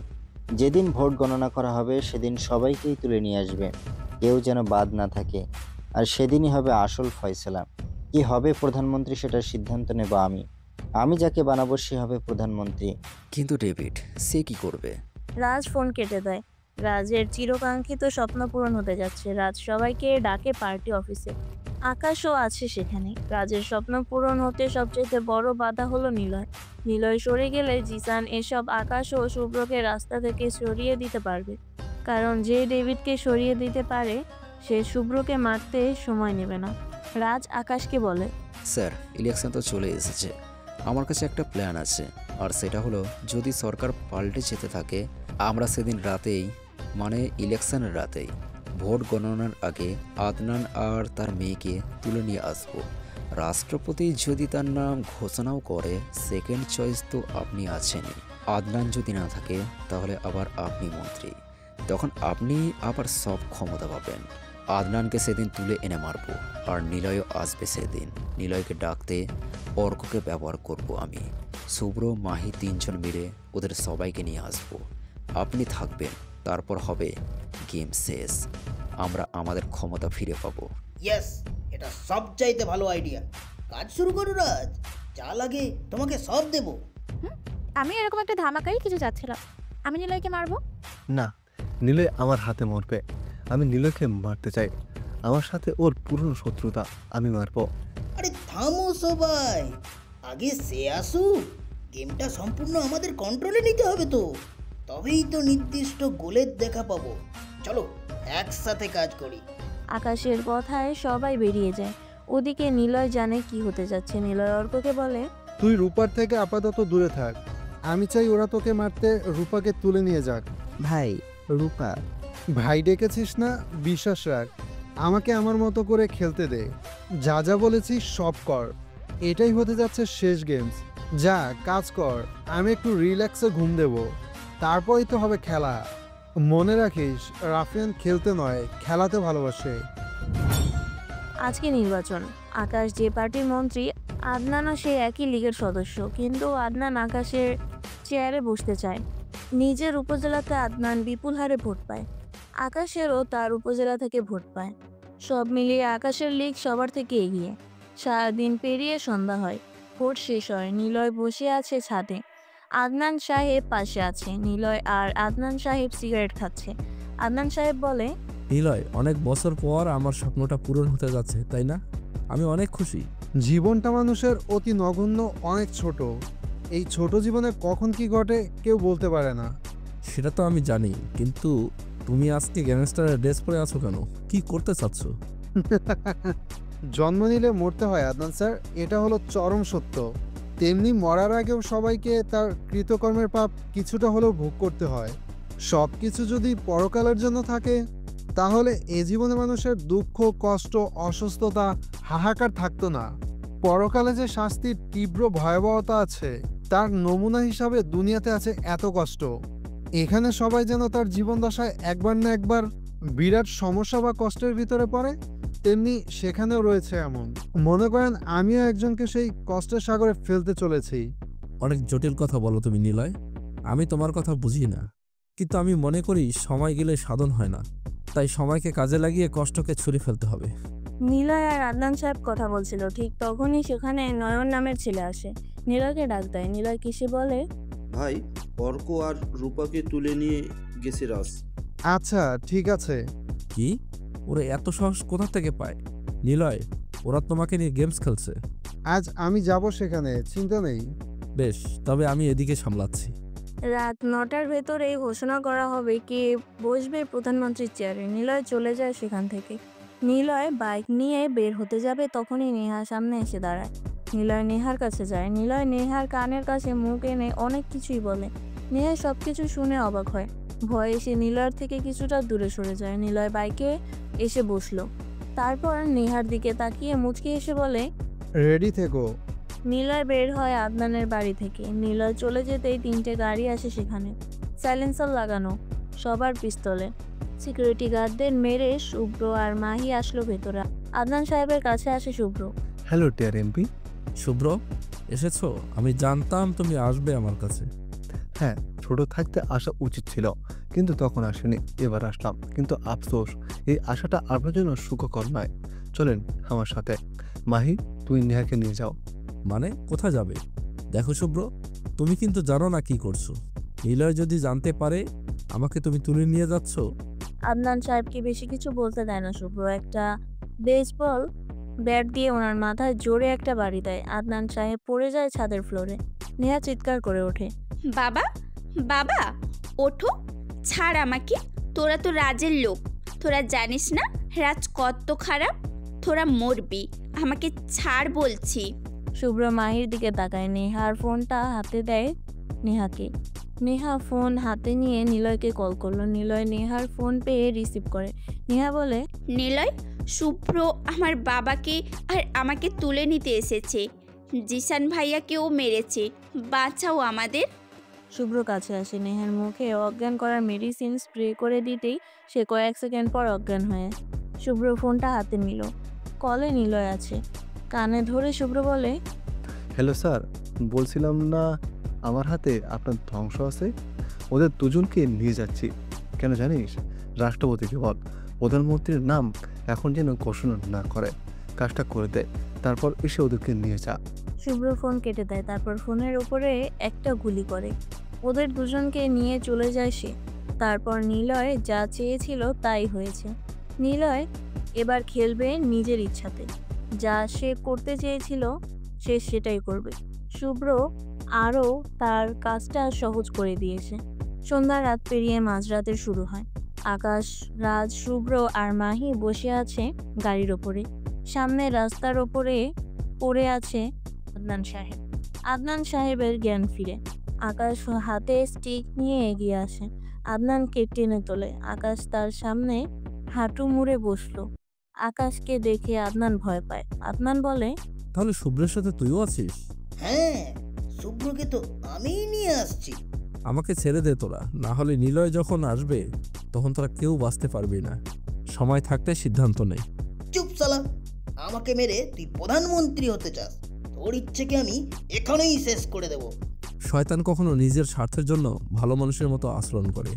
Speaker 13: যেদিন ভোট গণনা করা হবে সেদিন সবাইকেই তুলে নিয়ে আসবে, কেউ যেন বাদ না থাকে। আর সেদিনই হবে আসল ফয়সালা। কি হবে প্রধানমন্ত্রী সেটার সিদ্ধান্ত নেব আমি। আমি যাকে বানাবো সে হবে প্রধানমন্ত্রী।
Speaker 10: কিন্তু ডেভিড, সে কি করবে?
Speaker 2: রাজ ফোন কেটে দেয়। রাজের চিরকাঙ্ক্ষিত স্বপ্ন পূরণ হতে যাচ্ছে। রাজ সবাইকে ডাকে পার্টি অফিসে। আকাশও আছে সেখানে। রাজের স্বপ্ন পূরণ হতে সবচেয়ে বড় বাধা হলো নিলয়। নিলয় সরে গেলে জিসান এসব আকাশ ও শুভ্রকে রাস্তা থেকে সরিয়ে দিতে পারবে। কারণ যে ডেভিডকে সরিয়ে দিতে পারে সে শুভ্রকে মারতে সময় নেবে না। রাজ আকাশকে বলে,
Speaker 10: স্যার, ইলেকশন তো চলে এসেছে। আমার কাছে একটা প্ল্যান আছে, আর সেটা হলো যদি সরকার পাল্টে যেতে থাকে, আমরা সেদিন রাতেই, মানে ইলেকশনের রাতেই, ভোট গণনার আগে আদনান আর তার মেয়েকে তুলে নিয়ে আসব। রাষ্ট্রপতি যদি তার নাম ঘোষণাও করে, সেকেন্ড চয়েস তো আপনি আছেনই। আদনান যদি না থাকে তাহলে আবার আপনি মন্ত্রী, তখন আপনি আবার সব ক্ষমতা পাবেন। আদনানকে সেদিন তুলে এনে মারবো, আর নিলয়ও আসবে সেদিন। নিলয়কে ডাকতে অর্ককে ব্যবহার করব আমি। শুভ্র, মাহি 3 জন মিলে ওদের সবাইকে নিয়ে আসবো। আপনি থাকবেন, তারপর হবে গেম শেষ। আমরা আমাদের ক্ষমতা ফিরে পাবো।
Speaker 9: ইয়েস, এটা সবচাইতে ভালো আইডিয়া। কাজ শুরু করো রাজ, যা লাগে তোমাকে সব দেব।
Speaker 6: আমি এরকম একটা ধামাকাই কিছু চাচ্ছিলাম। আমি নিলয়কে মারবো।
Speaker 8: না, নিলয় আমার হাতে মরবে। আমি নিলয়কে মারতে চাই। আমার সাথে ওর পুরনো শত্রুতা, আমি মারবো।
Speaker 9: আরে থামো সবাই, আগে সে আসুক। গেমটা সম্পূর্ণ আমাদের কন্ট্রোলে নিতে হবে তো, তবেই তো নির্দিষ্ট গোলের দেখা পাবো। চলো একসাথে কাজ করি।
Speaker 2: আকাশের কথায় সবাই বেরিয়ে যায়। ওদিকে নিলয় জানে কি হতে যাচ্ছে। নিলয় অর্ককে বলে,
Speaker 3: তুই রূপার থেকে আপাতত দূরে থাক। আমি চাই ওরা তোকে মারতে রূপাকে তুলে নিয়ে যাক।
Speaker 5: ভাই, রূপা।
Speaker 3: ভাই ডেকেছিস না, বিশ্বাস রাখ। আমাকে আমার মতো করে খেলতে দে। যা যা বলেছিস সব কর। এটাই হতে যাচ্ছে শেষ গেমস। যা কাজ কর, আমি একটু রিল্যাক্সে ঘুম দেব, তারপরই তো হবে খেলা। মনে রাখিস, রাফিয়ান খেলতে নয়, খেলাতে ভালোবাসে।
Speaker 2: আজকে নির্বাচন। আকাশ যে পার্টির মন্ত্রী, আদনানও সেই একই লীগের সদস্য। কিন্তু আদনান আকাশের চেয়ারে বসতে চায়। নিজের উপজেলাতে আদনান বিপুল হারে ভোট পায়। আকাশেরও তার উপজেলা থেকে ভোট পায়। সব মিলিয়ে আকাশের লীগ সবার থেকে এগিয়ে। সারাদিন পেরিয়ে সন্ধ্যা হয়, ভোট শেষ হয়। নিলয় বসে আছে ছাদে। আদনান সাহেব পাশে আছে। নিলয় আর আদনান সাহেব সিগারেট খাচ্ছে। আদনান সাহেব বলে,
Speaker 12: নিলয়, অনেক বছর পর আমার স্বপ্নটা পূরণ হতে যাচ্ছে, তাই না? আমি অনেক খুশি।
Speaker 3: জীবনটা মানুষের অতি নগণ্য, অনেক ছোট। এই ছোট জীবনে কখন কি ঘটে কেউ বলতে পারে না।
Speaker 12: সেটা তো আমি জানি, কিন্তু তুমি আজকে গ্যাংস্টারের ড্রেস পরে আছো কেন? কি করতে চাচ্ছ?
Speaker 3: জন্ম নিলে মরতে হয় আদনান স্যার, এটা হলো চরম সত্য। তেমনি মরার আগেও সবাইকে তার কৃতকর্মের পাপ কিছুটা হলেও ভোগ করতে হয়। সব কিছু যদি পরকালের জন্য থাকে, তাহলে এ জীবনে মানুষের দুঃখ, কষ্ট, অসুস্থতা, হাহাকার থাকতো না। পরকালে যে শাস্তির তীব্র ভয়াবহতা আছে, তার নমুনা হিসাবে দুনিয়াতে আছে এত কষ্ট। এখানে সবাই যেন তার জীবন দশায় একবার না একবার বিরাট সমস্যা বা কষ্টের ভিতরে পড়ে, তেমনি সেখানেও রয়েছে এমন। মনে করেন আমিও একজনকে সেই কষ্টের সাগরে ফেলতে চলেছি।
Speaker 12: অনেক জটিল কথা বলো তুমি নিলয়। আমি তোমার কথা বুঝি না, কিন্তু আমি মনে করি সময় গেলে সাধন হয় না, তাই সময়কে কাজে লাগিয়ে কষ্টকে ছুঁড়ে ফেলতে হবে।
Speaker 2: নিলয় আর আদনান সাহেব কথা বলছিল, ঠিক তখনই সেখানে নয়ন নামের ছেলে আসে। নিলয়কে ডাক দেয়। নিলয় কিসে বলে,
Speaker 16: ভাই, অর্ক আর রূপাকে তুলে নিয়ে গেছে রাজ।
Speaker 3: আচ্ছা ঠিক আছে।
Speaker 12: কি? ওরা এত সাহস কোথা থেকে পায়? নিলয়, ওরা তোমাকে নিয়ে গেমস খেলছে।
Speaker 3: আজ আমি যাব সেখানে, চিন্তা নেই।
Speaker 12: বেশ, তবে আমি এদিকে সামলাচ্ছি।
Speaker 2: রাত 9টার ভেতরে ঘোষণা করা হবে কে বসবে প্রধানমন্ত্রীর চেয়ারে। নিলয় চলে যায় সেখান থেকে। নিলয় বাইক নিয়ে বের হতে যাবে, তখনই নেহা সামনে এসে দাঁড়ায়। নিলয় নেহার কাছে যায়। নিলয় নেহার কানের কাছে মুখ এনে অনেক কিছুই বলে। নেহা সব কিছু শুনে অবাক হয়। ভয়ে এসে নিলয়ের থেকে কিছুটা দূরে সরে যায়। নিলয় বাইকে এসে বসলো। তারপর নেহার দিকে তাকিয়ে মুচকি এসে বলে,
Speaker 3: রেডি থেকো।
Speaker 2: নিলয় বের হয় আদনানের বাড়ি থেকে। নিলয় চলে যেতেই 3টে গাড়ি আসে সেখানে, সাইলেন্সার লাগানো, সবার পিস্তলে। সিকিউরিটি গার্ডদের মেরে শুভ্র আর মাহি আসলো ভেতরে। আদনান সাহেবের কাছে আসে শুভ্র।
Speaker 8: হ্যালো টিয়ার এমপি।
Speaker 12: শুভ্র, এসেছো? আমি জানতাম তুমি আসবে আমার কাছে।
Speaker 8: হ্যাঁ, ছোট থাকতে আসা উচিত ছিল, কিন্তু তখন আসেনি, এবার আসলাম। কিন্তু আফসোস, এই আশাটা আপনার জন্য সুখকর নয়। চলেন আমার সাথে। মাহি, তুই নেহাকে নিয়ে যাও।
Speaker 12: মানে কোথায় যাবে? দেখো শুভ্র, তুমি কিন্তু জানো না কি করছো। নিলয় যদি জানতে পারে আমাকে তুমি তুলে নিয়ে যাচ্ছ।
Speaker 2: আদনান সাহেবকে বেশি কিছু বলতে দেয় না শুভ্র। একটা বেসবল ব্যাট দিয়ে ওনার মাথায় জোরে একটা বাড়ি দেয়। আদনান সাহেব পড়ে যায় ছাদের ফ্লোরে। নেহা চিৎকার করে ওঠে,
Speaker 7: বাবা, বাবা, ওঠো, ছাড় আমাকে। তোরা তো রাজের লোক, তোরা জানিস না রাজ কত খারাপ। তোরা মরবি, আমাকে ছাড় বলছি।
Speaker 2: শুভ্র মাহির দিকে তাকায়। নেহার ফোনটা হাতে দেয় নেহাকে। নেহা ফোন হাতে নিয়ে নিলয়কে কল করলো। নিলয় নেহার ফোন পেয়ে রিসিভ করে। নেহা বলে,
Speaker 7: নিলয়, শুভ্র আমার বাবাকে আর আমাকে তুলে নিতে এসেছে। জিসান ভাইয়াকেও মেরেছে, বাঁচাও আমাদের।
Speaker 2: শুভ্র কাছে আসে। নেহার মুখে অজ্ঞান করার মেডিসিন স্প্রে করে দিতেই সে কয়েক সেকেন্ড পর অজ্ঞান হয়ে। শুভ্র ফোনটা হাতে নিল। কলে নিলয় আছে। কানে ধরে শুভ্র বলে,
Speaker 8: হ্যালো স্যার, বলছিলাম না আমার হাতে আপনার ধ্বংস আছে? ওদের দুজনকে নিয়ে যাচ্ছি। কেন জানিস? রাষ্ট্রপতিকে বল প্রধানমন্ত্রীর নাম এখন যেন ঘোষণা না করে, কাজটা করে দেয়, তারপর এসে ওদেরকে নিয়ে যা।
Speaker 2: শুভ্র ফোন কেটে দেয়। তারপর ফোনের উপরে একটা গুলি করে। ওদের দুজনকে নিয়ে চলে যায় সে। তারপর নিলয় যা চেয়েছিল তাই হয়েছে। নিলয় এবার খেলবে নিজের ইচ্ছাতে। যা সে করতে চেয়েছিল সে সেটাই করবে। শুভ্র আরও তার কাজটা সহজ করে দিয়েছে। সন্ধ্যা রাত পেরিয়ে মাঝরাতের শুরু হয়। আকাশ, রাজ, শুভ্র আর মাহি বসে আছে গাড়ির ওপরে। সামনে রাস্তার ওপরে পড়ে আছে আদনান সাহেব। আদনান সাহেবের জ্ঞান ফিরে। আকাশ হাতে স্টিক নিয়ে এগিয়ে আসে। আদনানকে টেনে তোলে। আকাশ তার সামনে হাঁটু মুড়ে বসলো। আকাশকে দেখে আদনান ভয় পায়। আদনান বলে,
Speaker 12: তাহলে শুভ্রের সাথে তুইও আছিস?
Speaker 9: হ্যাঁ, শুভ্রকে তো আমিই নিয়ে আসছি।
Speaker 12: আমাকে ছেড়ে দে তোরা, না হলে নিলয় যখন আসবে তখন তোরা কেউ বাঁচতে পারবি না। সময় থাকতে সিদ্ধান্ত নেই।
Speaker 9: চুপ শালা, আমাকে মেরে তুই প্রধানমন্ত্রী হতে চাস? তোর ইচ্ছেকে আমি এখানেই শেষ করে দেব।
Speaker 12: শয়তান কখনো নিজের স্বার্থের জন্য ভালো মানুষের মতো আচরণ করে,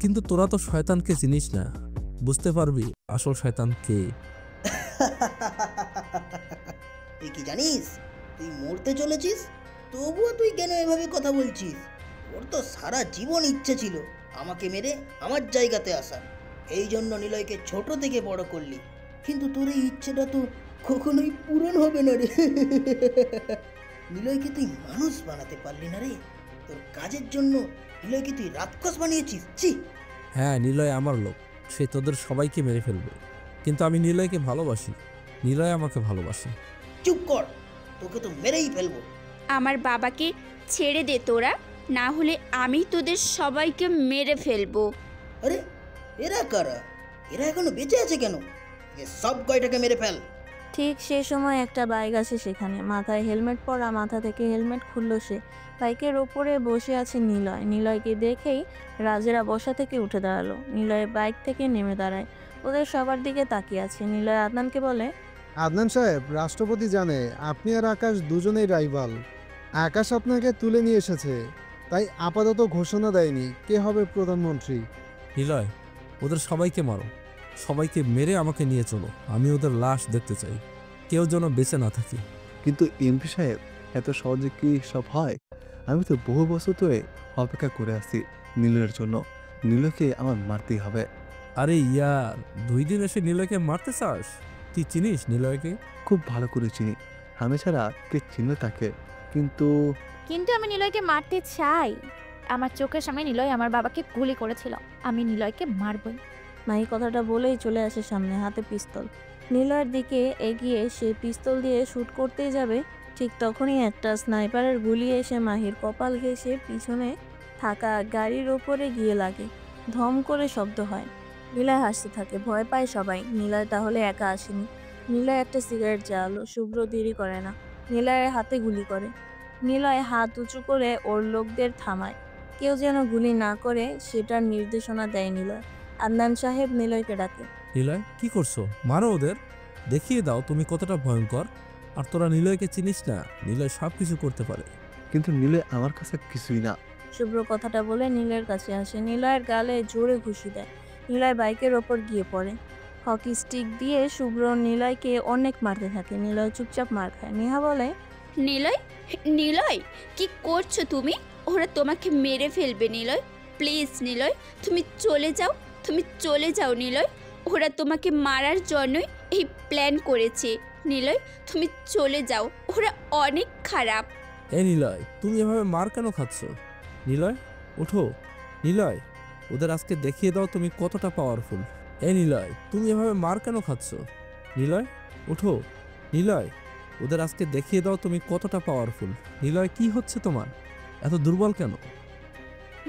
Speaker 12: কিন্তু তোরা তো শয়তানকে চিনিস না। বুঝতে পারবি আসল শয়তান কে।
Speaker 9: তুই কি জানিস তুই মরতে চলেছিস? তবুও তুই কেন এভাবে কথা বলছিস? ওর তো সারা জীবন ইচ্ছে ছিল আমাকে মেরে আমার জায়গাতে আসার। এই জন্য নিলয়কে ছোট থেকে বড় করলি, কিন্তু তোর এই ইচ্ছেটা তো কখনোই পূরণ হবে না রে। নিলয়কে তুই মানুষ বানাতে পারলি না রে। তোর কাজের জন্য নিলয়কে তুই রাক্ষস বানিয়েছিস। ছি!
Speaker 12: হ্যাঁ, নিলয় আমার লোক, সে তোদের সবাইকে মেরে ফেলবে, কিন্তু আমি নিলয়কে ভালোবাসি, নিলয় আমাকে ভালোবাসে।
Speaker 9: চুপ কর, তোকে তো মেরেই ফেলবো।
Speaker 7: আমার বাবাকে ছেড়ে দে তোরা, না হলে আমি তোদের সবাইকে মেরে ফেলবো।
Speaker 9: আরে এরা কারা? এরা এখনো বেঁচে আছে কেন? এ সব কয়টাকে মেরে ফেল।
Speaker 2: ঠিক সে সময় একটা বাইক আসে সেখানে। মাথায় হেলমেট পরা, মাথা থেকে হেলমেট খুলল সে। বাইকের ওপরে বসে আছে নিলয়। নিলয়কে দেখেই রাজেরা বসা থেকে উঠে দাঁড়ালো। নিলয় বাইক থেকে নেমে দাঁড়ায়, ওদের সবার দিকে তাকিয়ে আছে। নিলয় আদনানকে বলে,
Speaker 3: আদনান সাহেব, রাষ্ট্রপতি জানে আপনি আর আকাশ দুজনেই রাইভাল। আকাশ আপনাকে তুলে নিয়ে এসেছে, তাই আপাতত ঘোষণা দেয়নি কে হবে প্রধানমন্ত্রী।
Speaker 12: নিলয়, ওদের সবাইকে মারো, সবাইকে মেরে আমাকে নিয়ে চলো, আমি ওদের লাশ দেখতে চাই, কেউ যেন বেঁচে না থাকে।
Speaker 8: কিন্তু এমপি সাহেব, এত সহজে কি সব হয়? আমি তো বহু বছর ধরে অপেক্ষা করে আসছি নীলের জন্য। নীলকে আমার মারতেই হবে।
Speaker 12: আরে ইয়ার, 2 দিন এসে নিলয়কে মারতে চাস? তুই চিনিস নিলয়কে?
Speaker 8: খুব ভালো করে চিনি, আমি ছাড়া কে চিনে তাকে। কিন্তু
Speaker 6: আমি নিলয়কে মারতে চাই। আমার চোখের সামনে নিলয় আমার বাবাকে গুলি করেছিল, আমি নিলয়কে মারবই।
Speaker 2: মাহি কথাটা বলেই চলে আসে সামনে, হাতে পিস্তল। নিলয়ের দিকে এগিয়ে সে পিস্তল দিয়ে শ্যুট করতেই যাবে, ঠিক তখনই একটা স্নাইপারের গুলি এসে মাহির কপাল ঘেঁষে পিছনে থাকা গাড়ির ওপরে গিয়ে লাগে। ধম করে শব্দ হয়। নিলয় হাসতে থাকে, ভয় পায় সবাই। নিলয় তাহলে একা আসেনি। নিলয় একটা সিগারেট জ্বালালো। শুভ্র দেরি করে না, নিলয়ের হাতে গুলি করে। নিলয় হাত উঁচু করে ওর লোকদের থামায়, কেউ যেন গুলি না করে সেটার নির্দেশনা দেয় নিলয়। আদনান সাহেব নিলয়কে ডাকে,
Speaker 12: নিলয়, কি করছো? মারো ওদের, দেখিয়ে দাও তুমি কতটা ভয়ঙ্কর। আর তোরা নিলয়কে চিনিস না, নিলয় সব কিছু করতে পারে।
Speaker 8: কিন্তু নীলে আমার কাছে কিছুই না।
Speaker 2: শুভ্র কথাটা বলে নিলয়ের কাছে আসে, নিলয়ের গালে জোরে ঘুষি দেয়। নিলয় বাইকের ওপর গিয়ে পড়ে। হকি স্টিক দিয়ে শুভ্র নিলয়কে অনেক মারতে থাকে। নিলয় চুপচাপ মার খায়। নেহা বলে,
Speaker 7: নিলয়, নিলয় কি করছো তুমি? ওরা তোমাকে মেরে ফেলবে নিলয়। প্লিজ নিলয়, তুমি চলে যাও, তুমি চলে যাও নিলয়। ওরা তোমাকে মারার জন্যই এই প্ল্যান করেছে নিলয়, তুমি চলে যাও, ওরা অনেক খারাপ।
Speaker 12: এই নিলয়, তুমি এভাবে মার কেন খাচ্ছ? নিলয়, ওঠো। নিলয়, ওদের আজকে দেখিয়ে দাও তুমি কতটা পাওয়ারফুল। এই নিলয়, তুমি এভাবে মার কেন খাচ্ছ? নিলয়, ওঠো। নিলয়, ওদের আজকে দেখিয়ে দাও তুমি কতটা পাওয়ারফুল। নিলয়, কি হচ্ছে তোমার? এত দুর্বল কেন?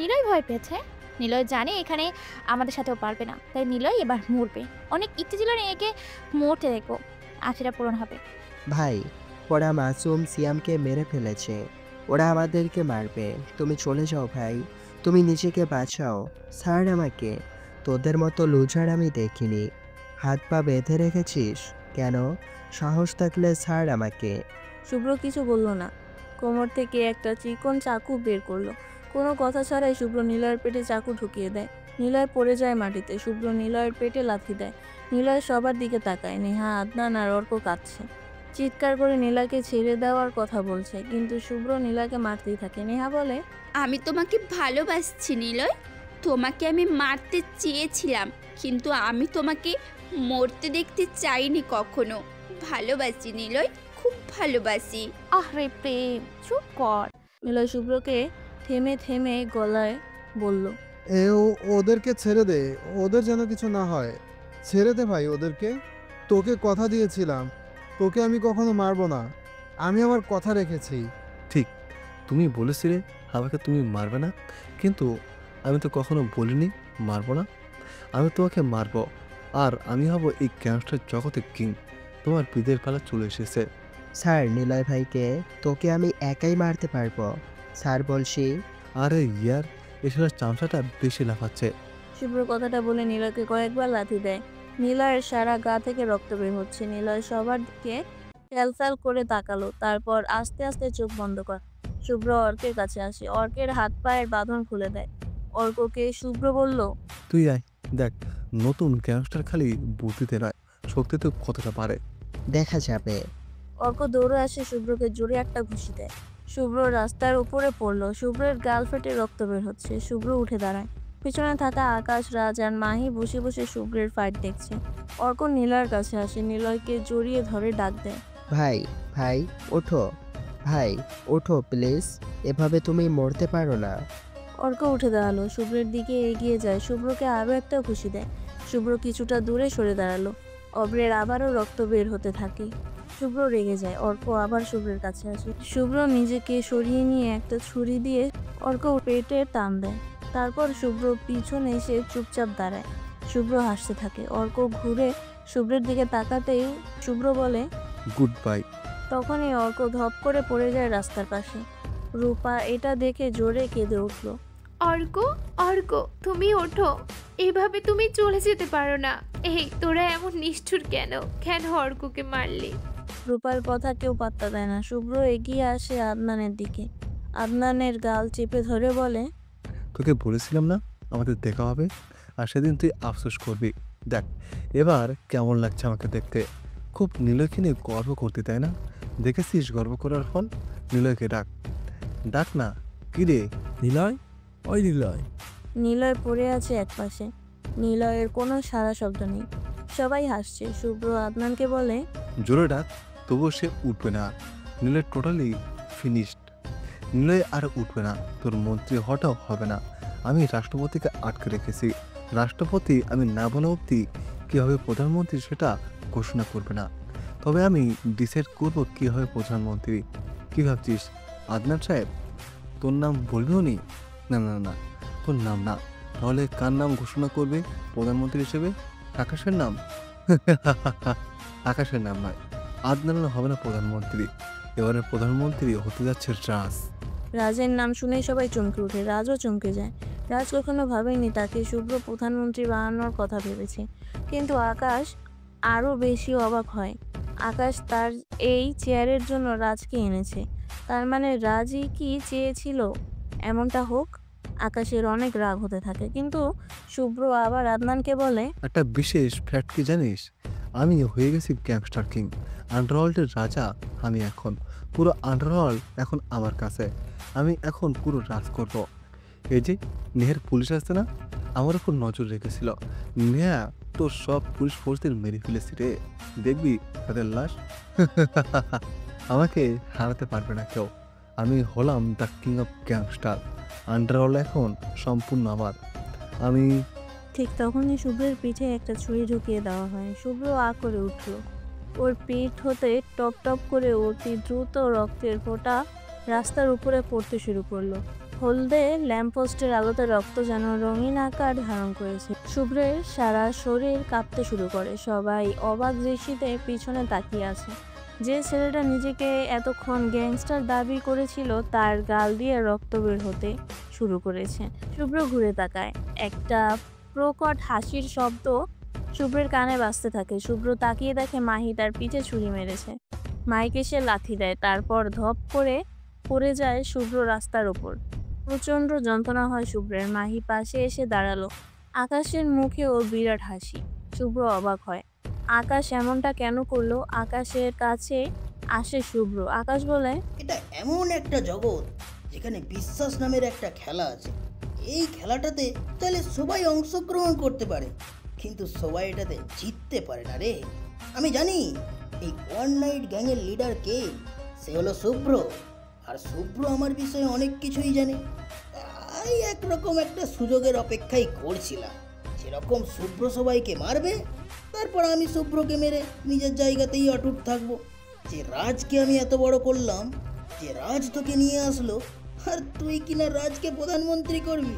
Speaker 6: নিলয় ভয় পেয়েছে। নিলয় জানে এখানে আমাদের সাথেও পারবে না, তাই নিলয় এবার মরবে। অনেক ইচ্ছে ছিল একে মরতে দেখবো, আর সেটা পূরণ হবে।
Speaker 5: ভাই, ওরা মাসুম সিয়ামকে মেরে ফেলেছে, ওরা আমাদেরকে মারবে। তুমি চলে যাও ভাই, তুমি নিজেকে বাঁচাও। ছাড় আমাকে, তোদের মতো লুজার আমি দেখিনি। হাত পা বেঁধে রেখেছিস কেন? সাহস থাকলে ছাড় আমাকে।
Speaker 2: শুভ্র কিছু বলল না। কোমর থেকে একটা চিকন চাকু বের করলো। কোনো কথা ছাড়াই শুভ্র নিলয়ের পেটে চাকু ঢুকিয়ে দেয়। নিলয় পড়ে যায় মাটিতে। শুভ্র নিলয়ের পেটে লাথি দেয়। নিলয় সবার দিকে তাকায়। নেহা, আদনান আর অর্ক কাঁদছে। চিৎকার করে নিলয়কে ছেড়ে দেওয়ার কথা বলছে, কিন্তু শুভ্র নিলয়কে মারতেই থাকে। নেহা বলে,
Speaker 7: আমি তোমাকে ভালোবাসছি নিলয়, তোমাকে আমি মারতে চেয়েছিলাম, কিন্তু আমি তোমাকে মরতে দেখতে চাইনি কখনো। ভালোবাসি নিলয়, খুব ভালোবাসি।
Speaker 6: আরে প্রেম, চুপ কর।
Speaker 2: নিলয় শুভ্রকে থেমে থেমে গলায় বলল,
Speaker 3: ওদেরকে ছেড়ে দে, ওদের যেন কিছু না হয়। ছেড়ে দে ভাই ওদেরকে। তোকে কথা দিয়েছিলাম, তোকে আমি কখনো মারবো না। আমি আমার কথা রেখেছি।
Speaker 8: ঠিক, তুমি বলেছিলে আমাকে তুমি মারবে না, কিন্তু আমি তো কখনো বলিনি মারবো না। আমি তোমাকে মারবো, আর আমি হব এই গ্যাংস্টার জগতের কিং। তোমার বিদের পালা চলে এসেছে।
Speaker 5: স্যার, নিলয় ভাইকে তোকে আমি একাই মারতে পারবো স্যার বলছি।
Speaker 8: আরে ইয়ার, এসবের চামচাটা বেশি লাফাচ্ছে।
Speaker 2: শুভ্র কথাটা বলে নিলয়কে কয়েকবার লাথি দেয়। নিলয়ের সারা গা থেকে রক্ত বের হচ্ছে। নিলয় সবার দিকে ফ্যাল করে তাকালো, তারপর আস্তে আস্তে চোখ বন্ধ করে শুভ্র অর্কের কাছে আসে। অর্কের হাত পায়ের বাঁধন খুলে দেয়। অর্ককে শুভ্র বলল,
Speaker 8: তুই আয়, দেখ নতুন গ্যাংস্টার খালি বুদ্ধিতে নয়, শক্তিতে কতটা পারে
Speaker 5: দেখা যাবে।
Speaker 2: অর্ক দৌড়ে আসে, শুভ্রকে জোরে একটা ঘুষি দেয়। শুভ্র রাস্তার উপরে পড়লো। শুভ্রের গাল ফেটে রক্ত বের হচ্ছে। শুভ্র উঠে দাঁড়ায়। পিছনে থাকা আকাশ, রাজ আর মাহি বসে বসে শুভ্রের ফাইট দেখছে। অর্ক নিলয়ের কাছে আসে, নিলয়কে জড়িয়ে ধরে ডাক দেয়।
Speaker 5: ভাই ভাই ওঠো, ভাই ওঠো প্লিজ, এভাবে তুমি মরতে পারো না।
Speaker 2: অর্ক উঠে দাঁড়ালো, শুভ্রের দিকে এগিয়ে যায়, শুভ্রকে আরও একটা খুশি দেয়। শুভ্র কিছুটা দূরে সরে দাঁড়ালো। অব্রের আবারও রক্ত বের হতে থাকে। শুভ্র রেগে যায়। অর্ক আবার শুভ্রের কাছে আসে। শুভ্র নিজেকে সরিয়ে নিয়ে একটা ছুরি দিয়ে অর্ক পেটে টান দেয়। তারপর শুভ্র পিছনে এসে চুপচাপ দাঁড়ায়। শুভ্র হাসতে থাকে। অর্ক ঘুরে শুভ্রের দিকে তাকাতেই শুভ্র বলে,
Speaker 8: গুড বাই।
Speaker 2: তখনই অর্ক ধপ করে পড়ে যায় রাস্তার পাশে। রূপা এটা দেখে জোরে কেঁদে উঠল।
Speaker 11: অর্ক, অর্ক, তুমি ওঠো, এভাবে তুমি চলে যেতে পারো না। এই তোরা এমন নিষ্ঠুর কেন? কেন অর্ককে মারলি?
Speaker 2: রূপার কথা কেউ পাত্তা দেয় না। শুভ্র এগিয়ে আসে আদনানের দিকে। আদনানের গাল চেপে ধরে বলে,
Speaker 8: তোকে বলেছিলাম না আমাদের দেখা হবে, আর সেদিন তুই আফসোস করবি। দেখ এবার কেমন লাগছে আমাকে দেখতে। খুব নিলয়কে নিয়ে গর্ব করতে, তাই না? দেখেছিস গর্ব করার ফল? নিলয়কে ডাক, ডাক না। কি রে
Speaker 12: নিলয়, ওই নিলয়।
Speaker 2: নিলয় পড়ে আছে একপাশে। নিলয়ের কোনো সারা শব্দ নেই। সবাই হাসছে। শুভ্র আদনানকে বলে,
Speaker 8: জোরে ডাক, তবুও সে উঠবে না। Niloy totally finished. নিলয় আর উঠবে না। তোর মন্ত্রী হওয়াটাও হবে না। আমি রাষ্ট্রপতিকে আটকে রেখেছি। রাষ্ট্রপতি আমি না বলা অবধি কী হবে প্রধানমন্ত্রী সেটা ঘোষণা করবে না। তবে আমি ডিসাইড করবো কী হবে প্রধানমন্ত্রী। কী ভাবছিস আদনান সাহেব? তোর নাম বলবেও নি? না না না, তোর নাম না। তাহলে কার নাম ঘোষণা করবে প্রধানমন্ত্রী হিসেবে? আকাশের নাম? আকাশের নাম নয়, আদনান হবে না প্রধানমন্ত্রী। এবারে প্রধানমন্ত্রী হতে যাচ্ছে রাজ।
Speaker 2: রাজের নাম শুনেই সবাই চমকে ওঠে। রাজও চমকে যায়। রাজ কখনো ভাবেনি তাকে শুভ্র প্রধানমন্ত্রী বানানোর কথা ভেবেছে। কিন্তু আকাশ আরও বেশি অবাক হয়। আকাশ তার এই চেয়ারের জন্য রাজকে এনেছে। তার মানে রাজই কি চেয়েছিল এমনটা হোক? আকাশের অনেক রাগ হতে থাকে। কিন্তু শুভ্র আবার আদনানকে বলে,
Speaker 8: একটা বিশেষ ফ্যাক্ট কি জানিস? আমি হয়ে গেছি গ্যাংস্টার কিং। আন্ডারওয়ার্ল্ডের রাজা আমি এখন। পুরো আন্ডারওয়ার্ল্ড এখন আমার কাছে। আমি এখন পুরো রাজ করব। এই যে নেহের পুলিশ আসছে না, আমার উপর নজর রেখেছিল। নেহা তো সব পুলিশ ফোর্সদের মেরে ফেলেছি রে। দেখবি তাদের লাশ। আমাকে হারাতে পারবে না কেউ। আমি হলাম the king of gangster. Underworld এখন সম্পূর্ণ আমার। আমি
Speaker 2: ঠিক তখনই শুভ্রের পিঠে একটা ছুরি ঢুকিয়ে দেওয়া হয়। শুভ্র আ করে উঠল। ওর পিঠ হতে টপ টপ করে অতি দ্রুত রক্তের ফোঁটা রাস্তার উপরে পড়তে শুরু করলো। হলদে ল্যাম্পপোস্টের আলোতে রক্ত যেন রঙিন আকার ধারণ করেছে। শুভ্রের সারা শরীর কাঁপতে শুরু করে। সবাই অবাক দৃষ্টিতে পিছনে তাকিয়ে আছে। যে ছেলেটা নিজেকে এতক্ষণ গ্যাংস্টার দাবি করেছিল তার গাল দিয়ে রক্ত বের হতে শুরু করেছে। শুভ্র ঘুরে তাকায়। একটা প্রকট হাসির শব্দ শুভ্রের কানে বাজতে থাকে। শুভ্র তাকিয়ে দেখে মাহি তার পিঠে ছুরি মেরেছে। মাইকে সে লাথি দেয়। তারপর ধপ করে পড়ে যায় শুভ্র রাস্তার ওপর। প্রচণ্ড যন্ত্রণা হয় শুভ্রের। মাহি পাশে এসে দাঁড়ালো। আকাশের মুখে ওর বিরাট হাসি। শুভ্র অবাক হয়। আকাশ এমনটা কেন করলো? আকাশের কাছে আসে শুভ্র। আকাশ বলে,
Speaker 9: এটা এমন একটা জগৎ যেখানে বিশ্বাস নামের একটা খেলা আছে। এই খেলাটাতে চাইলে সবাই অংশগ্রহণ করতে পারে, কিন্তু সবাই এটাতে জিততে পারে না রে। আমি জানি এই ওয়ান নাইট গ্যাংয়ের লিডার কে। সে হলো শুভ্র। আর শুভ্র আমার বিষয়ে অনেক কিছুই জানে। তাই একরকম একটা সুযোগের অপেক্ষাই করছিলাম। যেরকম শুভ্র সবাইকে মারবে, তারপর আমি শুভ্রকে মেরে নিজের জায়গাতেই অটুট থাকবো। যে রাজকে আমি এত বড় করলাম, যে রাজ তোকে নিয়ে আসলো, আর তুই কিনা রাজকে প্রধানমন্ত্রী করবি?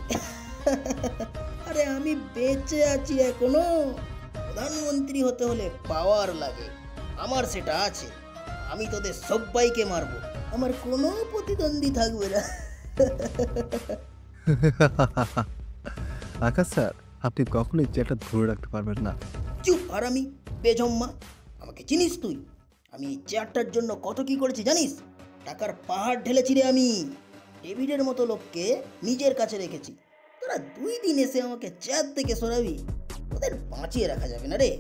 Speaker 9: আরে আমি বেঁচে আছি এখনো। প্রধানমন্ত্রী হতে হলে পাওয়ার লাগে, আমার সেটা আছে। আমি তোদের সবাইকে মারবো, আমার কোনো প্রতিদ্বন্দ্বী থাকবে না।
Speaker 8: আকাশ স্যার, আপনি কখনোই যেটা ধরে রাখতে পারবেন না।
Speaker 9: চুপ আর আমি বেজম্মা। আমাকে চিনিস তুই? আমি এই চেয়ারটার জন্য কত কি করেছি জানিস? টাকার পাহাড় ঢেলেছি রে আমি। ডেভিডের মতো লোককে নিজের কাছে রেখেছি। তোরা 2 দিন এসে আমাকে চেয়ার থেকে সরাবি? ওদের বাঁচিয়ে রাখা যাবে না রে,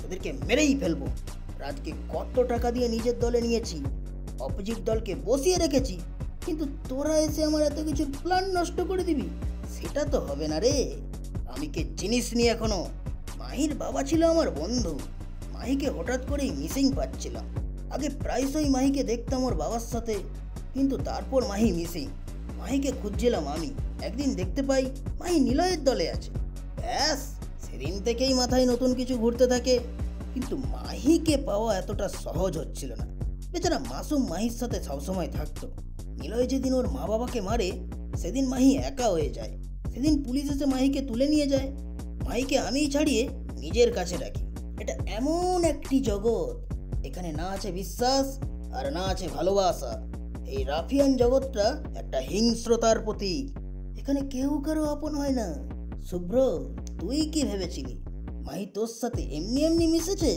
Speaker 9: ওদেরকে মেরেই ফেলবো। রাজকে কত টাকা দিয়ে নিজের দলে নিয়েছি, অপোজিট দলকে বসিয়ে রেখেছি। কিন্তু তোরা এসে আমার এত কিছু প্ল্যান নষ্ট করে দিবি, সেটা তো হবে না রে। আমি কে চিনিস নি এখনো? মাহির বাবা ছিল আমার বন্ধু। মাহিকে হঠাৎ করেই মিসিং পাচ্ছিলাম। আগে প্রায়শই মাহিকে দেখতাম ওর বাবার সাথে, কিন্তু তারপর মাহি মিসিং। মাহিকে খুঁজছিলাম আমি, একদিন দেখতে পাই মাহি নিলয়ের দলে আছে। ব্যাস, সেদিন থেকেই মাথায় নতুন কিছু ঘুরতে থাকে। কিন্তু মাহিকে পাওয়া এতটা সহজ হচ্ছিল না। বেচারা মাসুম মাহির সাথে সবসময় থাকতো। নিলয় যেদিন ওর মা বাবাকে মারে, সেদিন মাহি একা হয়ে যায়। সেদিন পুলিশ এসে মাহিকে তুলে নিয়ে যায়। মাহিকে আমিই ছাড়িয়ে নিজের কাছে রাখি। এটা এমন একটি জগৎ, এখানে না আছে বিশ্বাস আর না আছে ভালোবাসা। এই রাফিয়ান জগৎটা একটা হিংস্রতার প্রতীক। এখানে কেউ কারো আপন হয় না। শুভ্র, তুই কি ভেবেছিলি মাহি তোর সাথে এমনি এমনি মিশেছে?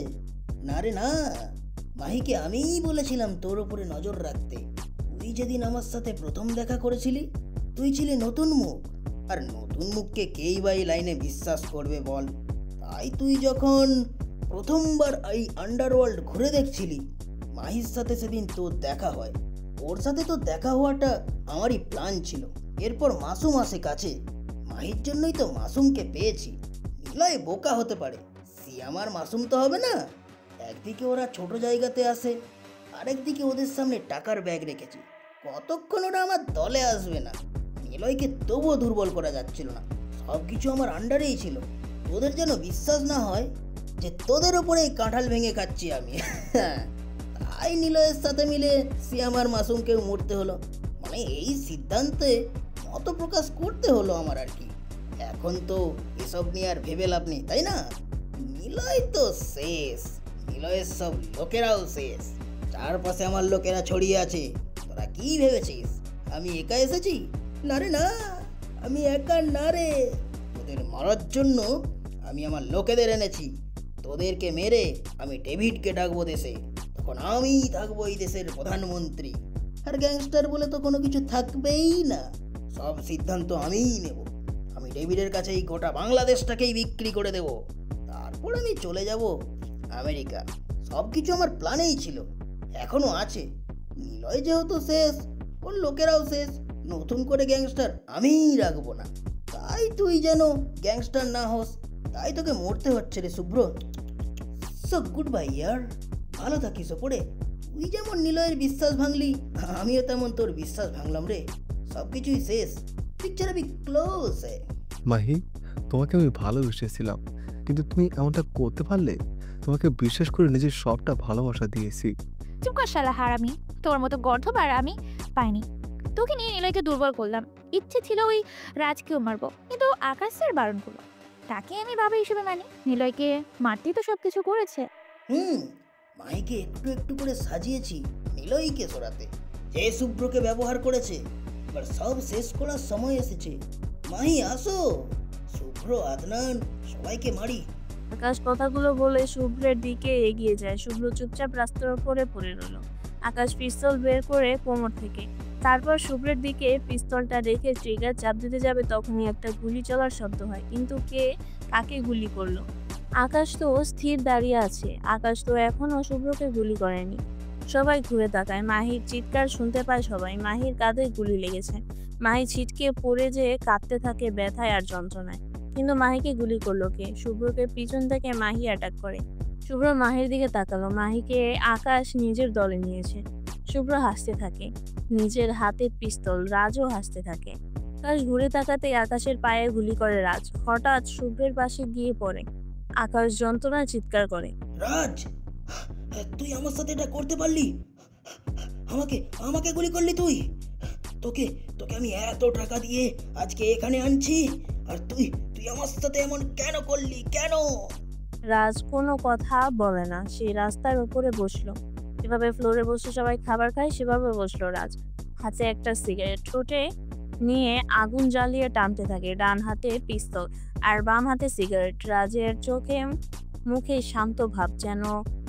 Speaker 9: না রে না, মাহিকে আমিই বলেছিলাম তোর উপরে নজর রাখতে। তুই যেদিন আমার সাথে প্রথম দেখা করেছিলি, তুই ছিলি নতুন মুখ, আর নতুন মুখকে কেই বা এই লাইনে বিশ্বাস করবে বল? তাই তুই যখন প্রথমবার এই আন্ডারওয়ার্ল্ড ঘুরে দেখছিলি, মাহির সাথে সেদিন তোর দেখা হয়। ওর সাথে তো দেখা হওয়াটা আমারই প্ল্যান ছিল। এরপর মাসুম আসে কাছে, মাহির জন্যই তো মাসুমকে পেয়েছি। নিলয় বোকা হতে পারে, সিয়াম আর মাসুম তো হবে না। একদিকে ওরা ছোট জায়গাতে আসে, আরেকদিকে ওদের সামনে টাকার ব্যাগ রেখেছি। কতক্ষণ ওরা আমার দলে আসবে না। নিলয়কে তবুও দুর্বল করা যাচ্ছিল না। সব কিছু আমার আন্ডারেই ছিল। তোদের যেন বিশ্বাস না হয় যে তোদের ওপরেই কাঁঠাল ভেঙে খাচ্ছি আমি। তাই নিলয়ের সাথে মিলে সিয়াম আর মাসুমকেও মরতে হলো। মানে এই সিদ্ধান্তে মত প্রকাশ করতে হলো আমার আর কি। এখন তো এসব নিয়ে আর ভেবে লাভ নেই, তাই না? নিলয় তো শেষ, নিলয়ের সব লোকেরাও শেষ। চারপাশে আমার লোকেরা ছড়িয়ে আছে। তোরা কি ভেবেছিস আমি একা এসেছি? না রে না, আমি একা না রে। তোদের মারার জন্য আমি আমার লোকেদের এনেছি। তোদেরকে মেরে আমি ডেভিডকে ডাকবো দেশে, তখন আমিই থাকবো এই দেশের প্রধানমন্ত্রী। আর গ্যাংস্টার বলে তো কোনো কিছু থাকবেই না। সব সিদ্ধান্ত আমিই নেব। আমি ডেভিডের কাছে এই গোটা বাংলাদেশটাকেই বিক্রি করে দেব। তারপর আমি চলে যাব আমেরিকা। সব কিছু আমার প্ল্যানেই ছিল, এখনো আছে। নিলয় যেহেতু শেষ, ওর লোকেরাও শেষ। নতুন করে গ্যাংস্টার আমিই রাখবো না। তাই তুই যেন গ্যাংস্টার না হোস, তাই তোকে মরতে হচ্ছে রে শুভ্র। সো গুড বাই ইয়ার, ভালো থাকিস ওপরে। তুই যেমন নিলয়ের বিশ্বাস ভাঙলি, আমিও তেমন তোর বিশ্বাস ভাঙলাম রে। সব কিছুই শেষ, পিকচার বি ক্লোজ।
Speaker 8: মাহি, তোমাকে আমি ভালোবেসেছিলাম, কিন্তু তুমি এমনটা করতে পারলে? তোমাকে বিশ্বাস করে নিজের সবটা ভালোবাসা দিয়েছি।
Speaker 6: চুপ কর শালা হারামি, তোর মতো গর্ধবার আমি পাইনি। তোকে নিয়ে নিলয়কে দুর্বল করলাম। ইচ্ছে ছিল ওই রাজকেও মারবো, কিন্তু আকাশ স্যার বারণ করলো। তাকে আমি বাবা হিসেবে মানি। নিলয়কে মারতেই তো সবকিছু করেছে।
Speaker 9: মাহিকে একটু একটু করে সাজিয়েছি নিলয়কে সরাতে। যে শুভ্রকে ব্যবহার করেছে, এবার সব শেষ করার সময় এসেছে। মাহি আসো, শুভ্র, আদনান, সবাইকে মারি।
Speaker 2: আকাশ কথাগুলো বলে শুভ্রের দিকে এগিয়ে যায়। শুভ্র চুপচাপ রাস্তার উপরে পড়ে রইল। আকাশ পিস্তল বের করে কোমর থেকে, তারপর শুভ্রের দিকে পিস্তলটা রেখে ট্রিগার চাপ দিতে যাবে, তখনই একটা গুলি চলার শব্দ হয়। কিন্তু কে কাকে গুলি করলো? আকাশ তো স্থির দাঁড়িয়ে আছে। আকাশ তো এখনো শুভ্রকে গুলি করেনি। সবাই ঘুরে তাকায়। মাহির চিৎকার শুনতে পায় সবাই। মাহির কাঁধে গুলি লেগেছে। মাহি ছিটকে পড়ে যেয়ে কাঁদতে থাকে ব্যথায় আর যন্ত্রণায়। কিন্তু মাহিকে গুলি করলো কে? শুভ্রকে পিছন থেকে মাহি অ্যাটাক করে। শুভ্র মাহির দিকে তাকালো। মাহিকে আকাশ নিজের দলে নিয়েছে। শুভ্র হাসতে থাকে, নিজের হাতের পিস্তল। রাজও হাসতে থাকে। আকাশ ঘুরে তাকাতেই আকাশের পায়ে গুলি করে রাজ। হঠাৎ শুভ্রের পাশে গিয়ে পড়ে। আকাশ যন্ত্রণায় চিৎকার করে,
Speaker 9: রাজ, তুই আমার সাথে এটা করতে পারলি? আমাকে আমাকে গুলি করলি তুই? তোকে তোকে আমি এত টাকা দিয়ে আজকে এখানে আনছি, আর তুই তুই আমার সাথে এমন কেন করলি? কেন?
Speaker 2: রাজ কোনো কথা বলে না। সে রাস্তার উপরে বসলো। যেভাবে ফ্লোরে বসে সবাই খাবার খায় সেভাবে বসলো রাজ। হাতে একটা সিগারেট ঠোঁটে নিয়ে আগুন জ্বালিয়ে টানতে থাকে। ডান হাতে পিস্তল আর বাম হাতে সিগারেট। রাজের চোখে মুখে শান্ত ভাব, যেন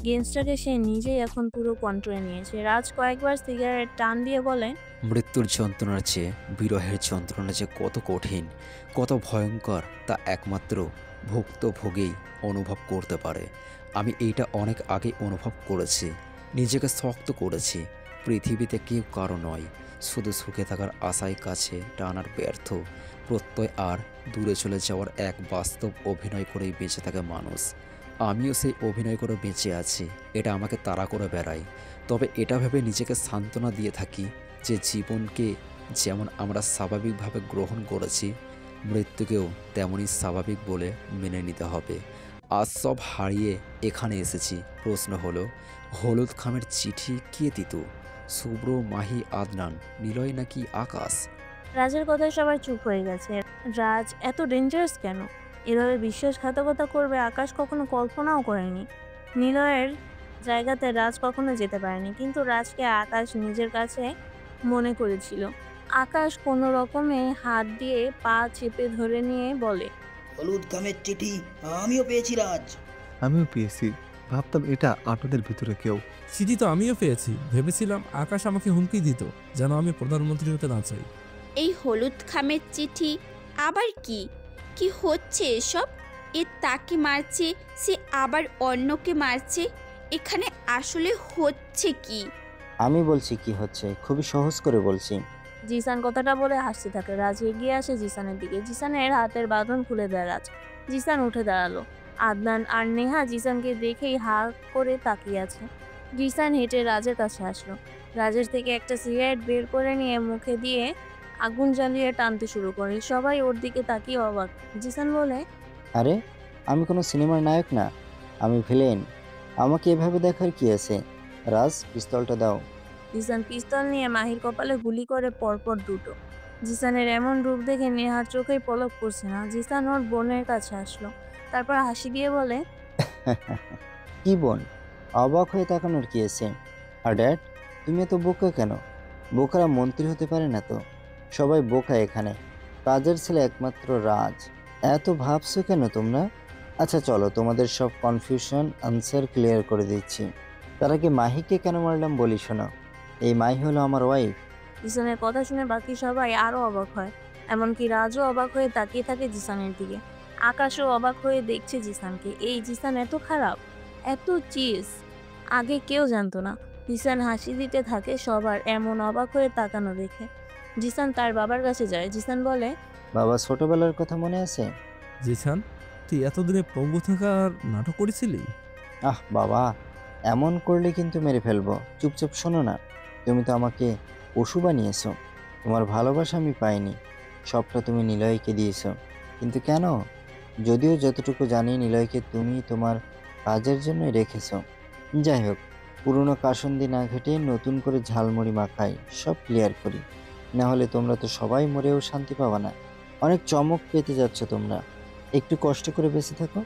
Speaker 2: গেমসটাকে সে নিজেই এখন পুরো কন্ট্রোলে নিয়েছে। রাজ কয়েকবার সিগারেট টান দিয়ে বলে,
Speaker 10: মৃত্যুর যন্ত্রণার চেয়ে বিরহের যন্ত্রণা যে কত কঠিন, কত ভয়ঙ্কর, তা একমাত্র ভুক্তভোগীই অনুভব করতে পারে। আমি এইটা অনেক আগে অনুভব করেছি, নিজেকে শক্ত করেছি। পৃথিবীতে কেউ কারো নয়, শুধু সুখে থাকার আশায় কাছে টানার ব্যর্থ প্রত্যয় আর দূরে চলে যাওয়ার এক বাস্তব অভিনয় করেই বেঁচে থাকে মানুষ। আমিও সেই অভিনয় করে বেঁচে আছি, এটা আমাকে তাড়া করে বেড়ায়। তবে এটা ভেবে নিজেকে সান্ত্বনা দিয়ে থাকি যে জীবনকে যেমন আমরা স্বাভাবিকভাবে গ্রহণ করেছি, মৃত্যুকেও তেমনই স্বাভাবিক বলে মেনে নিতে হবে। আজ সব হারিয়ে এখানে এসেছি। প্রশ্ন হলো, হলুদ খামের চিঠি কে দিত? শুভ্র, মাহি, আদনান, নিলয় নাকি আকাশ?
Speaker 2: রাজের কথায় সবাই চুপ হয়ে গেছে। রাজ এত ডেঞ্জারাস কেন? এভাবে বিশ্বাসঘাতকতা করবে আকাশ কখনো কল্পনাও করেনি। নিলয়ের জায়গাতে রাজ কখনো যেতে পারেনি, কিন্তু রাজকে আকাশ নিজের কাছে মনে করেছিল। আকাশ কোনো রকমে হাত দিয়ে পা চেপে ধরে নিয়ে বলে,
Speaker 9: হলুদ খামের চিঠি আমিও পেয়েছি রাজ।
Speaker 8: আমিও পেয়েছি, ভাবতাম এটা আপনাদের ভিতরে কেউ।
Speaker 12: চিঠি তো আমিও পেয়েছি, ভেবেছিলাম আকাশ আমাকে হুমকি দিত যেন আমি প্রধানমন্ত্রী হতে না চাই।
Speaker 7: এই হলুদ খামের চিঠি আবার কি কি হচ্ছে এসব? এ তাকে মারছে, সে আবার অন্যকে মারছে। এখানে আসলে হচ্ছে কি?
Speaker 13: আমি বলছি কি হচ্ছে, খুবই সহজ করে বলছি।
Speaker 2: জিসান কথাটা বলে হাসতে থাকে। রাজ এগিয়ে আসে জিসানের দিকে। জিসানের হাতের বাঁধন খুলে দেয় রাজ। জিসান উঠে দাঁড়ালো। আদনান আর নেহা জিসানকে দেখেই হা করে তাকিয়ে আছে। জিসান হেঁটে রাজের কাছে আসলো। রাজের থেকে একটা সিগারেট বের করে নিয়ে মুখে দিয়ে আগুন জ্বালিয়ে টানতে শুরু করে। সবাই ওর দিকে তাকিয়ে অবাক। জিসান বলে,
Speaker 13: আরে আমি কোনো সিনেমার নায়ক না, আমি ভিলেন। আমাকে এভাবে দেখার কি আছে? রাজ, পিস্তলটা দাও।
Speaker 2: জিসান পিস্তল নিয়ে মাহির কপালে গুলি করে পরপর দুটো। জিসানের এমন রূপ দেখে নেহার চোখেই পলক পড়ছে না। জিসান ওর বোনের কাছে আসলো, তারপর হাসি দিয়ে বলে,
Speaker 13: কি বোন, অবাক হয়ে তাকানোর কি আছে? আর ড্যাড, তুমি এত বোকা কেন? বোকারা মন্ত্রী হতে পারে না তো? সবাই বোকা এখানে। কাজের ছেলে একমাত্র রাজ। এত ভাবছো কেন তোমরা? আচ্ছা চলো, তোমাদের সব কনফিউশন আনসার ক্লিয়ার করে দিচ্ছি। তার আগে মাহিকে কেন মারলাম বলি শোনো। এই মাহি হলো আমার ওয়াইফ।
Speaker 2: জিসানের কথা শুনে বাকি সবাই আরো অবাক হয়। এমনকি রাজও অবাক হয়ে তাকিয়ে থাকে জিসানের দিকে। আকাশও অবাক হয়ে দেখছে জিসানকে। এই জিসান এত খারাপ, এত চিজ, আগে কেউ জানতো না। জিসান হাসি দিতে থাকে সবার এমন অবাক হয়ে তাকানো দেখে। জিসান তার বাবার কাছে যায়। জিসান বলে,
Speaker 13: বাবা, ছোটবেলার কথা মনে আছে?
Speaker 12: জিসান, তুই এতদিনে পঙ্গু থাকার নাটক করেছিলি?
Speaker 13: আহ বাবা, এমন করলে কিন্তু মেরে ফেলবো। চুপচাপ শোনো না। তুমি তো আমাকে পশু বানিয়েছো। তোমার ভালোবাসা আমি পাইনি, সবটা তুমি নিলয়কে দিয়েছো। কিন্তু কেন? যদিও যতটুকু জানি নিলয়কে তুমি তোমার কাজের জন্যই রেখেছো। যাই হোক, পুরনো কাসন্দি না ঘেটে নতুন করে ঝালমুড়ি মাখাই, সব ক্লিয়ার করি। না হলে তোমরা তো সবাই মরেও শান্তি পাবা না। অনেক চমক পেতে যাচ্ছ তোমরা, একটু কষ্ট করে বেঁচে থাকো।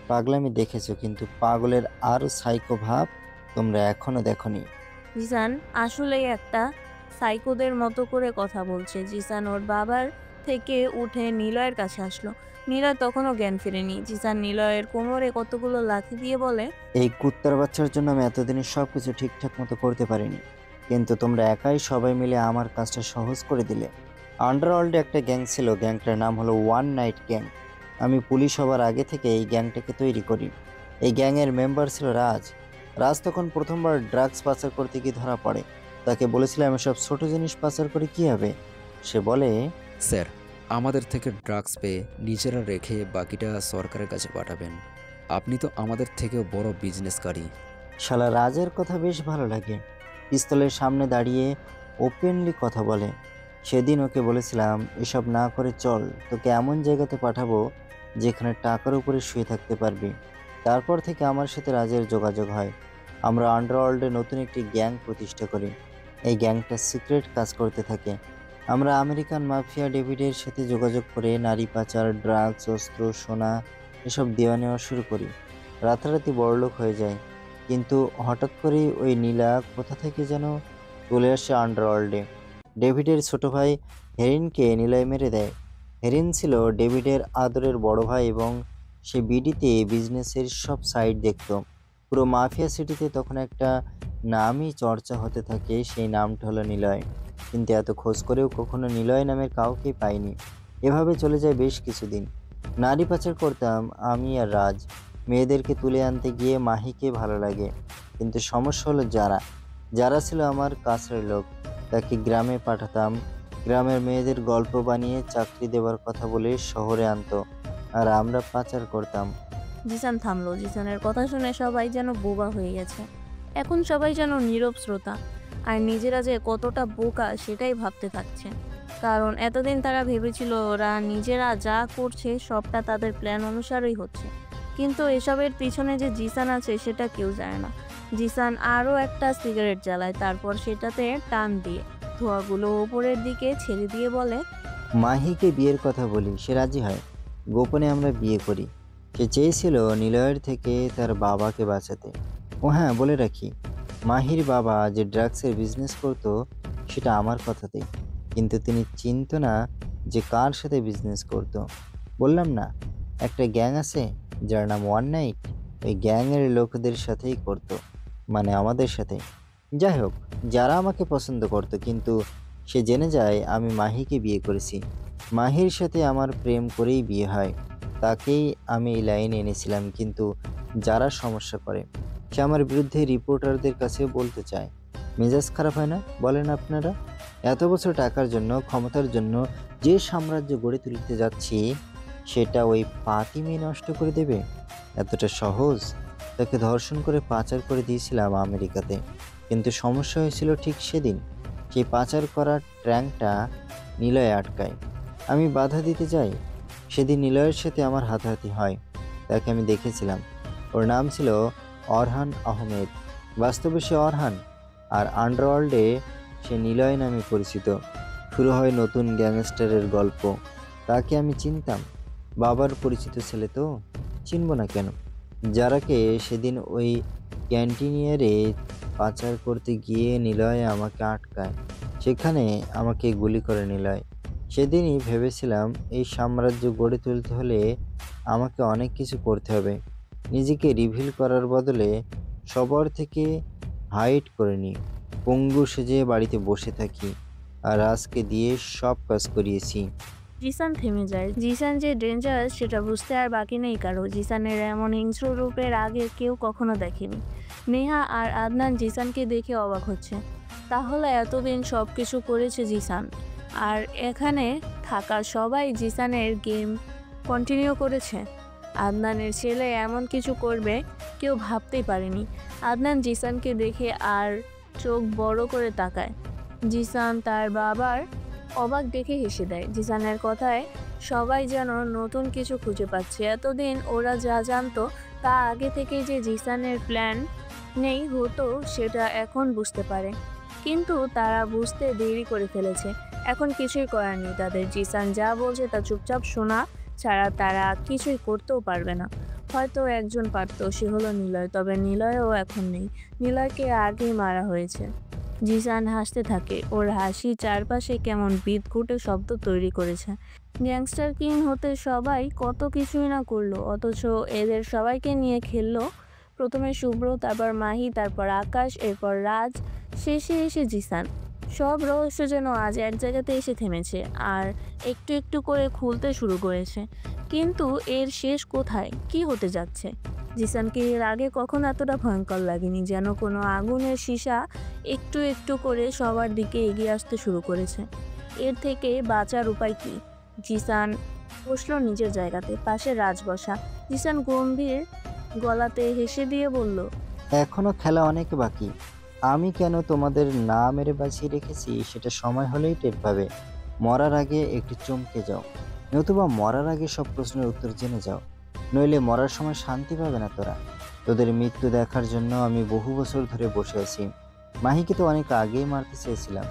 Speaker 13: পাগলামি দেখেছো, কিন্তু পাগলের আরও সাইকো ভাব তোমরা এখনো দেখোনি।
Speaker 2: জিসান আসলেই একটা সাইকোদের মতো করে কথা বলছে। জিসান ওর বাবার থেকে উঠে নিলয়ের কাছে আসলো। নিলয় তখনও জ্ঞান ফেরেনি। জিসান নিলয়ের কোমরে কতগুলো লাথি দিয়ে বলে,
Speaker 13: এই কুত্তার বাচ্চার জন্য আমি এতদিনে সব কিছু ঠিকঠাক মতো করতে পারিনি, কিন্তু তোমরা একাই সবাই মিলে আমার কাজটা সহজ করে দিলে। আন্ডারওয়ার্ল্ডে একটা গ্যাং ছিল, গ্যাংটার নাম হলো ওয়ান নাইট গ্যাং। আমি পুলিশ হবার আগে থেকে এই গ্যাংটাকে তৈরি করি। এই গ্যাংয়ের মেম্বার ছিল রাজ। রাজ তখন প্রথমবার ড্রাগস পাচার করতে গিয়ে ধরা পড়ে। তাকে বলেছিলাম এসব ছোট জিনিস পাচার করে কি হবে। সে বলে,
Speaker 10: স্যার, আমাদের থেকে ড্রাগস পেয়ে নিজেরা রেখে বাকিটা সরকারের কাছে পাঠাবেন। আপনি তো আমাদের থেকেও বড় বিজনেসকারী।
Speaker 13: শালা রাজের কথা বেশ ভালো লাগে, পিস্তলের সামনে দাঁড়িয়ে ওপেনলি কথা বলে। সেদিন ওকে বলেছিলাম এসব না করে চল, তোকে এমন জায়গাতে পাঠাবো যেখানে টাকার উপরে শুয়ে থাকতে পারবি। তারপর থেকে আমার সাথে রাজের যোগাযোগ হয়। আমরা আন্ডারওয়ার্ল্ডে নতুন একটি গ্যাং প্রতিষ্ঠা করি। এই গ্যাংটা সিক্রেট কাজ করতে থাকে। আমরা আমেরিকান মাফিয়া ডেভিডের সাথে যোগাযোগ করে নারী পাচার, ড্রাগস, অস্ত্র, সোনা এসব দেওয়া নেওয়া শুরু করি। রাতারাতি বড়লোক হয়ে যায়। কিন্তু হঠাৎ করেই ওই নীলা কোথা থেকে যেন চলে আসে আন্ডারওয়ার্ল্ডে। ডেভিডের ছোট ভাই হেরিনকে নিলয় মেরে দেয়। হেরিন ছিল ডেভিডের আদরের বড় ভাই এবং সে বিডিতে বিজনেসের সব সাইড দেখত। পুরো মাফিয়া সিটিতে তখন একটা নামই চর্চা হতে থাকে, সেই নামটা হলো নিলয়। কিন্তু এত খোঁজ করেও কখনো নিলয় নামের কাউকে পাইনি। এভাবে চলে যায় বেশ কিছুদিন। নারী পাচার করতাম আমি আর রাজ। মেয়েদেরকে তুলে আনতে গিয়ে মাহিকে ভালো লাগে, কিন্তু সমস্যা হলো যারা ছিল আমার কাছের লোক। তাকে গ্রামে পাঠাতাম। গ্রামের মেয়েদের গল্প বানিয়ে চাকরি দেওয়ার কথা বলে শহরে আনতো, আর আমরা পাচার করতাম।
Speaker 2: জিসান থামলো। জিসানের কথা শুনে সবাই যেন বোবা হয়ে গেছে। এখন সবাই যেন নীরব শ্রোতা, আর নিজেরা যে কতটা বোকা সেটাই ভাবতে থাকছে। কারণ এতদিন তারা ভেবেছিল ওরা নিজেরা যা করছে সবটা তাদের প্ল্যান অনুসারেই হচ্ছে, কিন্তু এসবের পিছনে যে জিসান আছে সেটা কেউ জানে না। জিসান আরও একটা সিগারেট জ্বালায়, তারপর সেটাতে টান দিয়ে ধোঁয়াগুলো ওপরের দিকে ছেড়ে দিয়ে বলে,
Speaker 13: মাহিকে বিয়ের কথা বলি, সে রাজি হয়। গোপনে আমরা বিয়ে করি। সে চেয়েছিল নিলয়ের থেকে তার বাবাকে বাঁচাতে। ও হ্যাঁ, বলে রাখি, মাহির বাবা যে ড্রাগসের বিজনেস করতো সেটা আমার কথাতেই, কিন্তু তিনি চিনত না যে কার সাথে বিজনেস করতো। বললাম না, একটা গ্যাং আছে যার নাম ওয়ান নাইট, ওই গ্যাংয়ের লোকদের সাথেই করতো, মানে আমাদের সাথে। যাই হোক, যারা আমাকে পছন্দ করতো, কিন্তু সে জেনে যায় আমি মাহিকে বিয়ে করেছি। মাহির সাথে আমার প্রেম করেই বিয়ে হয়। তাকেই আমি এই লাইনে এনেছিলাম, কিন্তু যারা সমস্যা করে সে আমার বিরুদ্ধে রিপোর্টারদের কাছে বলতে চায়। মেজাজ খারাপ হয় না বলেন আপনারা? এত বছর টাকার জন্য, ক্ষমতার জন্য যে সাম্রাজ্য গড়ে তুলতে যাচ্ছি সেটা ওই পাতি মেয়ে নষ্ট করে দেবে? এতটা সহজ? তাকে ধর্ষণ করে পাচার করে দিয়েছিলাম আমেরিকাতে, কিন্তু সমস্যা হয়েছিল ঠিক সেদিন। সেই পাচার করা ট্র্যাঙ্কটা নিলয়ে আটকায়। আমি বাধা দিতে যাই। সেদিন নিলয়ের সাথে আমার হাতাহাতি হয়। তাকে আমি দেখেছিলাম। ওর নাম ছিল অরহান আহমেদ। বাস্তবে সে অরহান, আর আন্ডারওয়ার্ল্ডে সে নিলয় নামে পরিচিত। শুরু হয় নতুন গ্যাংস্টারের গল্প। তাকে আমি চিনতাম, বাবার পরিচিত ছেলে তো, চিনব না কেন? যারাকে সেদিন ওই ক্যান্টিনিয়ারে পাচার করতে গিয়ে নিলয় আমাকে আটকায়, সেখানে আমাকে গুলি করে নিলয়। সেদিনই ভেবেছিলাম এই সাম্রাজ্য গড়ে তুলতে হলে আমাকে অনেক কিছু করতে হবে। নিজেকে রিভিল করার বদলে সবার থেকে হাইড করে নিই, পঙ্গু সেজে বাড়িতে বসে থাকি, আর আজকে দিয়ে সব কাজ করিয়েছি।
Speaker 2: জিসান থেমে যায়। জিসান যে ডেঞ্জারাস সেটা বুঝতে আর বাকি নেই কারো। জিসানের এমন হিংস্র রূপের আগে কেউ কখনো দেখেনি। নেহা আর আদনান জিসানকে দেখে অবাক হচ্ছে। তাহলে এতদিন সব কিছু করেছে জিসান, আর এখানে থাকা সবাই জিসানের গেম কন্টিনিউ করেছে। আদনানের ছেলে এমন কিছু করবে কেউ ভাবতেই পারেনি। আদনান জিসানকে দেখে আর চোখ বড় করে তাকায়। জিসান তার বাবার অবাক দেখে হেসে দেয়। জিসানের কথায় সবাই যেন নতুন কিছু খুঁজে পাচ্ছে। এতদিন ওরা যা জানতো তা আগে থেকেই যে জিসানের প্ল্যান নেই হতো সেটা এখন বুঝতে পারে, কিন্তু তারা বুঝতে দেরি করে ফেলেছে। এখন কিছুই করার নেই তাদের। জিসান যা বলছে তা চুপচাপ শোনা ছাড়া তারা কিছুই করতেও পারবে না। হয়তো একজন পারত, সে হলো নিলয়, তবে নিলয়ও এখন নেই। নিলয়কে আগেই মারা হয়েছে। জিসান হাসতে থাকে। ওর হাসি চারপাশে কেমন বিদঘুটে শব্দ তৈরি করেছে। গ্যাংস্টার কিং হতে সবাই কত কিছুই না করলো, অথচ এদের সবাইকে নিয়ে খেললো। প্রথমে শুভ্র, তারপর মাহি, তারপর আকাশ, এরপর রাজ, শেষে এসে জিসান। সব রহস্য যেন আজ এক জায়গাতে এসে থেমেছে আর একটু একটু করে খুলতে শুরু করেছে। কিন্তু এর শেষ কোথায়? কি হতে যাচ্ছে? জিসানকে এর আগে কখনো এতটা ভয়ঙ্কর লাগেনি, যেন কোনো আগুনের সীসা একটু একটু করে সবার দিকে এগিয়ে আসতে শুরু করেছে। এর থেকে বাঁচার উপায় কি? জিসান বসলো নিজের জায়গাতে, পাশে রাজ বসা। জিসান গম্ভীর গলাতে হেসে দিয়ে বলল,
Speaker 13: এখনো খেলা অনেক বাকি। আমি কেন তোমাদের না মেরে বাঁচিয়ে রেখেছি সেটা সময় হলেই টের পাবে। মরার আগে একটু চমকে যাও, নতুবা মরার আগে সব প্রশ্নের উত্তর জেনে যাও, নইলে মরার সময় শান্তি পাবে না তোরা। তোদের মৃত্যু দেখার জন্য আমি বহু বছর ধরে বসে আছি। মাহিকে তো অনেক আগেই মারতে চেয়েছিলাম।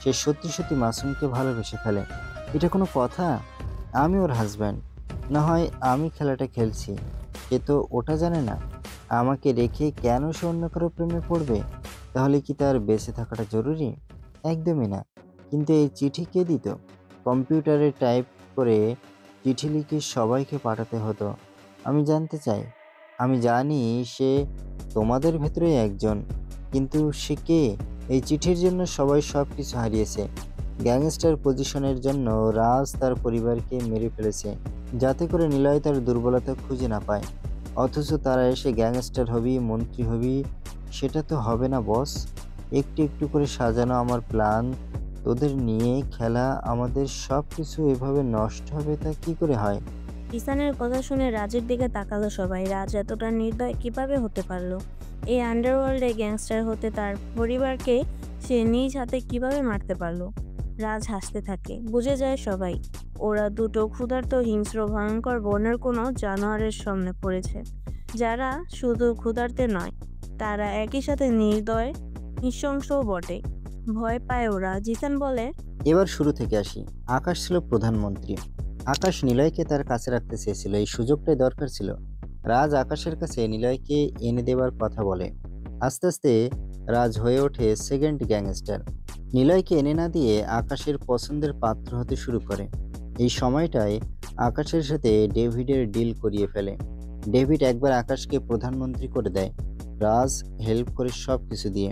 Speaker 13: সে সত্যি সত্যি মাসুমকে ভালোবেসে ফেলে। এটা কোনো কথা? আমি ওর হাজব্যান্ড, না হয় আমি খেলাটা খেলছি, সে তো ওটা জানে না। আমাকে রেখে কেন সে অন্য কারো প্রেমে পড়বে? তাহলে কি তার বেঁচে থাকাটা জরুরি? একদমই না। কিন্তু এই চিঠি কে দিত? কম্পিউটারে টাইপ করে চিঠি লিখে সবাইকে পাঠাতে হতো। আমি জানতে চাই। আমি জানি সে তোমাদের ভেতরেই একজন, কিন্তু সে কে? এই চিঠির জন্য সবাই সব কিছু হারিয়েছে। গ্যাংস্টার পজিশনের জন্য রাজ তার পরিবারকে মেরে ফেলেছে, যাতে করে নিলয় তার দুর্বলতা খুঁজে না পায়। অথচ তারা এসে গ্যাংস্টার হবি, মন্ত্রী হবি, সেটা তো হবে না বস। একটু একটু করে সাজানো আমার প্ল্যান, তোদের নিয়ে খেলা, আমাদের সব কিছু এভাবে নষ্ট হবে তা কি করে হয়?
Speaker 2: জিসানের কথা শুনে রাজের দিকে তাকালো সবাই। রাজ এতটা নির্দয় কিভাবে হতে পারলো? এই আন্ডারওয়ার্ল্ডে গ্যাংস্টার হতে তার পরিবারকে সে নিজ হাতে কিভাবে মারতে পারলো? রাজ হাসতে থাকে। বুঝে যায় সবাই, ওরা দুটো ক্ষুধার্ত হিংস্র ভয়ঙ্কর বনের কোনো জানোয়ারের সামনে পড়েছে, যারা শুধু ক্ষুধার্তে নয়, তারা একই সাথে নির্দয়, নৃশংসও বটে। ভয় পায় ওরা। জিসান বলে,
Speaker 13: এবার শুরু থেকে আসি। আকাশ ছিল প্রধানমন্ত্রী। আকাশ নিলয়কে তার কাছে রাখতে চেয়েছিল, এই সুযোগটাই দরকার ছিল। রাজ আকাশের কাছে নিলয়কে এনে দেবার কথা বলে। আস্তে আস্তে রাজ হয়ে ওঠে সেকেন্ড গ্যাংস্টার। নিলয়কে এনে না দিয়ে আকাশের পছন্দের পাত্র হতে শুরু করে। এই সময়টায় আকাশের সাথে ডেভিডের ডিল করিয়ে ফেলে। ডেভিড একবার আকাশকে প্রধানমন্ত্রী করে দেয়। রাজ হেল্প করে সব কিছু দিয়ে।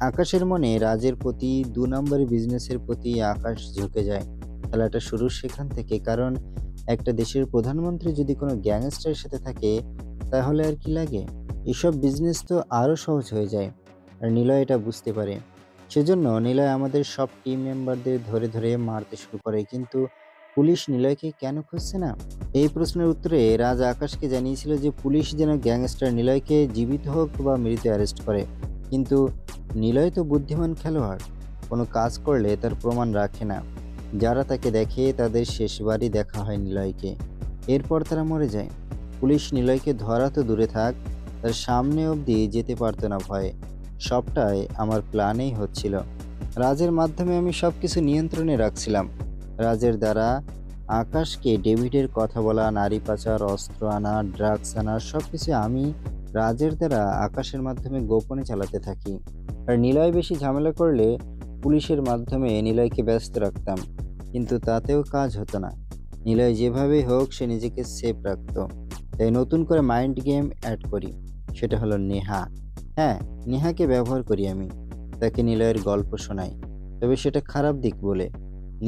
Speaker 13: আকাশের মনে রাজের প্রতি 2 নম্বরি বিজনেসের প্রতি আকাশ ঝুঁকে যায়। খেলাটা শুরু সেখান থেকে, কারণ একটা দেশের প্রধানমন্ত্রী যদি কোনো গ্যাংস্টারের সাথে থাকে তাহলে আর কি লাগে, এসব বিজনেস তো আরও সহজ হয়ে যায়। আর নিলয় এটা বুঝতে পারে। সেজন্য নিলয় আমাদের সব টিম মেম্বারদের ধরে ধরে মারতে শুরু করে। কিন্তু পুলিশ নিলয়কে কেন খুঁজছে না? এই প্রশ্নের উত্তরে রাজ আকাশকে জানিয়েছিল যে পুলিশ যেন গ্যাংস্টার নিলয়কে জীবিত হোক বা মৃত অ্যারেস্ট করে। কিন্তু নিলয় তো বুদ্ধিমান খেলোয়াড়, কোনো কাজ করলে তার প্রমাণ রাখে না। যারা তাকে দেখে তাদের শেষবারই দেখা হয় নিলয়কে, এরপর তারা মরে যায়। পুলিশ নিলয়কে ধরা তো দূরে থাক, তার সামনে অবধি যেতে পারতো না ভয়ে। সবটাই আমার প্ল্যানেই হচ্ছিল। রাজের মাধ্যমে আমি সব কিছু নিয়ন্ত্রণে রাখছিলাম। রাজের দ্বারা আকাশকে ডেভিডের কথা বলা, নারী পাচার, অস্ত্র আনা, ড্রাগস আনা, সব কিছু আমি রাজের দ্বারা আকাশের মাধ্যমে গোপনে চালাতে থাকি। আর নিলয় বেশি ঝামেলা করলে পুলিশের মাধ্যমে নিলয়কে ব্যস্ত রাখতাম, কিন্তু তাতেও কাজ হতো না। নিলয় যেভাবেই হোক সে নিজেকে সেফ রাখত। তাই নতুন করে মাইন্ড গেম অ্যাড করি, সেটা হলো নেহা। হ্যাঁ, নেহাকে ব্যবহার করি আমি। তাকে নিলয়ের গল্প শোনাই, তবে সেটা খারাপ দিক বলে।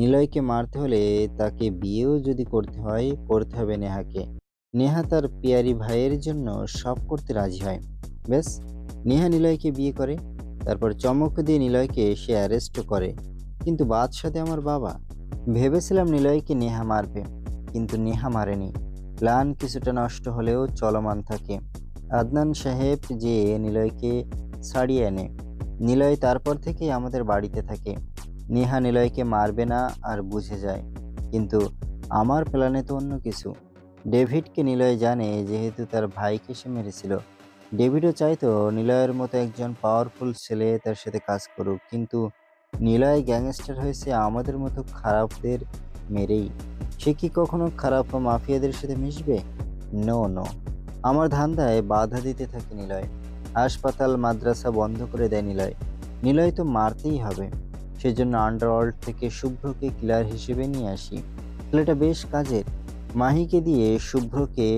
Speaker 13: নিলয়কে মারতে হলে তাকে বিয়েও যদি করতে হয়, করতে হবে নেহাকে। নেহা তার পিয়ারি ভাইয়ের জন্য সব করতে রাজি হয়। বেশ, নেহা নিলয়কে বিয়ে করে, তারপর চমক দিয়ে নিলয়কে সে অ্যারেস্টও করে। কিন্তু বাদশাতে আমার বাবা। ভেবেছিলাম নিলয়কে নেহা মারবে, কিন্তু নেহা মারেনি। প্ল্যান কিছুটা নষ্ট হলেও চলমান থাকে। আদনান সাহেব যে নিলয়কে ছাড়িয়ে আনে। নিলয় তারপর থেকেই আমাদের বাড়িতে থাকে। নেহা নিলয়কে মারবে না আর বুঝে যায়। কিন্তু আমার প্ল্যানে তো অন্য কিছু। ডেভিডকে নিলয় জানে, যেহেতু তার ভাইকে সে মেরেছিল। ডেভিডও চাইতো নিলয়ের মতো একজন পাওয়ারফুল ছেলে তার সাথে কাজ করুক, কিন্তু নিলয় গ্যাংস্টার হয়েছে আমাদের মতো খারাপদের মেরেই। সে কি কখনো খারাপ বা মাফিয়াদের সাথে মিশবে? No no. আমার ধান্দায় বাধা দিতে থাকে নিলয়। হাসপাতাল, মাদ্রাসা বন্ধ করে দেয় নিলয়। নিলয় তো মারতেই হবে। সেজন্য আন্ডারওয়ার্ল্ড থেকে শুভ্রকে কিলার হিসেবে নিয়ে আসি। ছেলেটা বেশ কাজের। মাহিকে দিয়ে শুভ্রকে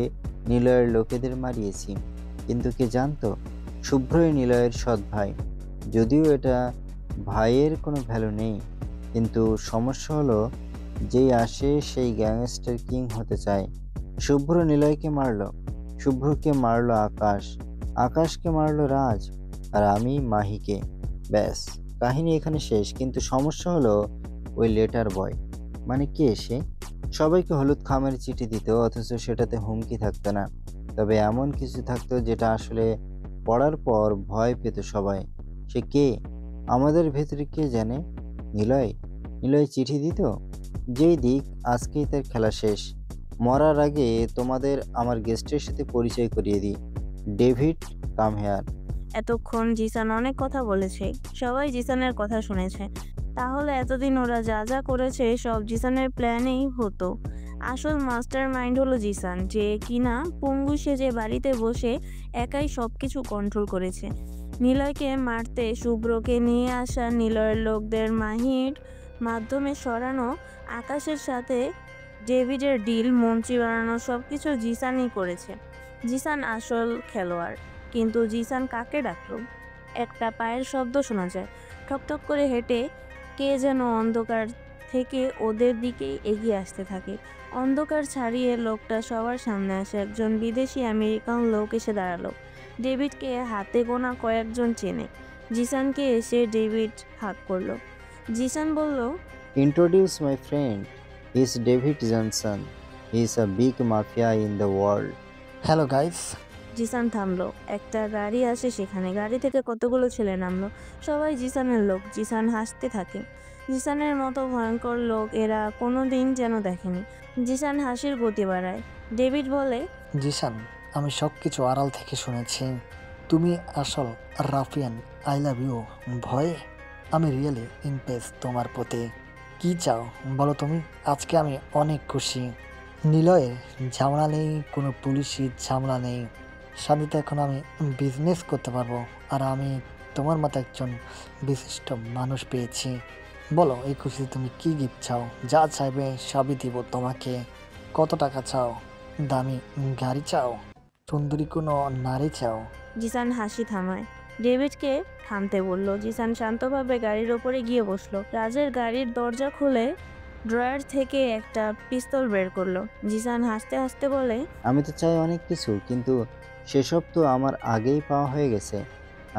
Speaker 13: নিলয়ের লোকেদের মারিয়েছি। কিন্তু কে জানতো শুভ্রই নিলয়ের সৎ ভাই। যদিও এটা ভাইয়ের কোনো ভ্যালু নেই, কিন্তু সমস্যা হলো যেই আসে সেই গ্যাংস্টার কিং হতে চায়। শুভ্র নিলয়কে মারলো, শুভ্রকে মারলো আকাশ, আকাশকে মারলো রাজ, আর আমি মাহিকে। ব্যাস, কাহিনী এখানে শেষ। কিন্তু সমস্যা হলো ওই লেটার বয়। মানে কে সে? সবাইকে হলুদ খামের চিঠি দিত, অথচ সেটাতে হুমকি থাকতো না। তবে এমন কিছু থাকতো যেটা আসলে পড়ার পর ভয় পেত সবাই। সে কে? আমাদের ভেতরে কে জানে? নিলয়? নিলয় চিঠি দিত? যেই দিক, আজকেই তার খেলা শেষ। মরার আগে তোমাদের আমার গেস্টের সাথে পরিচয় করিয়ে দিই। David, come here.
Speaker 2: এতক্ষণ জিসান অনেক কথা বলেছে, সবাই জিসানের কথা শুনেছে। তাহলে এতদিন ওরা যা যা করেছে সব জিসানের প্ল্যানেই হতো। আসল মাস্টার মাইন্ড হলো জিসান, যে কিনা পঙ্গু সেজে বাড়িতে বসে একাই সব কিছু কন্ট্রোল করেছে। নিলয়কে মারতে শুভ্রকে নিয়ে আসা, নিলয়ের লোকদের মাহির মাধ্যমে সরানো, আকাশের সাথে ডেভিডের ডিল, মন্ত্রী বানানো, সব কিছু জিসানই করেছে। জিসান আসল খেলোয়াড়। কিন্তু জিসান কাকে ডাকলো? একটা পায়ের শব্দ শোনা যায়। ঠকঠক করে হেঁটে কে যেন অন্ধকার থেকে ওদের দিকেই এগিয়ে আসতে থাকে। অন্ধকার ছাড়িয়ে লোকটা সবার সামনে আসে। একজন বিদেশি আমেরিকান লোক এসে দাঁড়ালো। ডেভিডকে হাতে গোনা কয়েকজন চেনে। জিসানকে এসে ডেভিড হাত করলো। জিসান বলল,
Speaker 13: Introduce my friend. He's David Johnson. He's a big mafia in the world.
Speaker 14: Hello guys.
Speaker 2: Zisan থামলো। একটা গাড়ি আসে সেখানে। গাড়ি থেকে কতগুলো ছেলে নামলো। সবাই জিসানের লোক। জিসান হাসতে থাকে। জিসানের মতো ভয়ঙ্কর লোক এরা কোনোদিন যেন দেখেনি। জিসান হাসির গতি বাড়ায়। ডেভিড বলে,
Speaker 14: জিসান, আমি সব কিছু আড়াল থেকে শুনেছি। তুমি আসল রাফিয়ান। I love you. ভয়ে আমি রিয়েলি ইমপ্রেস তোমার প্রতি। কি চাও বলো তুমি? আজকে আমি অনেক খুশি। নিলয়ের ঝামেলা নেই, কোনো পুলিশি ঝামেলা নেই। শান্তিতে এখন আমি বিজনেস করতে পারবো। আর আমি তোমার মতো একজন বিশিষ্ট মানুষ পেয়েছি। বলো এই খুশিতে তুমি কি গিফট চাও? যা চাইবে সবই দিব তোমাকে। কত টাকা চাও? দামি গাড়ি চাও? সুন্দরী কোনো নারী চাও?
Speaker 2: জিসান হাসি থামায়। ডেভিডকে থামতে বলল। জিসান শান্তভাবে গাড়ির ওপরে গিয়ে বসলো। রাজের গাড়ির দরজা খুলে ড্রয়ার থেকে একটা পিস্তল বের করলো। জিসান হাসতে হাসতে বলে,
Speaker 13: আমি তো চাই অনেক কিছু, কিন্তু সেসব তো আমার আগেই পাওয়া হয়ে গেছে।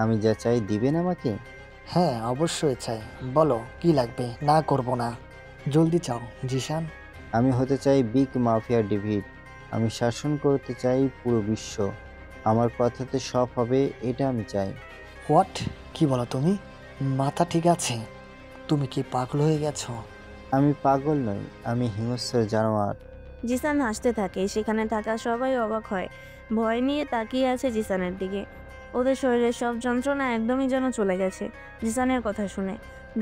Speaker 13: আমি যা চাই দিবেন আমাকে?
Speaker 14: হ্যাঁ অবশ্যই চাই। বলো কি লাগবে, না করব না। জলদি চাও জিসান।
Speaker 13: আমি হতে চাই বিগ মাফিয়া ডেভিড। আমি শাসন করতে চাই পুরো বিশ্ব। আমার কথাতে সব হবে, এটা আমি চাই।
Speaker 14: হোয়াট? কি বলো তুমি? মাথা ঠিক আছে? তুমি কি পাগল হয়ে গেছো?
Speaker 13: আমি পাগল নই, আমি হিংস্র জানোয়ার।
Speaker 2: জিসান হাসতে থাকে। সেখানে থাকা সবাই অবাক হয়। ভয় নিয়ে তাকিয়ে আছে জিসানের দিকে। ওদের শরীরের সব যন্ত্রণা একদমই যেন চলে গেছে জিসানের কথা শুনে।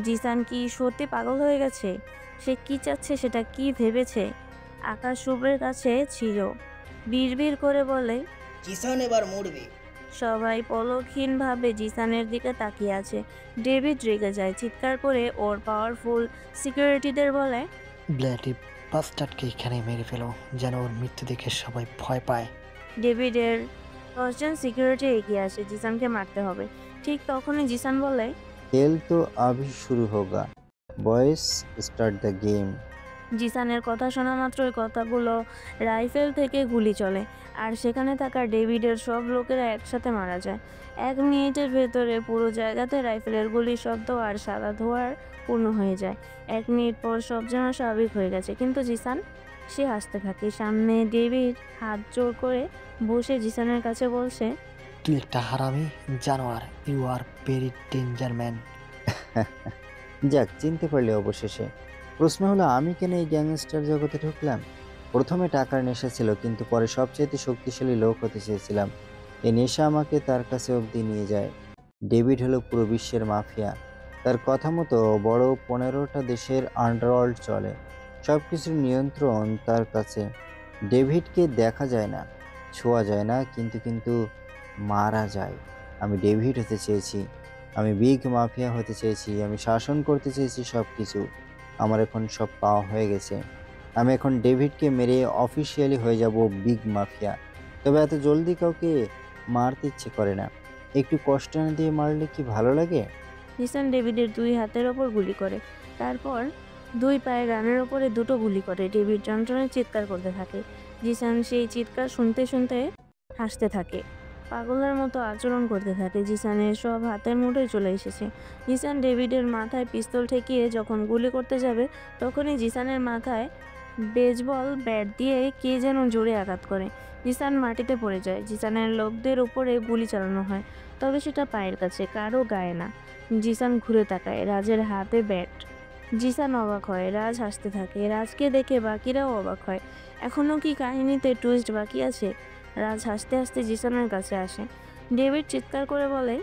Speaker 2: জিসান কি সত্যি পাগল হয়ে গেছে? সে কি চাচ্ছে, সেটা কি ভেবেছে? আকাশ শুভ্রের কাছে ছিল। বিড়বিড় করে বলে,
Speaker 9: জিসান এবার মরবে।
Speaker 2: সবাই পলকহীনভাবে জিসানের দিকে তাকিয়ে আছে। ডেভিড রেগে যায়। চিৎকার করে ওর পাওয়ারফুল সিকিউরিটিদের বলে,
Speaker 14: ব্ল্যাডি বাস্টার্ডকে এখানে মেরে ফেলো, যেন ওর মৃত্যু দেখে সবাই ভয় পায়।
Speaker 2: ডেভিডের 10 জন সিকিউরিটি এগিয়ে আসে। জিসানকে মারতে হবে। ঠিক তখনই জিসান বলে,
Speaker 13: খেল তো আভি শুরু হোগা, বয়েস স্টার্ট দ্য গেম।
Speaker 2: জিসানের কথা শোনা মাত্রই কথাগুলো রাইফেল থেকে গুলি চলে আর সেখানে থাকা ডেভিডের সব লোকেরা একসাথে মারা যায়। 1 মিনিটের ভেতরে পুরো জায়গাতে রাইফেলের গুলির শব্দ আর সাদা ধোঁয়ার পূর্ণ হয়ে যায়। 1 মিনিট পর সব যেন স্বাভাবিক হয়ে গেছে, কিন্তু জিসান সে হাসতে থাকে। সামনে ডেভিড হাত জোর করে বসে জিসানের কাছে বলছে,
Speaker 14: তুই একটা হারামি জানোয়ার। You are very danger man.
Speaker 13: যাক, চিনতে পারলে অবশেষে। প্রশ্ন হলো, আমি কেন এই গ্যাংস্টার জগতে ঢুকলাম? প্রথমে টাকার নেশা ছিল, কিন্তু পরে সবচেয়ে শক্তিশালী লোক হতে চেয়েছিলাম। এই নেশা আমাকে তার কাছে অবধি নিয়ে যায়। ডেভিড হলো পুরো বিশ্বের মাফিয়া। তার কথা মতো বড় 15টা দেশের আন্ডারওয়ার্ল্ড চলে। সব কিছুর নিয়ন্ত্রণ তার কাছে। ডেভিডকে দেখা যায় না, ছোঁয়া যায় না, কিন্তু মারা যায়। আমি ডেভিড হতে চেয়েছি। আমি বিগ মাফিয়া হতে চেয়েছি। আমি শাসন করতে চেয়েছি সব কিছু। আমার এখন সব পাওয়া হয়ে গেছে। আমি এখন ডেভিডকে মেরে অফিসিয়ালি হয়ে যাব বিগ মাফিয়া। তবে এত জলদি কাউকে মারতে ইচ্ছে করে না। একটু কষ্ট না দিয়ে মারলে কি ভালো লাগে?
Speaker 2: জিসান ডেভিডের 2 হাতের ওপর গুলি করে। তারপর 2 পায়ের রানের ওপরে 2টো গুলি করে। ডেভিড যন্ত্রণায় চিৎকার করতে থাকে। জিসান সেই চিৎকার শুনতে শুনতে হাসতে থাকে। পাগলের মতো আচরণ করতে থাকে। জিসানের সব হাতের মুঠোয় চলে এসেছে। জিসান ডেভিডের মাথায় পিস্তল ঠেকিয়ে যখন গুলি করতে যাবে, তখনই জিসানের মাথায় বেসবল ব্যাট দিয়ে কে যেন জোরে আঘাত করে। জিসান মাটিতে পড়ে যায়। জিসানের লোকদের উপরে গুলি চালানো হয়, তবে সেটা পায়ের কাছে, কারো গায়ে না। জিসান ঘুরে তাকায়। রাজের হাতে ব্যাট। জিসান অবাক হয়। রাজ হাসতে থাকে। রাজকে দেখে বাকিরাও অবাক হয়। এখনও কি কাহিনীতে টুইস্ট বাকি আছে? রাজ হাসতে হাসতে জিসানের কাছে আসে। ডেভিড চিৎকার করে বলে,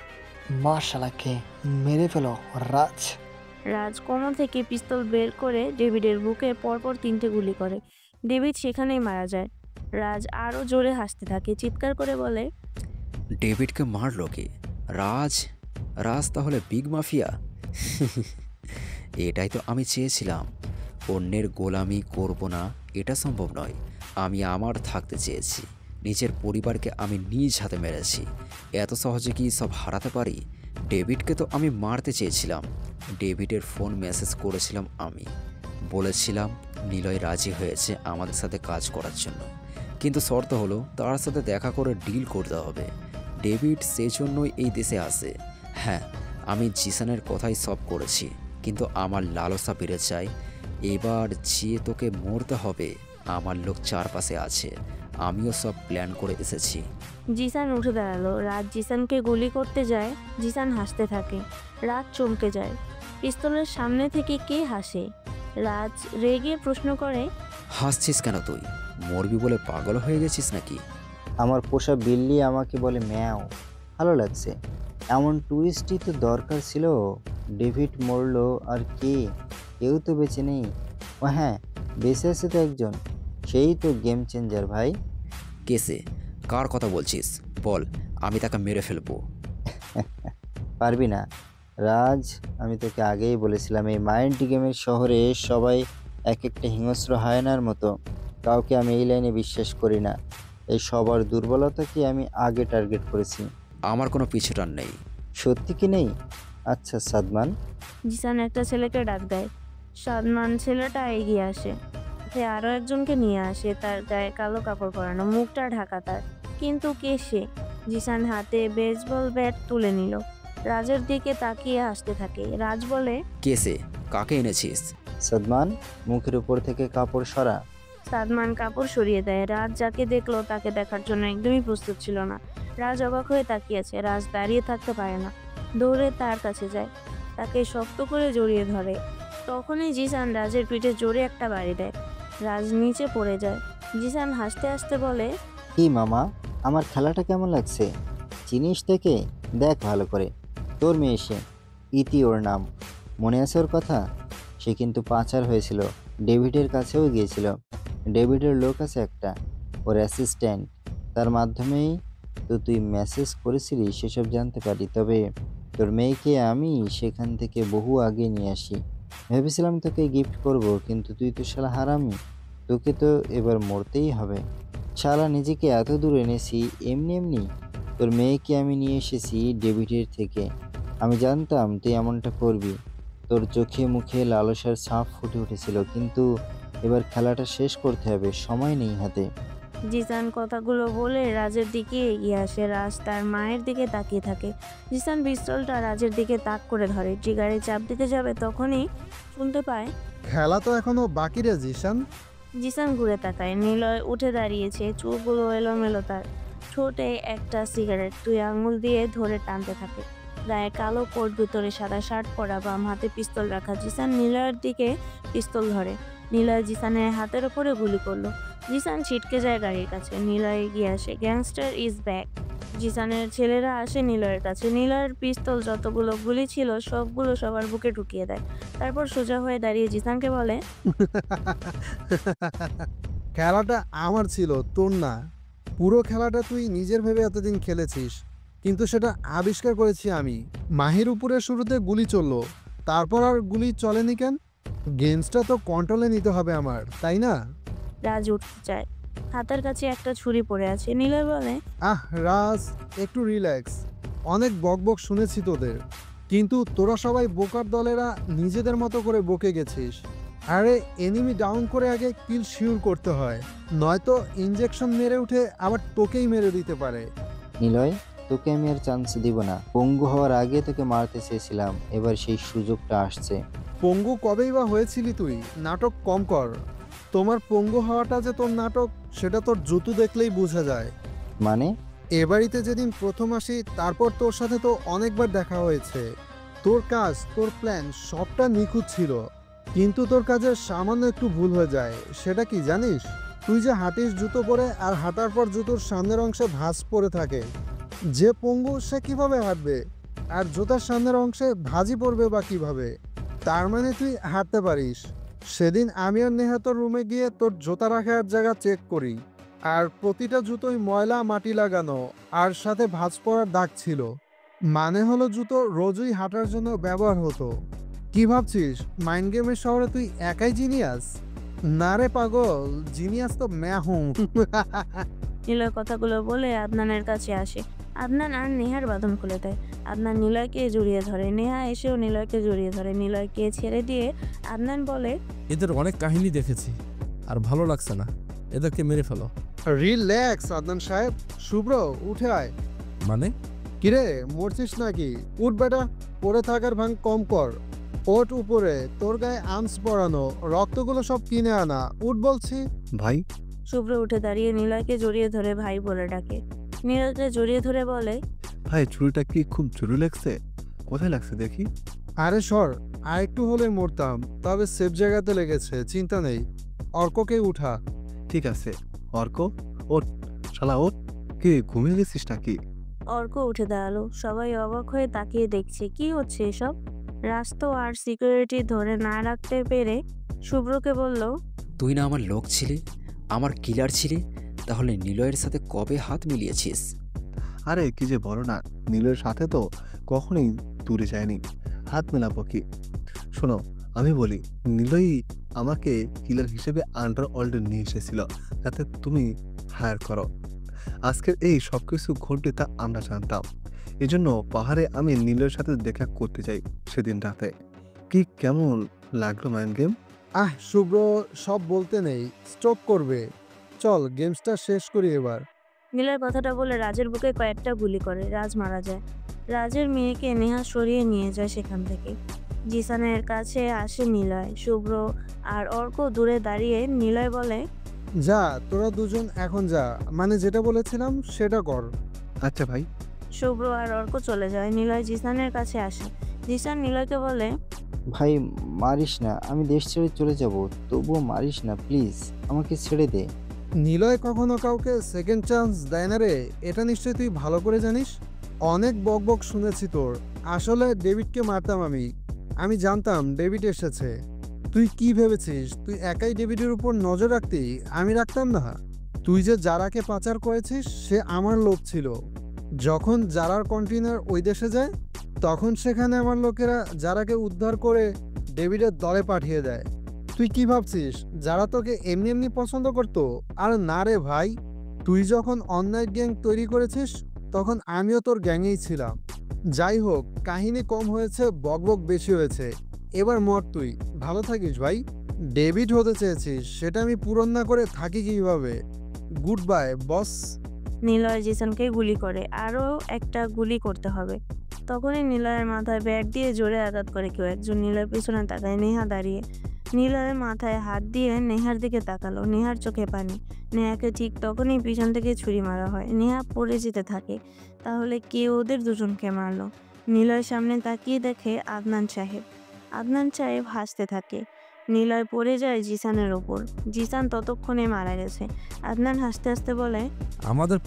Speaker 14: মাশাআল্লাহকে মেরে ফেলো রাজ।
Speaker 2: রাজ কোমর থেকে পিস্তল বের করে ডেভিডের বুকে পরপর 3টে গুলি করে। ডেভিড সেখানেই মারা যায়। রাজ আরও জোরে হাসতে থাকে। চিৎকার করে বলে,
Speaker 10: ডেভিডকে মারলো কে? রাজ? রাজ তাহলে বিগ মাফিয়া? এটাই তো আমি চেয়েছিলাম। অন্যের গোলামি করব না, এটা সম্ভব নয়। আমি আমার থাকতে চেয়েছি। নিজের পরিবারকে আমি নিজ হাতে মেরেছি। এত সহজে কি সব হারাতে পারি? ডেভিডকে তো আমি মারতে চেয়েছিলাম। ডেভিডের ফোন মেসেজ করেছিলাম আমি। বলেছিলাম নিলয় রাজি হয়েছে আমাদের সাথে কাজ করার জন্য, কিন্তু শর্ত হলো তার সাথে দেখা করে ডিল করতে হবে। ডেভিড সেজন্যই এই দেশে আসে। হ্যাঁ, আমি জিসানের কথাই সব করেছি, কিন্তু আমার লালসা বেড়ে যায়। এবার যে তোকে মরতে হবে, আমার লোক চারপাশে আছে, আমিও সব প্ল্যান করে এসেছি।
Speaker 2: জিসান উঠে দাঁড়ালো। রাজ জিসানকে গুলি করতে যায়। জিসান হাসতে থাকে। রাজ চমকে যায়। পিস্তলের সামনে থেকে কে হাসে? রাজ রেগে প্রশ্ন করে,
Speaker 10: হাসছিস কেন তুই? মরবি বলে পাগল হয়ে গেছিস নাকি?
Speaker 13: আমার পোষা বিল্লি আমাকে বলে ম্যাও, ভালো লাগছে। এমন টুইস্টই তো দরকার ছিল। ডেভিড মরলো আর কে? কেউ তো বেঁচে নেই। ও হ্যাঁ, বেঁচে আছে তো একজন, সেই তো গেম চেঞ্জার ভাই।
Speaker 10: কেসে কার কথা বলছিস? বল, আমি তাকে মেরে ফেলবো।
Speaker 13: পারবি না রাজ, আমি তোকে আগেই বলেছিলাম এই মাইন্ড গেমের শহরে সবাই এক একটা হিংস্র হায়নার মতো। কাউকে আমি এই লাইনে বিশ্বাস করি না। এই সবার দুর্বলতাকে আমি আগে টার্গেট করেছি।
Speaker 10: আমার কোনো পিছুটান নেই।
Speaker 13: সত্যি কি নেই? আচ্ছা সাদমান।
Speaker 2: জিসান একটা ছেলেকে ডাক দেয়। সাদমান ছেলেটা এগিয়ে আসে। সে আরও একজনকে নিয়ে আসে। তার গায়ে কালো কাপড় পরানো, মুখটা ঢাকা তার। কিন্তু কে সে? জিসান হাতে বেসবল ব্যাট তুলে নিল। রাজের দিকে তাকিয়ে আসতে থাকে। রাজ বলে,
Speaker 10: কেসে কাকে এনেছিস?
Speaker 13: সাদমান, মুখের উপর থেকে কাপড় সরা।
Speaker 2: সাদমান কাপড় সরিয়ে দেয়। রাজ যাকে দেখলো তাকে দেখার জন্য একদমই প্রস্তুত ছিল না। রাজ অবাক হয়ে তাকিয়েছে। রাজ দাঁড়িয়ে থাকতে পারে না, দৌড়ে তার কাছে যায়, তাকে শক্ত করে জড়িয়ে ধরে। তখনই জিসান রাজের পিঠে জোরে একটা বাড়ি দেয়। রাজ নিচে পড়ে যায়। জিসান হাসতে হাসতে বলে,
Speaker 13: কি মামা, আমার খেলাটা কেমন লাগছে? চিনিস থেকে দেখ ভালো করে। তোর মেয়ে সে, ইতি ওর নাম, মনে আছে ওর কথা? সে কিন্তু পাচার হয়েছিল, ডেভিডের কাছেও গিয়েছিল। ডেভিডের লোক আছে একটা, ওর অ্যাসিস্ট্যান্ট, তার মাধ্যমেই তো তুই মেসেজ করেছিলি সেসব জানতে পারি। তবে তোর মেয়েকে আমি সেখান থেকে বহু আগে নিয়ে আসি। ভেবেছিলাম তোকে গিফট করব, কিন্তু তুই তো শালা হারামি, তোকে তো এবার মরতেই হবে। শালা নিজেকে এত দূর এনেছি এমনি এমনি? তোর মেয়েকে আমি নিয়ে এসেছি ডেভিডের থেকে। আমি জানতাম তুই এমনটা করবি। তোর চোখে মুখে লালসার ছাপ ফুটে উঠেছিল, কিন্তু এবার খেলাটা শেষ করতে হবে, সময় নেই হাতে।
Speaker 2: জিসান কথাগুলো বলে রাজের দিকে এগিয়ে আসে। রাজ তার মায়ের দিকে তাকিয়ে থাকে। জিসান পিস্তলটা রাজের দিকে তাক করে ধরে। ট্রিগারে চাপ দিতে যাবে, তখনই শুনতে পায়,
Speaker 3: খেলা তো এখনো বাকি রে জিসান।
Speaker 2: জিসান ঘুরে তাকায়। নিলয় উঠে দাঁড়িয়েছে, চুলগুলো এলোমেলো তার। ঠোঁটে একটা সিগারেট, দুই আঙুল দিয়ে ধরে টানতে থাকে। গায়ে কালো কোট, ভিতরে সাদা শার্ট পরা, বাম হাতে পিস্তল রাখা। জিসান নিলয়ের দিকে পিস্তল ধরে। নিলয় জিসানের হাতের ওপরে গুলি করলো। জিসান ছিটকে যায় গাড়ির কাছে। নিলয় এগিয়ে আসে। Gangster is back. জিসানের ছেলেরা আসে নিলয়ের কাছে। নিলয়ের পিস্তল যতগুলো গুলি ছিল সবগুলো সবার বুকে ঢুকিয়ে দেয়। তারপর সোজা হয়ে দাঁড়িয়ে জিসানকে বলে,
Speaker 3: খেলাটা আমার ছিল, তোর না। পুরো খেলাটা তুই নিজের ভেবে এতদিন খেলেছিস, কিন্তু সেটা আবিষ্কার করেছি আমি। মাহির উপরে শুরুতে গুলি চললো, তারপর আর গুলি চলেনি কেন? গেমসটা তো কন্ট্রোলে নিতে হবে আমার, তাই না?
Speaker 2: রাজ উঠতে চায়। হাতের কাছে একটা ছুরি পড়ে আছে। নিলয় বলে,
Speaker 3: রাজ, একটু রিল্যাক্স। অনেক বকবক শুনেছি তোদের, কিন্তু তোরা সবাই বোকার দলেরা নিজেদের মতো করে বকে গেছিস। আরে এনিমি ডাউন করে আগে কিল শিওর করতে হয়, নয়তো ইনজেকশন মেরে উঠে আবার তোকেই মেরে দিতে পারে।
Speaker 13: নিলয়, তোকে আমি আর চান্স দিব না। পঙ্গু হওয়ার আগে তোকে মারতে চেয়েছিলাম, এবার সেই সুযোগটা আসছে।
Speaker 3: পঙ্গু কবেই বা হয়েছিলি তুই? নাটক কম কর। তোমার পঙ্গু হওয়াটা যে তোর নাটক, সেটা তোর জুতো দেখলেই বোঝা যায়।
Speaker 13: মানে?
Speaker 3: এ বাড়িতে যেদিন প্রথম আসি, তারপর তোর সাথে তো অনেকবার দেখা হয়েছে। তোর কাজ, তোর প্ল্যান সবটা নিখুঁত ছিল, কিন্তু তোর কাজের সামান্য একটু ভুল হয়ে যায়। সেটা কি জানিস? তুই যে হাঁটিস জুতো পরে, আর হাঁটার পর জুতোর সামনের অংশে ভাঁজ পড়ে থাকে। যে পঙ্গু সে কিভাবে হাঁটবে? আর জুতার সামনের অংশে ভাঁজই পড়বে বা কিভাবে? তার মানে তুই হাঁটতে পারিস। সেদিন আমি আর নেহা তোর রুমে গিয়ে তোর জুতা রাখার জায়গা চেক করি, আর প্রতিটা জুতোই ময়লা, মাটি লাগানো, আর সাথে ভাঁজ পড়ার দাগ ছিল। মানে হলো জুতো রোজই হাঁটার জন্য ব্যবহার হতো। কি ভাবছিস মাইন্ড গেমের শহরে তুই একাই জিনিয়াস? না রে পাগল, জিনিয়াস তো ম্যা হুঁ।
Speaker 2: নিলয় কথাগুলো বলে আদনানের কাছে আসে। আদনান আর নেহার বাঁধন খুলে দেয়। আদনান নিলয়কে জড়িয়ে ধরে। নেহা এসেও নিলয়কে জড়িয়ে ধরে। নিলয়কে ছেড়ে দিয়ে আদনান বলে,
Speaker 12: এদের অনেক কাহিনী দেখেছি, আর ভালো লাগছে না, এদেরকে মেরে ফেলো।
Speaker 3: রিল্যাক্স আদনান সাহেব। শুভ্র, উঠে আয়।
Speaker 12: মানে?
Speaker 3: কিরে মরছিস নাকি? উঠ বেটা, পড়ে থাকার ভাঙ কম কর। ওঠ উপরে, তোর গায়ে আর্মস পরানো, রক্তগুলো সব কিনে আনা। উঠ বলছি।
Speaker 8: ভাই
Speaker 2: শুভ্র উঠে দাঁড়িয়ে নিলয়কে জড়িয়ে ধরে ভাই বলে ডাকে। নিলয়কে জড়িয়ে ধরে বলে,
Speaker 8: ভাই চুরিটা কি খুব জোরে লাগছে? কোথায় লাগছে দেখি?
Speaker 3: আরে সর, আর একটু হলে মরতাম, তবে সেফ জায়গাতে লেগেছে, চিন্তা নেই। অর্ককে উঠা।
Speaker 8: ঠিক আছে অর্ক, ওঠ শালা ওঠ। কি ঘুমিয়ে গেছিস নাকি?
Speaker 2: অর্ক উঠে দাঁড়ালো। সবাই অবাক হয়ে তাকিয়ে দেখছে কি হচ্ছে এসব। রাস্তো আর সিকিউরিটি ধরে না রাখতে পেরে শুভ্রকে বলল,
Speaker 10: তুই না আমার লোক ছিলি, আমার কিলার ছিলি, তাহলে নিলয়ের সাথে কবে হাত মিলিয়েছিস?
Speaker 8: আরে কি যে বলো না, নীলের সাথে তো কখনোই দূরে যায়নি, হাত মেলাবো কি? শোনো আমি বলি, নীলই আমাকে কিলার হিসেবে আন্ডার ওয়ার্ল্ডে নিয়ে এসেছিল যাতে তুমি হায়ার করো। আজকের এই সব কিছু ঘটবে তা আমরা জানতাম, এজন্য পাহাড়ে আমি নীলের সাথে দেখা করতে যাই সেদিন রাতে। কি কেমন লাগলো মাইন্ড গেম?
Speaker 3: শুভ্র, সব বলতে নেই, স্টপ করবে। চল গেমসটা শেষ করি এবার।
Speaker 2: নীলয় কথাটা বলে রাজের বুকে কয়েকটা গুলি করে। রাজ মারা যায়। রাজের মেয়েকে নেহা সরিয়ে নিয়ে যায় সেখান থেকে। জিসানের কাছে আসে নিলয়। শুভ্র আর অর্ক দূরে দাঁড়িয়ে। নিলয় বলে,
Speaker 3: যা, তোরা দুজন এখন যা, মানে যেটা বলেছিলাম সেটা কর।
Speaker 8: আচ্ছা ভাই।
Speaker 2: শুভ্র আর অর্ক চলে যায়। নিলয় জিসানের কাছে আসে। জিসান নিলয়কে বলে,
Speaker 13: ভাই মারিস না, আমি দেশ ছেড়ে চলে যাব, তবুও মারিস না প্লিজ, আমাকে ছেড়ে দে।
Speaker 3: নিলয় কখনো কাউকে সেকেন্ড চান্স দেয় না রে, এটা নিশ্চয়ই তুই ভালো করে জানিস। অনেক বক বক শুনেছি তোর। আসলে ডেভিডকে মারতাম আমি জানতাম ডেভিড এসেছে। তুই কি ভেবেছিস তুই একাই ডেভিডের উপর নজর রাখতি? আমি রাখতাম না? তুই যে জারাকে পাচার করেছিস সে আমার লোক ছিল। যখন জারার কন্টেইনার ওই দেশে যায় তখন সেখানে আমার লোকেরা জারাকে উদ্ধার করে ডেভিডের দলে পাঠিয়ে দেয়। তুই কি ভাবছিস যারা তোকে এমনি এমনি পছন্দ করতো? আর না রে ভাই, তুই যখন অনলাইন গ্যাং তৈরি করেছিস তখন আমিও তোর গ্যাংয়েই ছিলাম। যাই হোক, কাহিনী কম হয়েছে, বকবক বেশি হয়েছে। এবার মর তুই, ভালো থাকিস ভাই। ডেভিড হতে চেয়েছিস, সেটা আমি পূরণ না করে থাকি কিভাবে? গুড বাই বস।
Speaker 2: নিলয় জিসানকে গুলি করে। আরও একটা গুলি করতে হবে। তখনই নিলয়ের মাথায় ব্যাট দিয়ে জোরে আঘাত করে কেউ একজন। নিলয়ের পিছনে তাকায়। নেহা দাঁড়িয়ে। নিলয়ের মাথায় হাত দিয়ে নেহার দিকে তাকালো। নেহার চোখে পানি। নেহাকে ঠিক তখনই পিছন থেকে ছুরি মারা হয়। নেহা পড়ে যেতে থাকে। তাহলে কে ওদের দুজনকে মারলো? নিলয়ের সামনে তাকিয়ে দেখে আদনান সাহেব। আদনান সাহেব হাসতে থাকে। নিলয় পড়ে যায় জিসানের ওপর। জিসান ততক্ষণে মারা গেছে। আদনান হাসতে হাসতে বলে,
Speaker 12: আমাদের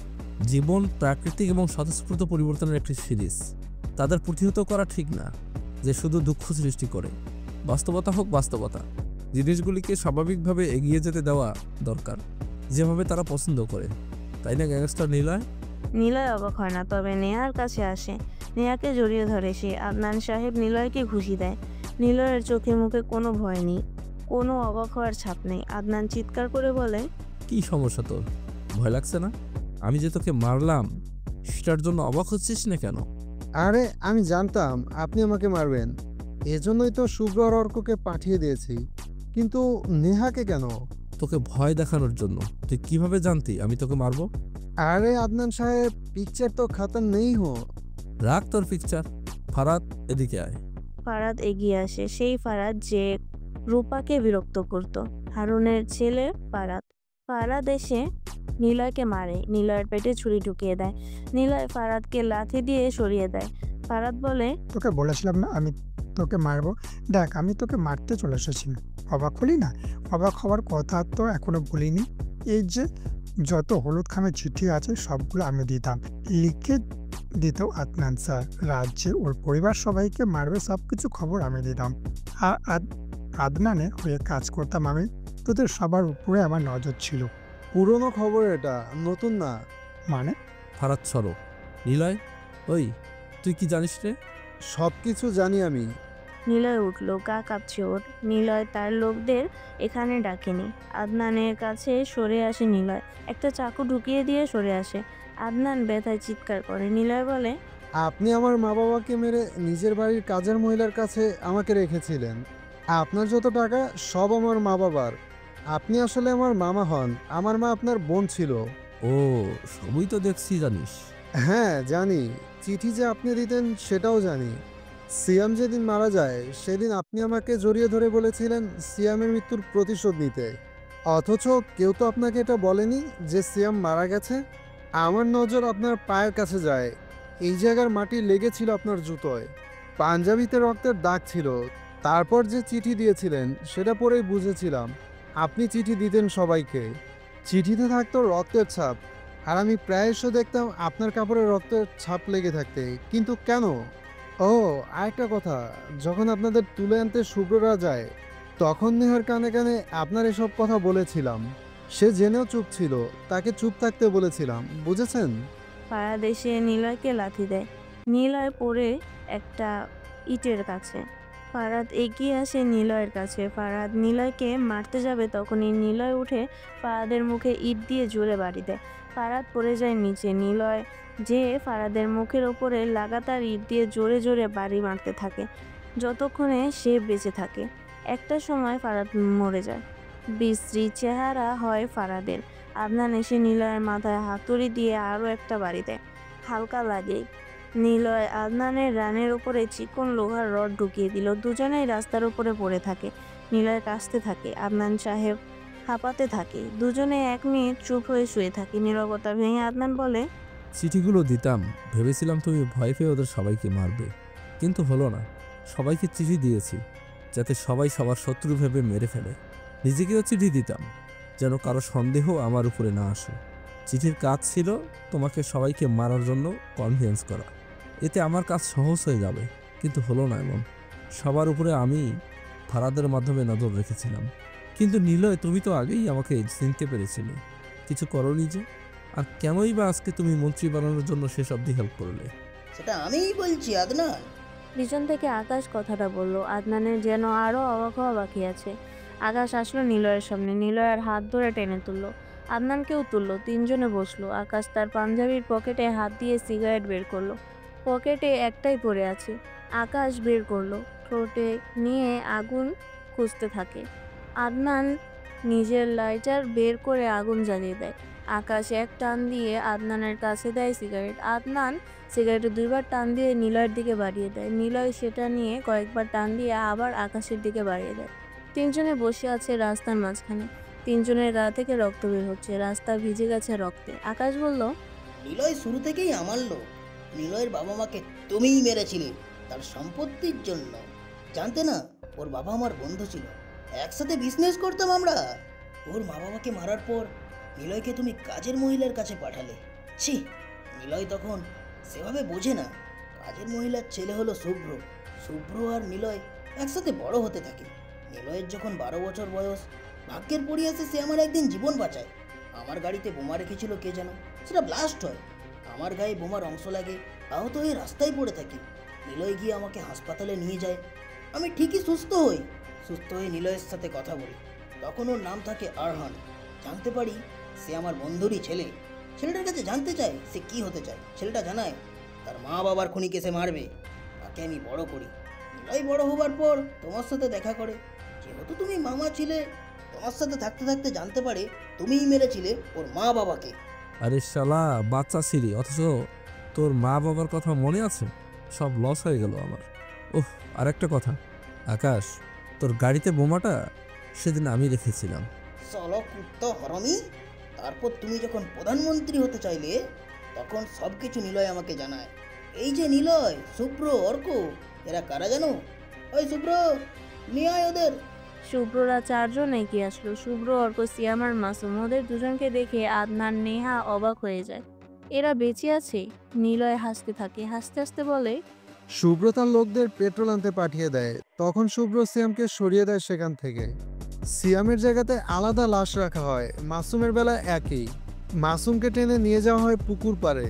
Speaker 12: জীবন প্রাকৃতিক এবং স্বতঃস্ফূর্ত পরিবর্তনের একটি সিরিজ। তাদের প্রতিহত করা ঠিক না, যে শুধু দুঃখ সৃষ্টি করে। বাস্তবতা হোক বাস্তবতা, জিনিসগুলিকে স্বাভাবিকভাবে এগিয়ে যেতে দেওয়া দরকার, যেভাবে তারা পছন্দ করে। তাই না গ্যাংস্টার নিলয়?
Speaker 2: নিলয় অবাক হয় না, তবে নেহার কাছে আসে। নেহাকে জড়িয়ে ধরে সে। আদনান সাহেব নিলয়কে ঘুষি দেয়। নিলয়ের চোখে মুখে কোনো ভয় নেই, কোনো অবাক হওয়ার ছাপ নেই। আদনান চিৎকার করে বলে,
Speaker 12: কি সমস্যা তোর? ভয় লাগছে না? আমি যে তোকে মারলাম সেটার জন্য অবাক হচ্ছিস না কেন?
Speaker 3: আরে আমি জানতাম আপনি আমাকে মারবেন, এজন্যই তো শুভ্র আর অর্ককে পাঠিয়ে দিয়েছি। কিন্তু নেহাকে কেন?
Speaker 12: তোকে ভয় দেখানোর জন্য। তুই কিভাবে জানতি আমি তোকে মারবো?
Speaker 3: আরে আদনান সাহেব, পিকচার তো খাতার নেই হো।
Speaker 12: রাখ তোর পিকচার। ফারাদ, এদিকে আয়।
Speaker 2: ফারাদ এগিয়ে আসে। সেই ফারাদ যে রূপাকে বিরক্ত করত। হারুনের ছেলে ফারাদ। ফারাদ এসে নিলয়কে মারে। নিলয়ের পেটে ছুরি ঢুকিয়ে দেয়। নিলয় ফারাদকে লাথি দিয়ে সরিয়ে দেয়। ফারাদ বলে,
Speaker 17: তোকে বলেছিলাম না আমি তোকে মারবো। দেখ আমি তোকে মারতে চলে এসেছি, অবাক হলি না? অবাক হওয়ার কথা তো এখনো বলিনি। এই যে যত হলুদ খামের চিঠি আছে সবগুলো আমি দিতাম, লিখে দিত আদনান স্যার। রাজ্যে ওর পরিবার সবাইকে মারবে সব কিছু খবর আমি দিতাম। আর আদনানের হয়ে কাজ করতাম আমি। তোদের সবার উপরে আমার নজর ছিল।
Speaker 3: পুরনো খবর এটা, নতুন না।
Speaker 17: মানে?
Speaker 12: ফারাদ সরো। নিলয়, ওই তুই কি জানিস রে?
Speaker 3: সব কিছু জানি আমি।
Speaker 2: নিলয় উঠল, গা কাঁপছে ওর। নিলয় তার লোকদের এখানে ডাকেনি। আদনানের কাছে সরে আসে নিলয়। একটা চাকু ঢুকিয়ে দিয়ে সরে আসে। আদনান ব্যথায় চিৎকার করে। নিলয় বলে,
Speaker 3: আপনি আমার মা বাবাকে মেরে নিজের বাড়ির কাজের মহিলার কাছে আমাকে রেখেছিলেন। আপনার যত টাকা সব আমার মা বাবার। আপনি আসলে আমার মামা হন, আমার মা আপনার বোন ছিল।
Speaker 12: ও, সবই তো দেখছি জানিস।
Speaker 3: হ্যাঁ জানি, চিঠি যে আপনি দিতেন সেটাও জানি। সিয়াম যেদিন মারা যায় সেদিন আপনি আমাকে জড়িয়ে ধরে বলেছিলেন সিয়ামের মৃত্যুর প্রতিশোধ নিতে, অথচ কেউ তো আপনাকে এটা বলেনি যে সিয়াম মারা গেছে। আমার নজর আপনার পায়ের কাছে যায়, এই জায়গার মাটি লেগেছিল আপনার জুতোয়, পাঞ্জাবিতে রক্তের দাগ ছিল। তারপর যে চিঠি দিয়েছিলেন সেটা পড়েই বুঝেছিলাম আপনি চিঠি দিতেন সবাইকে। চিঠিতে থাকতো রক্তের ছাপ, আর আমি প্রায়শ দেখতাম আপনার কাপড়ে রক্তের ছাপ লেগে থাকতে। কিন্তু কেন? ও আরেকটা কথা, যখন আপনাদের তুলে আনতে শুভ্ররা যায় তখন নেহার কানে কানে আপনার এসব কথা বলেছিলাম। সে জেনেও চুপ ছিল, তাকে চুপ থাকতে বলেছিলাম, বুঝেছেন?
Speaker 2: ফারাদ এসে নিলয়কে লাথি দেয়। নিলয় পড়ে একটা ইটের কাছে। ফারাদ এগিয়ে আসে নিলয়ের কাছে। ফারাদ নিলয়কে মারতে যাবে, তখনই নিলয় উঠে ফারাদের মুখে ইট দিয়ে জোরে বাড়ি দেয়। ফারাদ পড়ে যায় নিচে। নিলয় যে ফারাদের মুখের ওপরে লাগাতার ইট দিয়ে জোরে জোরে বাড়ি মারতে থাকে যতক্ষণে সে বেঁচে থাকে। একটা সময় ফারাদ মরে যায়। বিশ্রী চেহারা হয় ফারাদের। আদনান এসে নিলয়ের মাথায় হাতুড়ি দিয়ে আরও একটা বাড়ি দেয়। হালকা লাগে। নিলয় আদনানের রানের উপরে চিকন লোহার রড ঢুকিয়ে দিল। দুজনেই রাস্তার উপরে পড়ে থাকে। নিলয় কাশতে থাকে, আদনান সাহেব হাঁপাতে থাকে। দুজনে 1 মিনিট চুপ হয়ে শুয়ে থাকে। নীরবতা ভেঙে আদনান বলে,
Speaker 12: চিঠিগুলো দিতাম, ভেবেছিলাম তুমি ভয় পেয়ে ওদের সবাইকে মারবে, কিন্তু হলো না। সবাইকে চিঠি দিয়েছি যাতে সবাই সবার শত্রু ভেবে মেরে ফেলে। নিজেকেও চিঠি দিতাম যেন কারো সন্দেহ আমার উপরে না আসে। চিঠির কাজ ছিল তোমাকে সবাইকে মারার জন্য কনভিন্স করা, এতে আমার কাজ সহজ হয়ে যাবে, কিন্তু হলো না এমন। সবার উপরে আমি ফারাদের মাধ্যমে নজর রেখেছিলাম, কিন্তু নিলয় তুমি তো আগেই আমাকে চিনতে পেরেছিলে, কিছু করোনি যে। আর কেনই বা আজকে তুমি মন্ত্রী বানানোর জন্য শেষ অবধি হেল্প করলে?
Speaker 9: সেটা আমিই বলছি আদনান।
Speaker 2: পিছন থেকে আকাশ কথাটা বলল। আদনানের যেন আরও অবাক হওয়া বাকি আছে। আকাশ আসলো নিলয়ের সামনে, নিলয়ের হাত ধরে টেনে তুললো। আদনানকেও তুললো। 3 জনে বসলো। আকাশ তার পাঞ্জাবির পকেটে হাত দিয়ে সিগারেট বের করলো। পকেটে একটাই পড়ে আছে। আকাশ বের করলো, ঠোঁটে নিয়ে আগুন খুঁজতে থাকে। আদনান নিজের লাইটার বের করে আগুন জ্বালিয়ে দেয়। আকাশ এক টান দিয়ে আদনানের কাছে দেয় সিগারেট। আদনান সিগারেটে 2বার টান দিয়ে নিলয়ের দিকে বাড়িয়ে দেয়। নিলয় সেটা নিয়ে কয়েকবার টান দিয়ে আবার আকাশের দিকে বাড়িয়ে দেয়। 3 জনে বসে আছে রাস্তার মাঝখানে। 3 জনের গা থেকে রক্ত বের হচ্ছে। রাস্তা ভিজে গেছে রক্তে। আকাশ বলল,
Speaker 9: নিলয় শুরু থেকেই আমার লোক। নিলয়ের বাবা মাকে তুমিই মেরেছিলে তার সম্পত্তির জন্য। জানতে না, ওর বাবা আমার বন্ধু ছিল, একসাথে বিজনেস করতাম আমরা। ওর মা বাবাকে মারার পর নিলয়কে তুমি কাজের মহিলার কাছে পাঠালে। ছি, নিলয় তখন সেভাবে বোঝে না। কাজের মহিলার ছেলে হলো শুভ্র। শুভ্র আর নিলয় একসাথে বড় হতে থাকে। নিলয়ের যখন 12 বছর বয়স, ভাগ্যের পরিহাসে সে আমার একদিন জীবন বাঁচায়। আমার গাড়িতে বোমা রেখেছিল কে যেন, সেটা ব্লাস্ট হয়। আমার গায়ে বোমার অংশ লাগে, আহত হয়ে রাস্তায় পড়ে থাকি। নিলয় গিয়ে আমাকে হাসপাতালে নিয়ে যায়। আমি ঠিকই সুস্থ হই। সুস্থ হয়ে নিলয়ের সাথে কথা বলি। তখন ওর নাম থাকে আরহান। জানতে পারি সে আমার বন্ধুরই ছেলে। ছেলেটার কাছে জানতে চাই সে কি হতে চায়। ছেলেটা জানায় তার মা বাবার খুনিকে সে মারবে। তাকে আমি বড় করি। নিলয় বড় হবার পর তোমার সাথে দেখা করে। যেহেতু তুমি মামা ছিলে, তোমার সাথে থাকতে থাকতে জানতে পারে তুমিই মেরেছিলে ওর মা বাবাকে।
Speaker 12: আরে শালা, বাচ্চা ছিলি অথচ তোর মা বাবার কথা মনে আছে? সব লস হয়ে গেল আমার। ওহ, আরেকটা কথা আকাশ, তোর গাড়িতে বোমাটা সেদিন আমি রেখেছিলাম।
Speaker 9: চলো কুত্ত হরমি। তারপর তুমি যখন প্রধানমন্ত্রী হতে চাইলে তখন সব কিছু নিলয় আমাকে জানায়। এই যে নিলয়, শুভ্র, অর্ক, এরা কারা জানো? ওই শুভ্র, নিয়ে আয় ওদের।
Speaker 2: শুভ্ররা 4 জন এগিয়ে আসলো। শুভ্র, অর্ক, সিয়াম আর মাসুম। ওদের দুজনকে দেখে আদনান, নেহা অবাক হয়ে যায়। এরা বেঁচে আছে? নিলয় হাসতে থাকে। হাসতে হাসতে বলে,
Speaker 3: শুভ্র তার লোকদের পেট্রোল আনতে পাঠিয়ে দেয়। তখন শুভ্র সিয়ামকে সরিয়ে দেয় সেখান থেকে। সিয়ামের জায়গাতে আলাদা লাশ রাখা হয়। মাসুমের বেলা একই। মাসুমকে টেনে নিয়ে যাওয়া হয় পুকুর পাড়ে।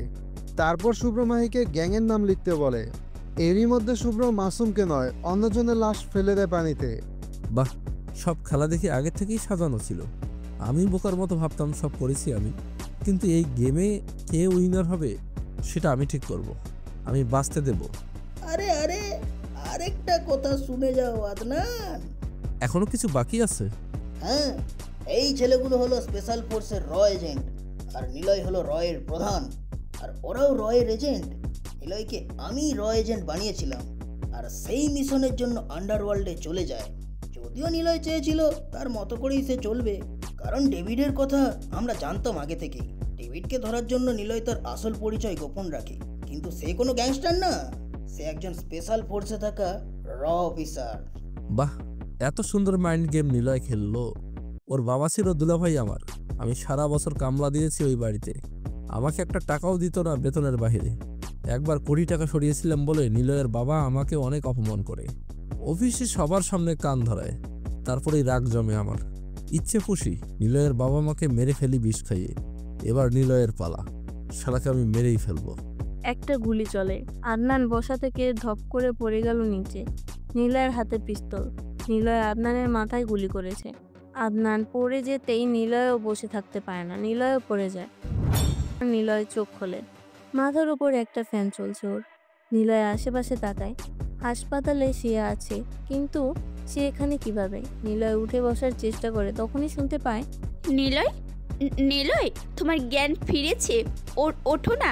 Speaker 3: তারপর শুভ্র মাহিকে গ্যাংয়ের নাম লিখতে বলে। এরই মধ্যে শুভ্র মাসুমকে নয়, অন্যজনের লাশ ফেলে দেয় পানিতে।
Speaker 12: বাহ, সব খেলা দেখি আগে থেকেই সাজানো ছিল। আমি বোকার মতো ভাবতাম সব করেছি আমি, কিন্তু এই গেমে কে উইনার হবে সেটা আমি ঠিক করব। আমি বাঁচতে দেব।
Speaker 9: আরে আরে, আরেকটা কথা শুনে যাও আদনান।
Speaker 12: এখনো কিছু বাকি আছে?
Speaker 9: হ্যাঁ, এই ছেলেগুলো হলো স্পেশাল ফোর্সের র এজেন্ট, আর নিলয় হলো রয়ের প্রধান। আর ওরাও রয়ের এজেন্ট। নিলয়কে আমি র এজেন্ট বানিয়েছিলাম আর সেই মিশনের জন্য আন্ডারওয়ার্ল্ডে চলে যায়। যদিও নিলয় চেয়েছিল তার মতো করেই সে চলবে, কারণ ডেভিডের কথা আমরা জানতাম আগে থেকেই। ডেভিডকে ধরার জন্য নিলয় তার আসল পরিচয় গোপন রাখে, কিন্তু সে কোনো গ্যাংস্টার না, সে একজন স্পেশাল ফোর্সে থাকা র অফিসার।
Speaker 12: বাহ, এত সুন্দর মাইন্ড গেম নিলয় খেললো। ওর বাবা ছিল দুলাভাই আমার। আমি সারা বছর কামলা দিয়েছি ওই বাড়িতে, আমাকে একটা টাকাও দিত না বেতনের বাইরে। একবার কোটি টাকা সরিয়েছিলাম বলে নিলয়ের বাবা আমাকে অনেক অপমান করে, অফিসে সবার সামনে কান ধরায়। তারপরেই রাগ জমে আমার, ইচ্ছে খুশি নিলয়ের বাবা মাকে মেরে ফেলি বিষ খাইয়ে। এবার নিলয়ের পালা, শালাকে আমি মেরেই ফেলবো।
Speaker 2: একটা গুলি চলে, আদনান বসা থেকে ধপ করে পড়ে গেল নিচে। নিলয়ের হাতে পিস্তল। নিলয় আদনানের মাথায় গুলি করেছে। আদনান পড়ে যেতেই নিলয়ও বসে থাকতে পারে না, নিলয়ও পড়ে যায়। নিলয় চোখ খোলে, মাথার উপর একটা ফ্যান চলছে ওর। নিলয় আশেপাশে তাকায়, হাসপাতালে শুয়ে আছে, কিন্তু সে এখানে কিভাবে? নিলয় উঠে বসার চেষ্টা করে, তখনই শুনতে পায়,
Speaker 7: নিলয়, নিলয় তোমার জ্ঞান ফিরেছে, ওঠো না।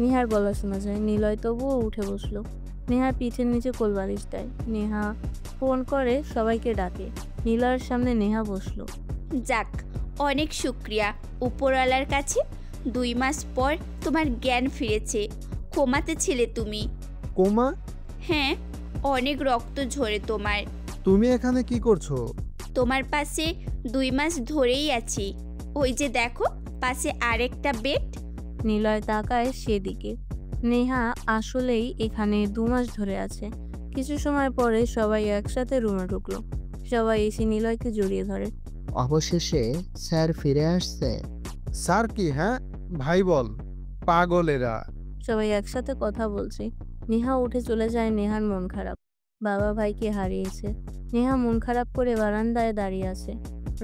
Speaker 2: নেহার গলা শোনা যায়। নিলয় তবুও উঠে বসলো। নেহার পিঠের নিচে কোলবালিশ দেয়। নেহা ফোন করে সবাইকে ডাকে। নিলয়ের সামনে নেহা বসলো।
Speaker 7: যাক, অনেক শুক্রিয়া উপরওয়ালার কাছে। 2 মাস পর তোমার জ্ঞান ফিরেছে। কোমাতে ছিলে তুমি।
Speaker 3: কোমা?
Speaker 7: হ্যাঁ, অনেক রক্ত ঝরে তোমার।
Speaker 3: তুমি এখানে কি করছো?
Speaker 7: তোমার পাশে 2 মাস ধরেই আছি। ওই যে দেখো পাশে আরেকটা বেড।
Speaker 2: নিলয় তাকায় সেদিকে। নেহা আসলেই এখানে 2 মাস ধরে আছে। কিছু সময় পরে সবাই একসাথে রুমে ঢুকলো। সবাই এসে নিলয়কে জড়িয়ে ধরে।
Speaker 5: অবশেষে স্যার ফিরে আসছে।
Speaker 3: স্যার কি? হ্যাঁ ভাই বল, পাগলেরা।
Speaker 2: সবাই একসাথে কথা বলছে। নেহা উঠে চলে যায়। নেহার মন খারাপ, বাবা ভাইকে হারিয়েছে। নেহা মন খারাপ করে বারান্দায় দাঁড়িয়ে আছে।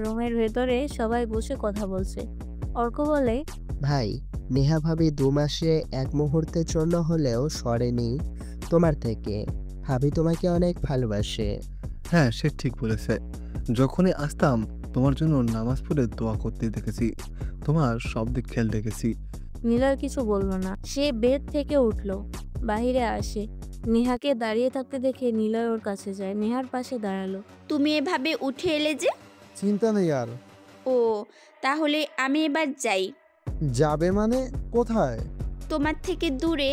Speaker 2: রুমের ভেতরে সবাই বসে কথা বলছে। অর্ক বলে,
Speaker 5: ভাই, নেহা ভাবি 2 মাসে এক মুহূর্তের জন্য হলেও সরেনি তোমার থেকে। ভাবি তোমাকে অনেক ভালোবাসে।
Speaker 8: হ্যাঁ, সে ঠিক বলেছে। যখনই আসতাম তোমার জন্য নামাজ পড়ে দোয়া করতে দেখেছি, তোমার সব দিক খেয়াল রেখেছি।
Speaker 2: নিলয় কিছু বলল না। সে বেড থেকে উঠলো, বাহিরে আসে। নেহাকে দাঁড়িয়ে থাকতে দেখে নিলয় ওর কাছে যায়, নেহার পাশে দাঁড়ালো।
Speaker 7: তুমি এভাবে উঠে এলে যে?
Speaker 3: চিন্তা নেই আর।
Speaker 7: ও, তাহলে আমি এবার যাই।
Speaker 3: যাবে মানে? কোথায়?
Speaker 7: তোমার থেকে দূরে।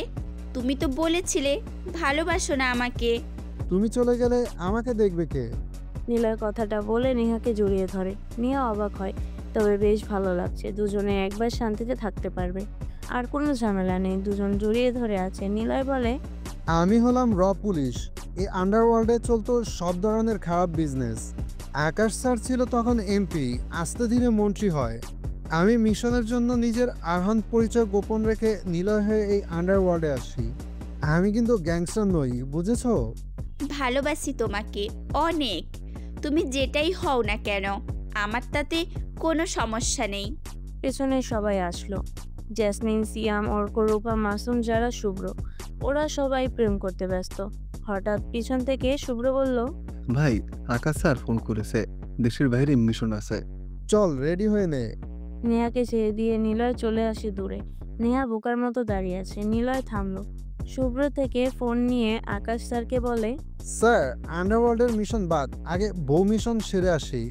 Speaker 7: তুমি তো বলেছিলে ভালোবাসো না আমাকে।
Speaker 3: তুমি চলে গেলে আমাকে দেখবে কে?
Speaker 2: নিলয় কথাটা বলে নেহাকে জড়িয়ে ধরে। নেহা অবাক হয়, তবে বেশ ভালো লাগছে। দুজনে একবার শান্তিতে থাকতে পারবে, আর কোনো ঝামেলা নেই। দুজন জড়িয়ে ধরে আছে। নিলয় বলে,
Speaker 3: আমি হলাম র পুলিশ। এই আন্ডারওয়ার্ল্ডে চলতো সব ধরনের খারাপ বিজনেস। আকাশ স্যার ছিল তখন এমপি, আস্তে ধীরে মন্ত্রী হয়। আমি মিশনের জন্য নিজের আরহান পরিচয় গোপন রেখে নিলয় হয়ে এই আন্ডারওয়ার্ল্ডে আসি। আমি কিন্তু গ্যাংস্টার নই, বুঝেছো?
Speaker 7: ভালোবাসি তোমাকে অনেক। তুমি যেটাই হও না কেন, আমার তাতে কোনো সমস্যা নেই।
Speaker 2: পেছনে সবাই আসলো। জেসমিন, সিয়াম, অর্ক, রূপা, মাসুম, যারা, শুভ্র। ওরা সবাই প্রেম করতে ব্যস্ত। হঠাৎ পিছন থেকে শুভ্র বলল,
Speaker 8: ভাই, আকাশ স্যার ফোন করেছে, দেশের বাইরে মিশন আছে।
Speaker 3: চল, রেডি হয়ে নে।
Speaker 2: নেহাকে ছেড়ে দিয়ে নিলয় চলে আসে দূরে। নেহা বোকার মতো দাঁড়িয়ে আছে। নিলয় থামলো। শুভ্র থেকে ফোন নিয়ে আকাশ স্যারকে বলে,
Speaker 3: স্যার, আন্ডারওয়ার্ল্ডের মিশন বাদ, আগে বউ মিশন সেরে আসি।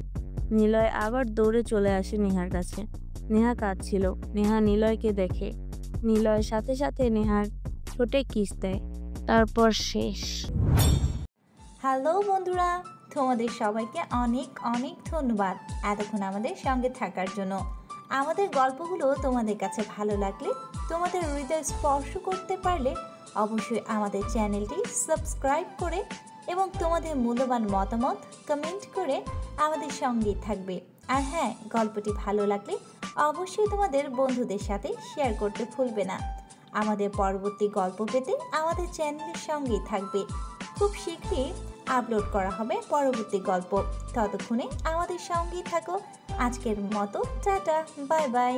Speaker 2: নিলয় আবার দৌড়ে চলে আসে নেহার কাছে। নেহা কাঁদছিল। নেহা নিলয়কে দেখে। নিলয়ের সাথে সাথে নেহার ঠোঁটে কিস দেয়। তারপর শেষ।
Speaker 1: হ্যালো বন্ধুরা, তোমাদের সবাইকে অনেক অনেক ধন্যবাদ এতক্ষণ আমাদের সঙ্গে থাকার জন্য। আমাদের গল্পগুলো তোমাদের কাছে ভালো লাগলে, তোমাদের হৃদয় স্পর্শ করতে পারলে অবশ্যই আমাদের চ্যানেলটি সাবস্ক্রাইব করে এবং তোমাদের মূল্যবান মতামত কমেন্ট করে আমাদের সঙ্গেই থাকবে। আর হ্যাঁ, গল্পটি ভালো লাগলে অবশ্যই তোমাদের বন্ধুদের সাথে শেয়ার করতে ভুলবে না। আমাদের পরবর্তী গল্প পেতে আমাদের চ্যানেলের সঙ্গেই থাকবে। খুব শীঘ্রই আপলোড করা হবে পরবর্তী গল্প। ততক্ষণে আমাদের সঙ্গেই থাকো। আজকের মতো টাটা, বাই বাই।